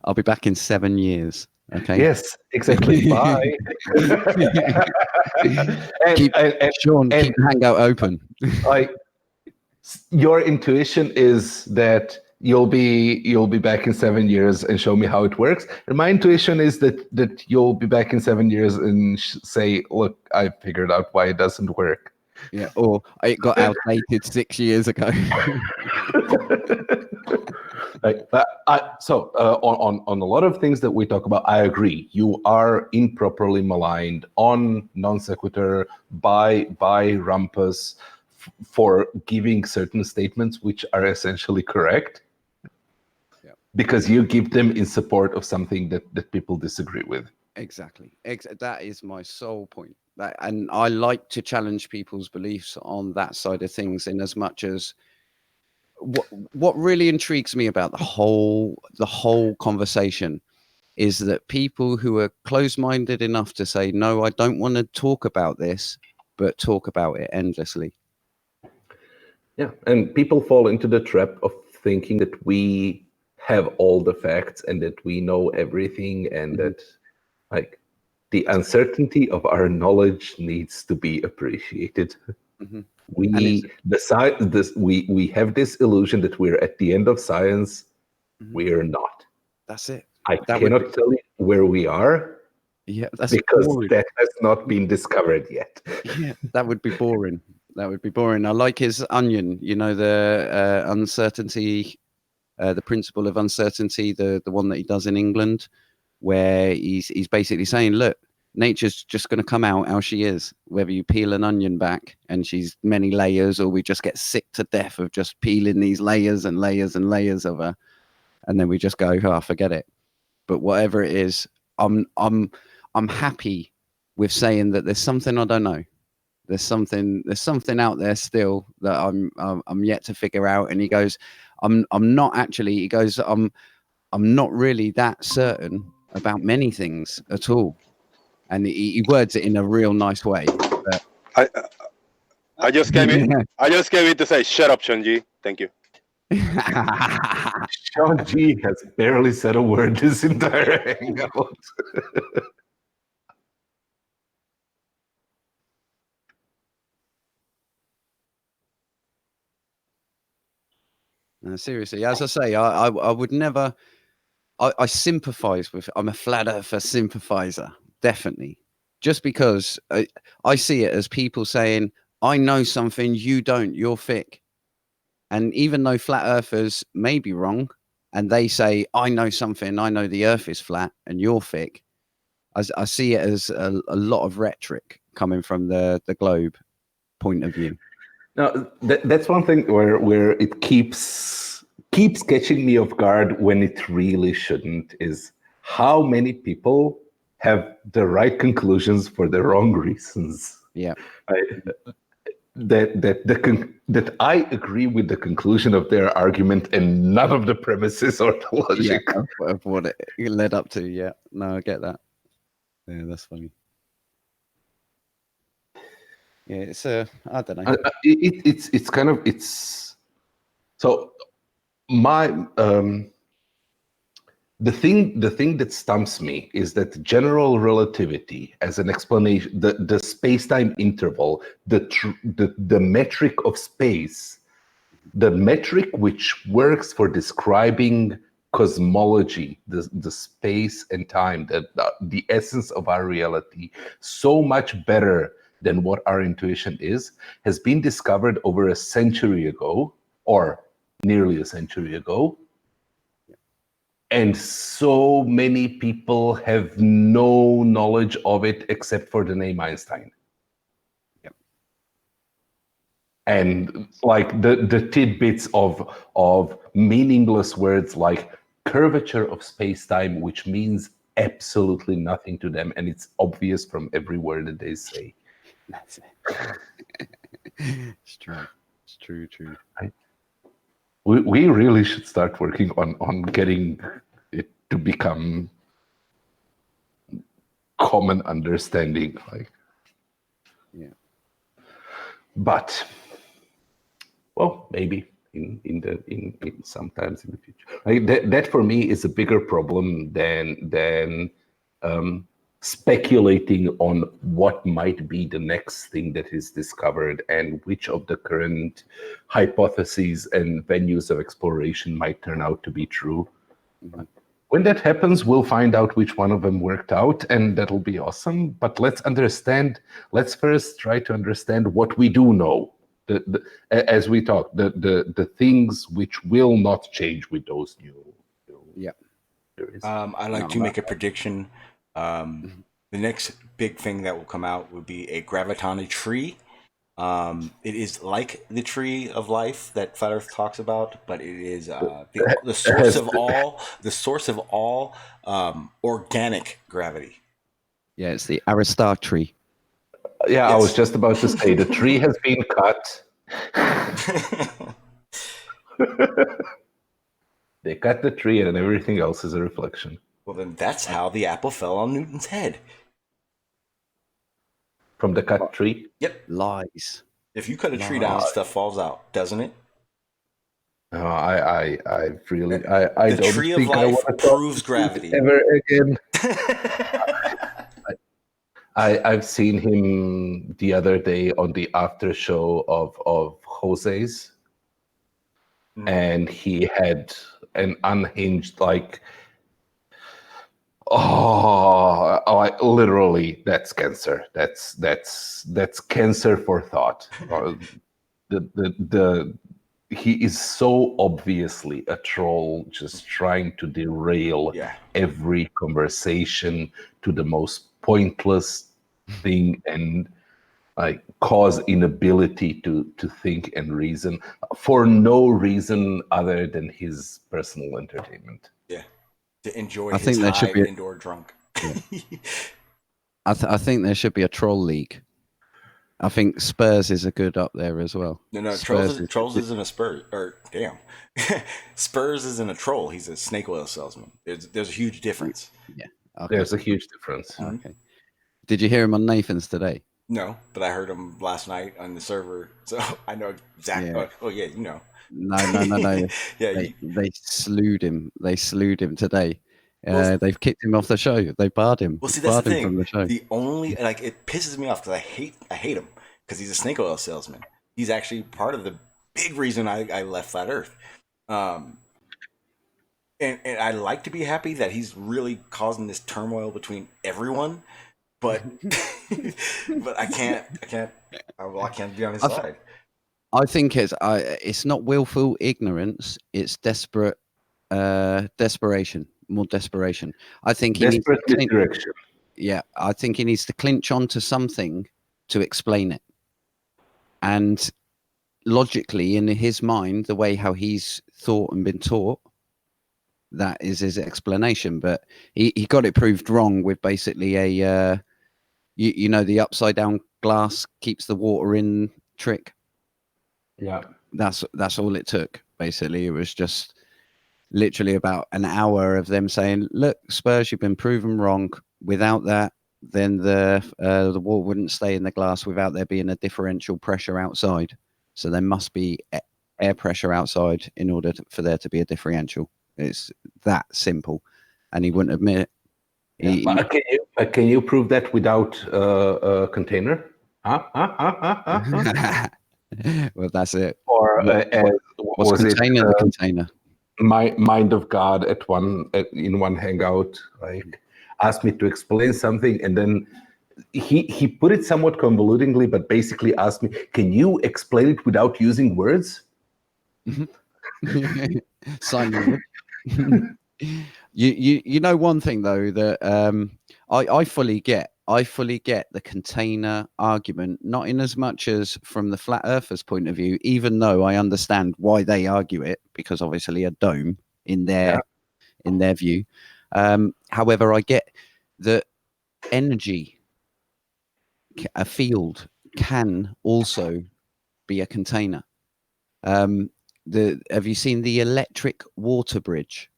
I'll be back in 7 years. Okay. Yes, exactly. Bye. Shawn, keep the hangout open. Your intuition is that you'll be back in 7 years and show me how it works, and my intuition is that you'll be back in 7 years and say, look, I figured out why it doesn't work. Yeah, or it got outdated 6 years ago. On a lot of things that we talk about, I agree. You are improperly maligned on non sequitur by Rumpus for giving certain statements which are essentially correct, because you give them in support of something that people disagree with. Exactly. That is my sole point. And I like to challenge people's beliefs on that side of things, in as much as what really intrigues me about the whole conversation is that people who are closed-minded enough to say, no, I don't want to talk about this, but talk about it endlessly. Yeah, and people fall into the trap of thinking that we have all the facts and that we know everything, and that like the uncertainty of our knowledge needs to be appreciated. We have this illusion that we're at the end of science. We're not. That's it. I cannot tell you where we are. Yeah, that's because boring. that has not been discovered yet. Yeah, that would be boring. That would be boring. I like his onion, you know, the uncertainty, the principle of uncertainty, the one that he does in England, where he's basically saying, look, nature's just going to come out how she is, whether you peel an onion back and she's many layers, or we just get sick to death of just peeling these layers and layers and layers of her, and then we just go, oh, forget it. But whatever it is, I'm happy with saying that there's something I don't know. There's something out there still that I'm yet to figure out. And he goes, I'm not actually. He goes, I'm not really that certain about many things at all. And he words it in a real nice way. But I just came in. I just came in to say, shut up, Shawn G. Thank you. Shawn G has barely said a word this entire hangout. No, seriously, as I say, I would never. I sympathise with. I'm a flat earther sympathiser, definitely. Just because I see it as people saying, "I know something you don't. You're thick." And even though flat earthers may be wrong, and they say, "I know something. I know the Earth is flat, and you're thick," I see it as a lot of rhetoric coming from the globe point of view. Now, that's one thing where it keeps catching me off guard when it really shouldn't, is how many people have the right conclusions for the wrong reasons. Yeah. That I agree with the conclusion of their argument and none of the premises or the logic. Yeah, of what it led up to. Yeah. No, I get that. Yeah, that's funny. Yeah, it's I don't know. It's kind of so my the thing that stumps me is that general relativity as an explanation, the space-time interval, the metric of space, the metric which works for describing cosmology, the space and time, the essence of our reality, so much better than what our intuition is, has been discovered over a century ago, or nearly a century ago. And so many people have no knowledge of it except for the name Einstein. Yep. And like the tidbits of meaningless words like curvature of space-time, which means absolutely nothing to them, and it's obvious from every word that they say. That's it. It's true. It's true. We really should start working on getting it to become common understanding. Like, yeah. But well, maybe in sometimes in the future. Like that for me is a bigger problem than speculating on what might be the next thing that is discovered and which of the current hypotheses and venues of exploration might turn out to be true. Mhm. When that happens, we'll find out which one of them worked out, and that'll be awesome. But let's first try to understand what we do know. As we talk, the things which will not change with those new Yeah. theories. I like to make a prediction. The next big thing that will come out would be a gravitonic tree, It is like the tree of life that Flat Earth talks about, but it is the source of all organic gravity. Yeah, it's the Aristarch tree. Yeah, I Yes. was just about to say the tree has been cut. They cut the tree, and then everything else is a reflection. Well, then that's how the apple fell on Newton's head. From the cut tree? Yep. Lies. If you cut a tree down, stuff falls out, doesn't it? No, I really, I The don't tree of think I life want to proves gravity. ever again. I've seen him the other day on the after show of Jose's, and he had an unhinged literally that's cancer. That's cancer for thought. He is so obviously a troll, just trying to derail every conversation to the most pointless thing and cause inability to think and reason for no reason other than his personal entertainment. Yeah, to enjoy I his think there high should be indoor drunk. Yeah. I think there should be a troll league. I think Spurs is a good up there as well. No, Spurs Trolls isn't a Spurs. Or damn, Spurs isn't a troll. He's a snake oil salesman. There's a huge difference. Yeah, okay. There's a huge difference. Okay. Did you hear him on Nathan's today? No, but I heard him last night on the server, so I know exactly. Yeah. Oh yeah, you know. No. Yeah, they slewed him. They slewed him today. Well, They've kicked him off the show. They barred him. Well, see, that's barred the him thing. from the show. The only it pisses me off because I hate him because he's a snake oil salesman. He's actually part of the big reason I left Flat Earth. And I like to be happy that he's really causing this turmoil between everyone, but but I can't be on his side. I think it's not willful ignorance. It's desperate desperation. More desperation. I think he needs direction. Yeah, I think he needs to clinch onto something to explain it. And logically, in his mind, the way how he's thought and been taught, that is his explanation. But he got it proved wrong with basically a you know, the upside down glass keeps the water in trick. Yeah, that's all it took. Basically, it was just literally about an hour of them saying, "Look, Spurs, you've been proven wrong. Without that, then the water wouldn't stay in the glass without there being a differential pressure outside. So there must be air pressure outside in order for there to be a differential. It's that simple." And he wouldn't admit it. Can you prove that without a container? Well, that's it. Or what's containing the container? My mind of God in one hangout, like asked me to explain something, and then he put it somewhat convolutingly, but basically asked me, "Can you explain it without using words?" Sign language. You know one thing though that I fully get. I fully get the container argument, not in as much as from the flat earthers' point of view, even though I understand why they argue it, because obviously a dome in their view. However, I get that energy, a field, can also be a container. Have you seen the electric water bridge?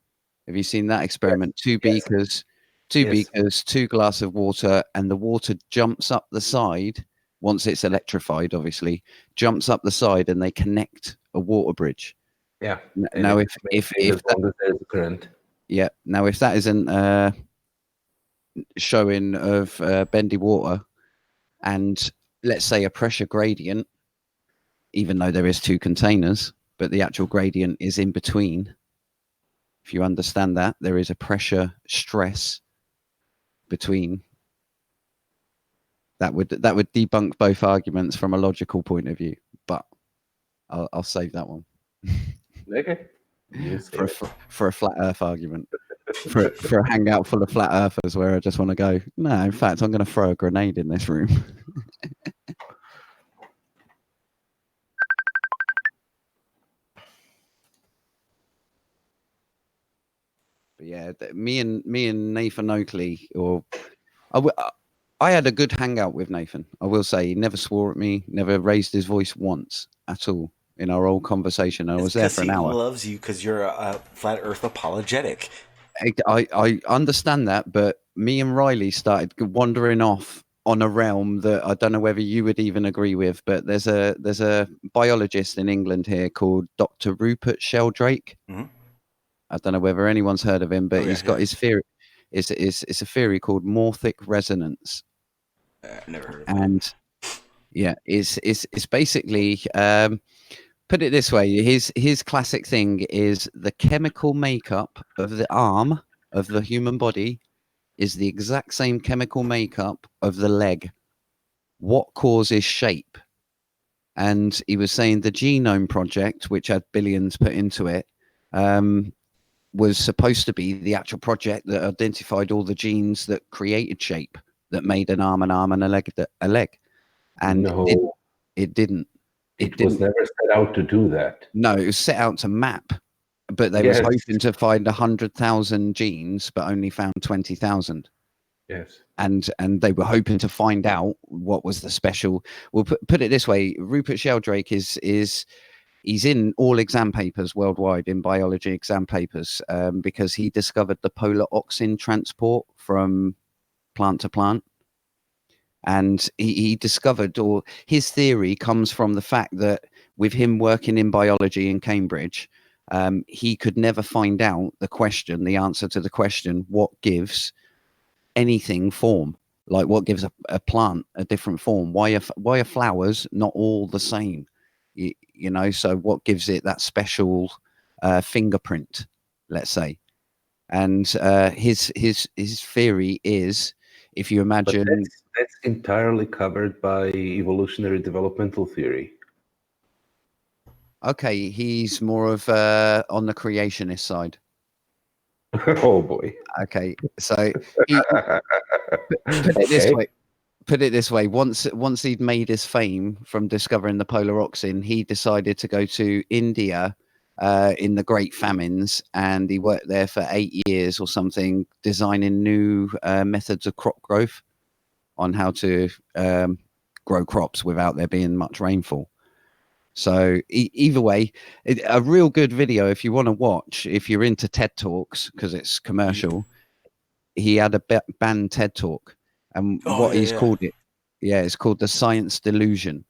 Have you seen that experiment? Two beakers, two glasses of water, and the water jumps up the side once it's electrified, obviously, jumps up the side, and they connect a water bridge. Yeah. Now, if that, there's a current. Yeah. Now, if that isn't showing of bendy water, and let's say a pressure gradient, even though there is two containers, but the actual gradient is in between. If you understand that, there is a pressure stress between. That would debunk both arguments from a logical point of view, but I'll save that one. Okay. For a flat Earth argument, for a hangout full of flat Earthers where I just want to go. No, in fact, I'm going to throw a grenade in this room. yeah, me and Nathan Oakley, I had a good hangout with Nathan. I will say he never swore at me, never raised his voice once at all in our old conversation. I was there for an hour. He loves you because you're a flat Earth apologetic. I understand that, but me and Riley started wandering off on a realm that I don't know whether you would even agree with. But there's a biologist in England here called Dr. Rupert Sheldrake. Mhm. I don't know whether anyone's heard of him, but he's got his theory. It's a theory called morphic resonance. Never heard of it. And yeah, it's basically put it this way. His classic thing is the chemical makeup of the arm of the human body is the exact same chemical makeup of the leg. What causes shape? And he was saying the Genome Project, which had billions put into it, was supposed to be the actual project that identified all the genes that created shape, that made an arm, and a leg. And No, it didn't. it was never set out to do that. No, it was set out to map, but they was hoping to find 100,000 genes, but only found 20,000. Yes. And they were hoping to find out what was the special. We'll put it this way: Rupert Sheldrake he's in all exam papers worldwide, in biology exam papers, because he discovered the polar auxin transport from plant to plant. And he discovered, or his theory comes from the fact that with him working in biology in Cambridge, he could never find out the answer to the question, what gives anything form? Like what gives a plant a different form? Why are flowers not all the same? You know, so what gives it that special fingerprint, let's say? And his theory is, if you imagine, but that's entirely covered by evolutionary developmental theory. Okay, he's more of on the creationist side. Oh boy. Okay, so put it this way. Once he'd made his fame from discovering the polar auxin, he decided to go to India in the Great Famines, and he worked there for 8 years or something, designing new methods of crop growth on how to grow crops without there being much rainfall. So either way, a real good video if you want to watch, if you're into TED Talks, because it's commercial. He had a banned TED Talk, and called it, it's called The Science Delusion.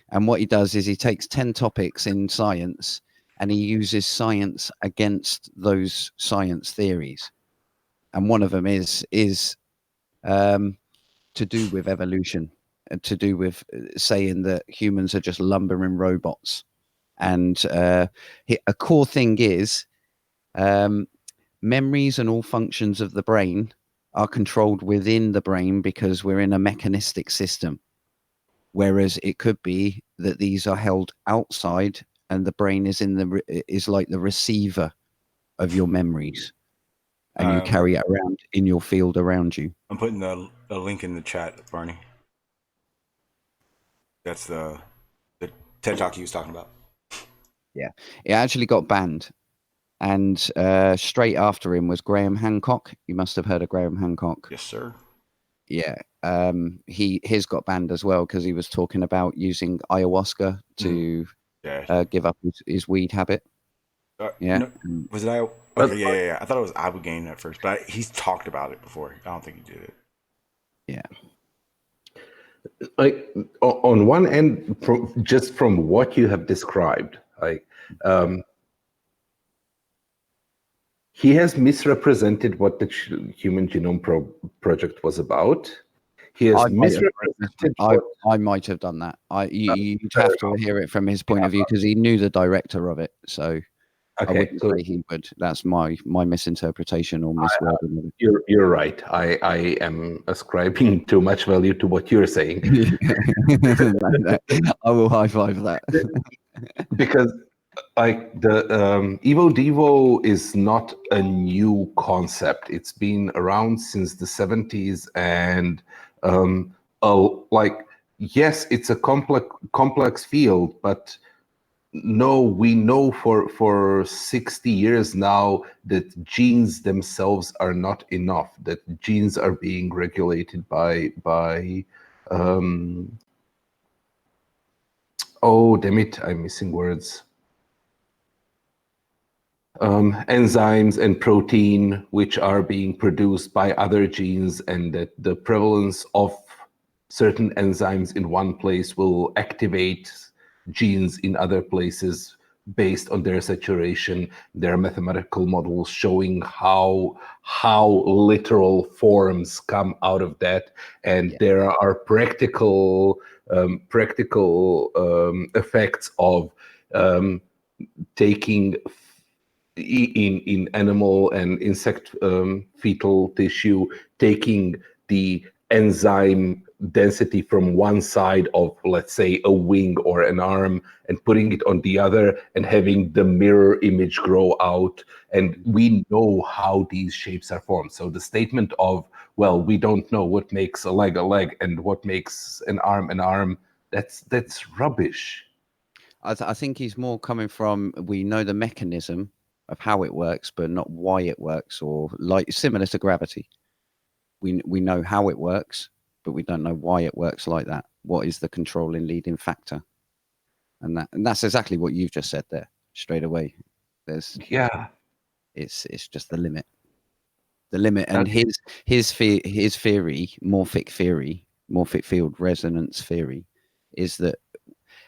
And what he does is he takes 10 topics in science and he uses science against those science theories. And one of them is to do with evolution, and to do with saying that humans are just lumbering robots. And a core thing is memories and all functions of the brain are controlled within the brain because we're in a mechanistic system. Whereas it could be that these are held outside, and the brain is like the receiver of your memories, and you carry it around in your field around you. I'm putting a link in the chat, Barney. That's the TED Talk he was talking about. Yeah, it actually got banned, and straight after him was Graham Hancock. You must have heard of Graham Hancock. Yes, sir. Yeah, his got banned as well because he was talking about using ayahuasca to give up his weed habit. No, was it okay, yeah. I thought it was ibogaine at first, but he's talked about it before. I don't think he did it. Yeah. On one end, just from what you have described, he has misrepresented what the Human Genome Project was about. He has misrepresented. I might have done that. You'd have to hear it from his point of view because he knew the director of it. So I wouldn't say he would. That's my misinterpretation or miswording of it. You're right. I am ascribing too much value to what you're saying. I will high five that. Because the Evo Devo is not a new concept. It's been around since the 70s, and yes, it's a complex field, but no, we know for 60 years now that genes themselves are not enough, that genes are being regulated by oh, damn it, I'm missing words. Enzymes and protein, which are being produced by other genes, and that the prevalence of certain enzymes in one place will activate genes in other places based on their saturation. There are mathematical models showing how literal forms come out of that, and there are practical effects of taking in animal and insect fetal tissue, taking the enzyme density from one side of, let's say, a wing or an arm and putting it on the other and having the mirror image grow out. And we know how these shapes are formed. So the statement of, well, we don't know what makes a leg and what makes an arm, that's rubbish. I think he's more coming from, we know the mechanism of how it works, but not why it works, or like similar to gravity. We know how it works, but we don't know why it works like that. What is the controlling leading factor? And that's exactly what you've just said there straight away. It's just the limit. The limit, and his theory, morphic field resonance theory, is that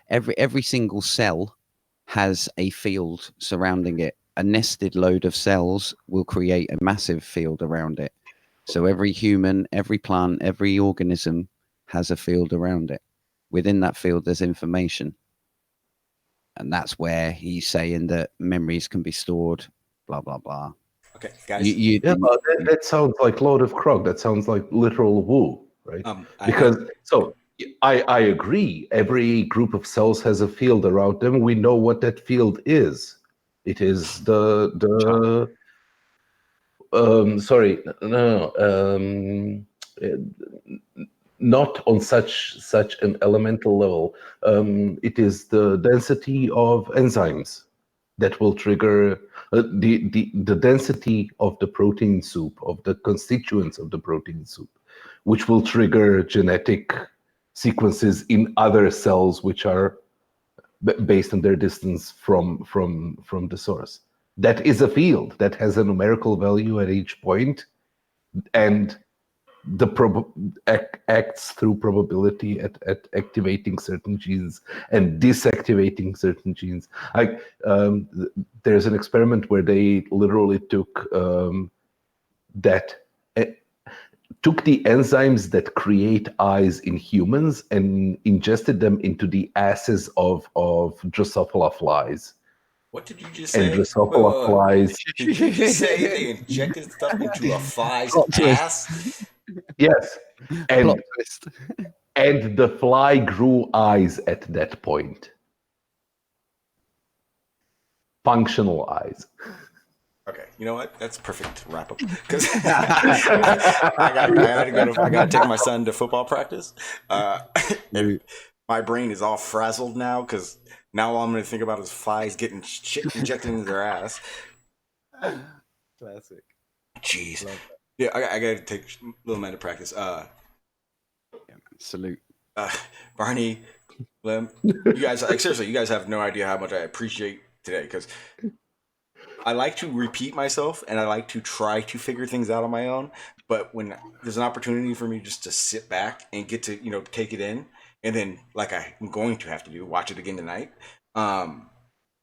every single cell has a field surrounding it. A nested load of cells will create a massive field around it. So every human, every plant, every organism has a field around it. Within that field, there's information. And that's where he's saying that memories can be stored, blah, blah, blah. Okay, guys. That sounds like load of crock. That sounds like literal woo, right? I agree. Every group of cells has a field around them. We know what that field is. It is not on such an elemental level. It is the density of enzymes that will trigger the density of the protein soup, of the constituents of the protein soup, which will trigger genetic sequences in other cells which are based on their distance from the source. That is a field that has a numerical value at each point, and acts through probability at activating certain genes and deactivating certain genes. There's an experiment where they literally took the enzymes that create eyes in humans and ingested them into the asses of Drosophila flies. What did you just say? And Drosophila flies. Did you just say they injected stuff into a fly's ass? Yes. And the fly grew eyes at that point. Functional eyes. Okay, you know what? That's perfect wrap up. Because I gotta take my son to football practice. And my brain is all frazzled now because now all I'm gonna think about is flies getting shit injected into their ass. Classic. Jeez. Yeah, I gotta take a little man to practice. Salute. Barney, Lem, you guys, seriously, you guys have no idea how much I appreciate today, because I like to repeat myself and I like to try to figure things out on my own. But when there's an opportunity for me just to sit back and get to, take it in, and then, like I'm going to have to do, watch it again tonight,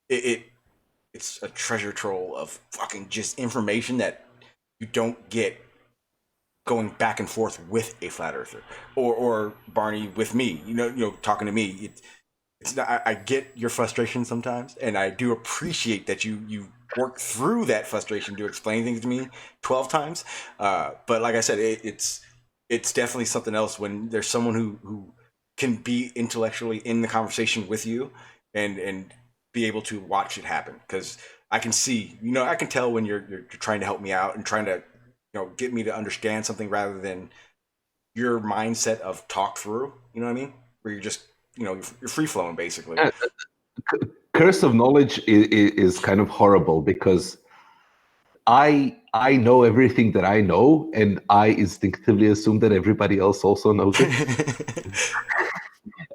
it's a treasure trove of fucking just information that you don't get going back and forth with a flat earther or Barney with me, talking to me. It's not, I get your frustration sometimes, and I do appreciate that you work through that frustration to explain things to me 12 times. But like I said, it's definitely something else when there's someone who can be intellectually in the conversation with you and be able to watch it happen. Because I can see, I can tell when you're trying to help me out and trying to, get me to understand something rather than your mindset of talk through, you know what I mean? Where you're just, you're free flowing basically. curse of knowledge is kind of horrible because I know everything that I know, and I instinctively assume that everybody else also knows it.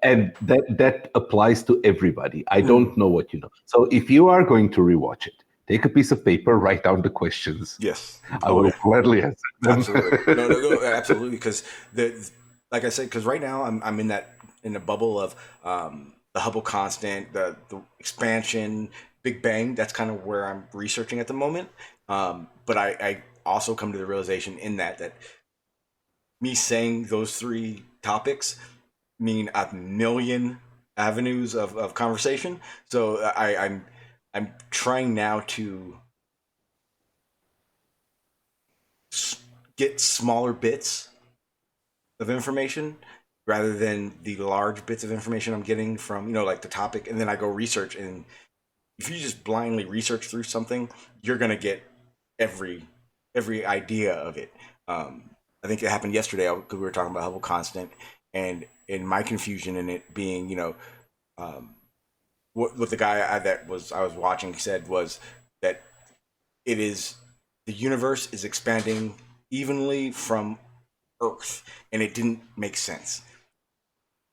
And that applies to everybody. I don't know what you know. So if you are going to rewatch it, take a piece of paper, write down the questions. Yes. I will gladly answer them. Absolutely. No, absolutely. Because like I said, because right now I'm in the bubble of the Hubble constant, the expansion, Big Bang. That's kind of where I'm researching at the moment. But I also come to the realization in that me saying those three topics mean a million avenues of conversation. So I'm trying now to get smaller bits of information rather than the large bits of information I'm getting from, like the topic, and then I go research. And if you just blindly research through something, you're gonna get every idea of it. I think it happened yesterday because we were talking about Hubble constant, and in my confusion in it being, what the guy I was watching said was that the universe is expanding evenly from Earth, and it didn't make sense.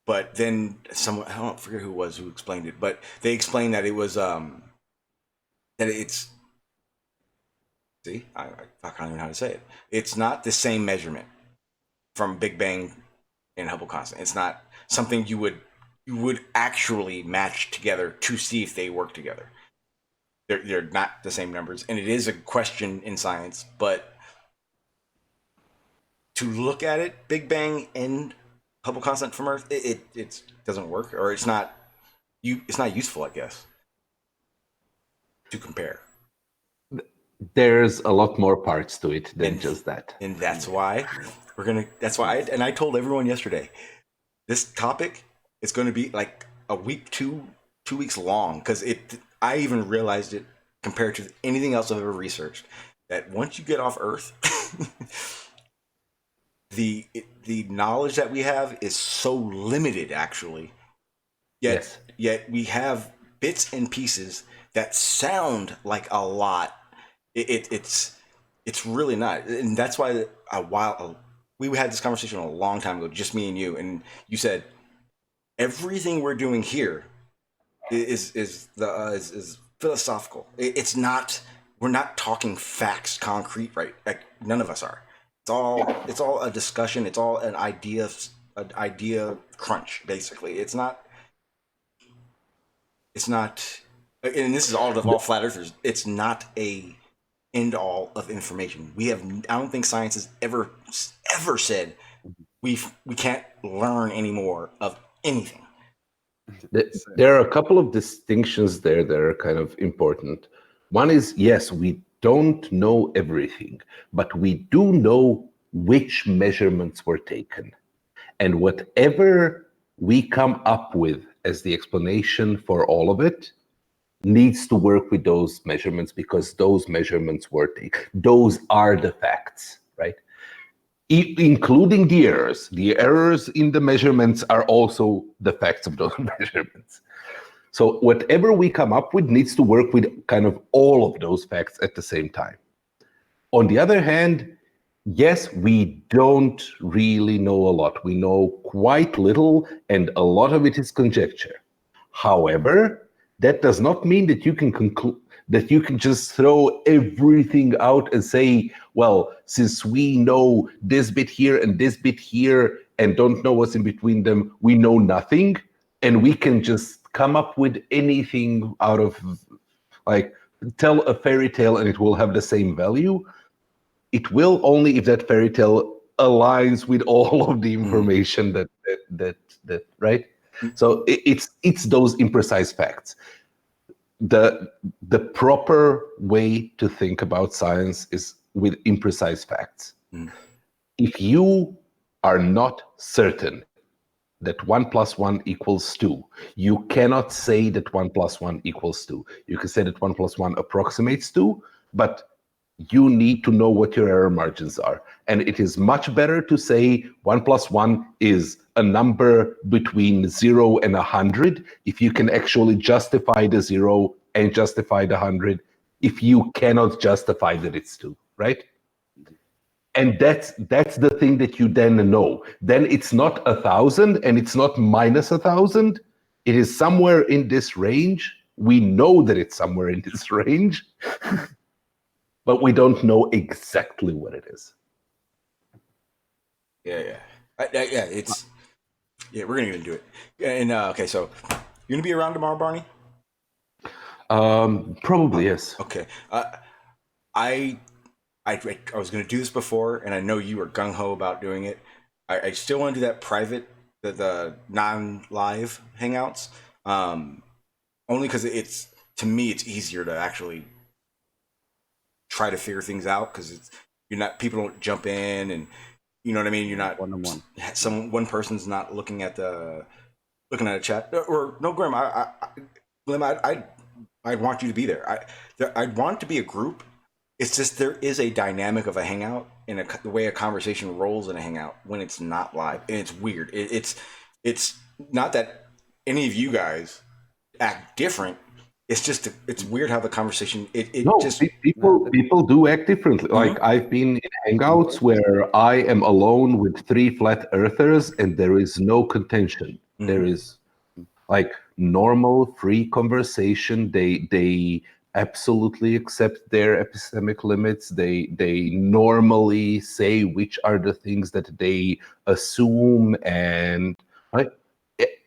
But then someone, I don't forget who it was who explained it, but they explained that it was that it's, see, I can't even know how to say it. It's not the same measurement from Big Bang and Hubble constant. It's not something you would actually match together to see if they work together. They're not the same numbers, and it is a question in science. But to look at it, Big Bang and Hubble constant from Earth, it doesn't work, or it's not useful, I guess, to compare. There's a lot more parts to it than just that. And that's why I told everyone yesterday, this topic is going to be like a week, 2 weeks long, because I even realized it compared to anything else I've ever researched, that once you get off Earth, the knowledge that we have is so limited, actually. Yet we have bits and pieces that sound like a lot. It's really not, and that's why we had this conversation a long time ago, just me and you, and you said everything we're doing here is philosophical. It's not. We're not talking facts, concrete, right? Like, none of us are. It's all a discussion. It's all an idea crunch, basically. It's not. And this is all flat earthers. It's not a end all of information. I don't think science has ever said we can't learn anymore of anything. There are a couple of distinctions there that are kind of important. One is, yes, we don't know everything, but we do know which measurements were taken. And whatever we come up with as the explanation for all of it needs to work with those measurements, because those measurements were taken. Those are the facts, right? Including the errors. The errors in the measurements are also the facts of those measurements. So whatever we come up with needs to work with kind of all of those facts at the same time. On the other hand, yes, we don't really know a lot. We know quite little, and a lot of it is conjecture. However, that does not mean that you can conclude that you can just throw everything out and say, well, since we know this bit here and this bit here and don't know what's in between them, we know nothing, and we can just come up with anything out of, like, tell a fairy tale and it will have the same value. It will only if that fairy tale aligns with all of the information that right? So it's those imprecise facts. The proper way to think about science is with imprecise facts. If you are not certain that 1 + 1 = 2, you cannot say that 1 + 1 = 2. You can say that 1 + 1 approximates 2, but you need to know what your error margins are. And it is much better to say 1 plus 1 is a number between 0 and 100 if you can actually justify the 0 and justify the 100 if you cannot justify that it's 2, right? And that's the thing that you then know. Then it's not 1,000 and it's not minus 1,000. It is somewhere in this range. We know that it's somewhere in this range, but we don't know exactly what it is. Yeah. We're gonna get into it. And okay, so you're gonna be around tomorrow, Barney? Probably yes. Okay. I was going to do this before, and I know you were gung ho about doing it. I still want to do that private, the non-live hangouts, only because to me it's easier to actually try to figure things out because people don't jump in, and you know what I mean. You're not one-on-one. One person's not looking at a chat or no, Grim. Glim, I'd want you to be there. I'd want it to be a group. It's just there is a dynamic of a hangout and the way a conversation rolls in a hangout when it's not live, and it's weird. It's not that any of you guys act different. It's just it's weird how the conversation people do act differently. Mm-hmm. Like I've been in hangouts where I am alone with 3 flat earthers and there is no contention. Mm-hmm. There is like normal free conversation. They absolutely accept their epistemic limits. They normally say which are the things that they assume, and right,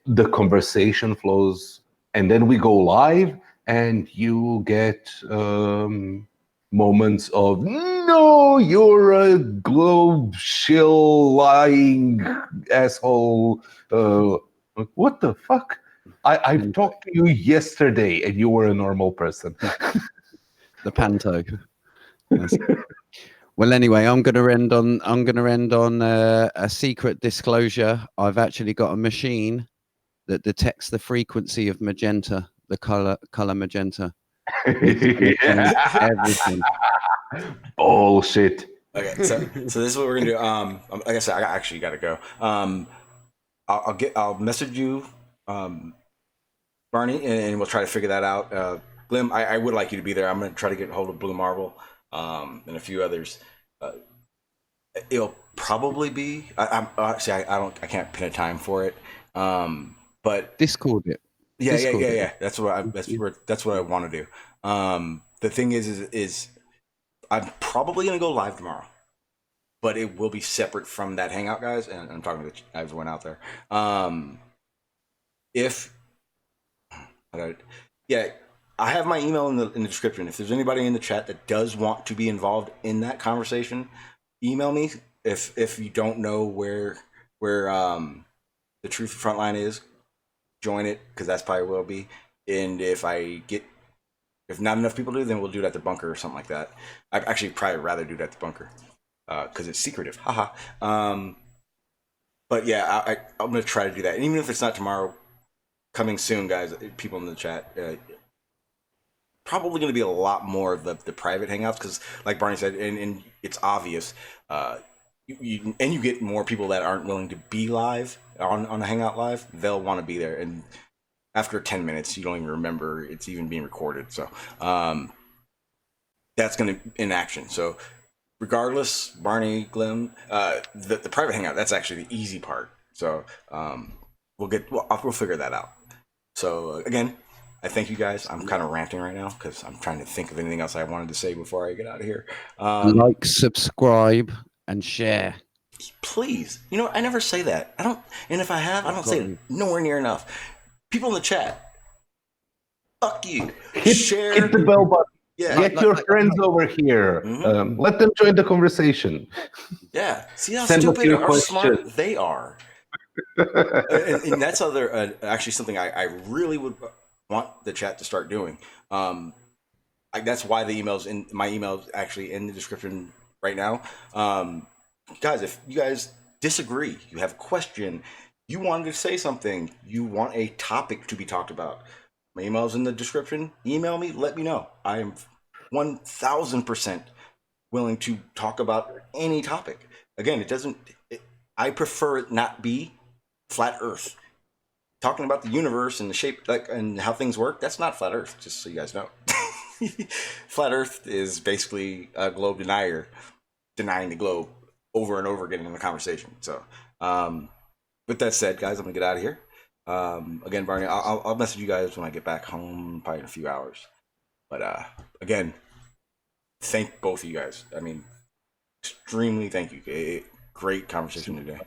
the conversation flows. And then we go live, and you get moments of no, you're a globe shill lying asshole. What the fuck? I talked to you yesterday, and you were a normal person. The panto. Yes. Well, anyway, I'm going to end on a secret disclosure. I've actually got a machine that detects the frequency of magenta, the color magenta. Everything. Bullshit. Okay, so this is what we're gonna do. Like I said, I actually got to go. I'll message you, Barney, and we'll try to figure that out. Glim, I would like you to be there. I'm going to try to get hold of Blue Marble and a few others. It'll probably be. I can't pin a time for it. But Discord it. Yeah. That's what I want to do. The thing is I'm probably going to go live tomorrow, but it will be separate from that hangout, guys. And I'm talking to everyone out there. I have my email in the description. If there's anybody in the chat that does want to be involved in that conversation, email me. If you don't know where the Truth Frontline is, join it, because that's probably will be. And if not enough people do, then we'll do it at the bunker or something like that. I'd actually probably rather do it at the bunker because it's secretive. Haha. But yeah, I'm gonna try to do that. And even if it's not tomorrow, coming soon, guys, people in the chat, probably going to be a lot more of the private hangouts because, like Barney said, and it's obvious, you get more people that aren't willing to be live on a hangout live. They'll want to be there, and after 10 minutes, you don't even remember it's even being recorded. So that's going to in action. So regardless, Barney, Glim, the private hangout, that's actually the easy part. So we'll figure that out. So again, I thank you guys. I'm kind of ranting right now because I'm trying to think of anything else I wanted to say before I get out of here. Like, subscribe, and share. Please. You know, I never say that. I don't. And if I have, I don't say it nowhere near enough. People in the chat, fuck you. Share. Hit the bell button. Yeah. Get your friends over here. Mm-hmm. Let them join the conversation. Yeah. See how stupid or smart they are. and that's actually something I really would want the chat to start doing. That's why my email is actually in the description right now. Guys, if you guys disagree, you have a question, you wanted to say something, you want a topic to be talked about, my email's in the description. Email me, let me know. I am 1000% willing to talk about any topic. Again, I prefer it not be flat Earth. Talking about the universe and the shape, like, and how things work, that's not flat Earth, just so you guys know. Flat Earth is basically a globe denier denying the globe over and over again in the conversation. So, with that said, guys, I'm gonna get out of here. Again, Barney, I'll message you guys when I get back home, probably in a few hours. But again, thank both of you guys. I mean, extremely thank you. Great conversation today.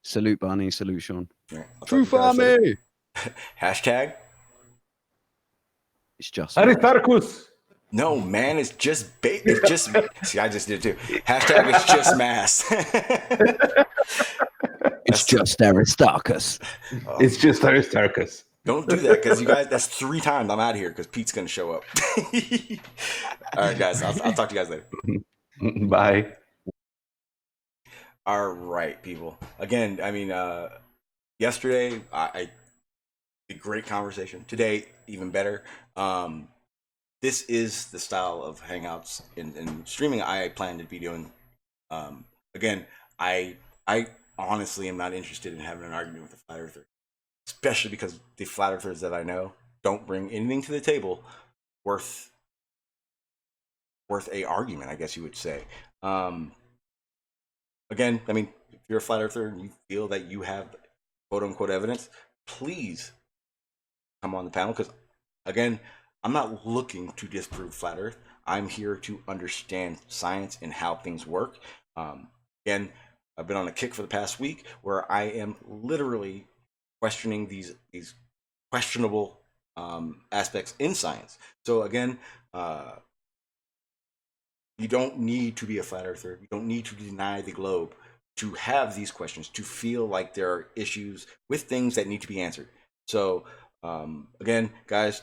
Salute, Barney. Salute, Shawn. Yeah, Truth Army! Hashtag. It's just Aristarchus! No, man, it's just it's just. See, I just did it too. Hashtag it's just mass. It's just Aristarchus. It's just Aristarchus. Don't do that, because you guys, that's 3 times I'm out of here because Pete's going to show up. All right, guys, I'll talk to you guys later. Bye. All right, people. Again, I mean, yesterday, I a great conversation. Today, even better. This is the style of hangouts in streaming I plan to be doing. Again, I honestly am not interested in having an argument with a flat earther, especially because the flat earthers that I know don't bring anything to the table worth a argument, I guess you would say. Again, I mean, if you're a flat earther and you feel that you have quote unquote evidence, please come on the panel, because again, I'm not looking to disprove flat earth. I'm here to understand science and how things work. Again, I've been on a kick for the past week where I am literally questioning these questionable aspects in science. So again, you don't need to be a flat earther. You don't need to deny the globe to have these questions, to feel like there are issues with things that need to be answered. So again, guys,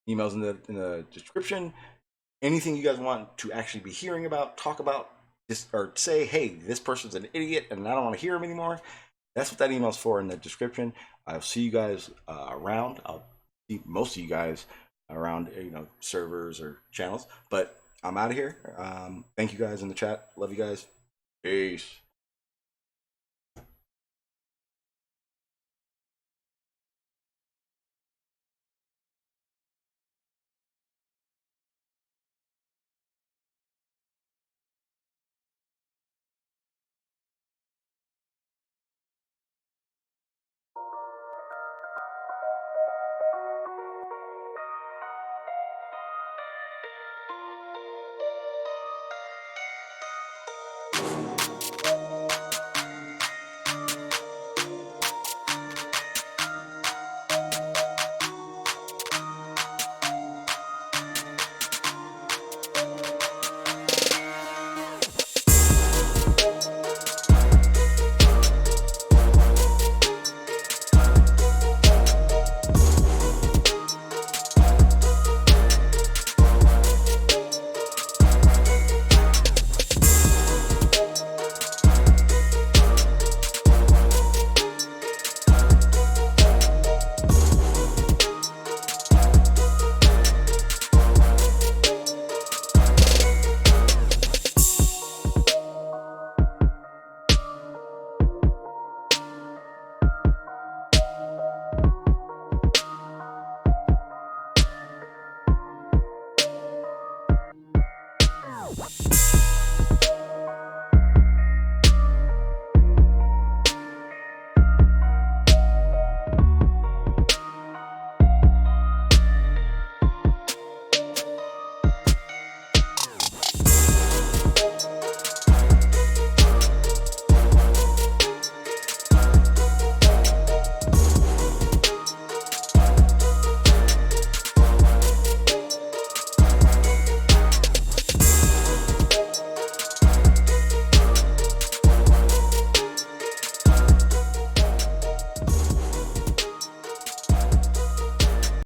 emails in the description. Anything you guys want to actually be hearing about, talk about, just, or say, hey, this person's an idiot and I don't want to hear him anymore. That's what that email's for in the description. I'll see you guys around. I'll see most of you guys around, servers or channels. But I'm out of here. Thank you guys in the chat. Love you guys. Peace.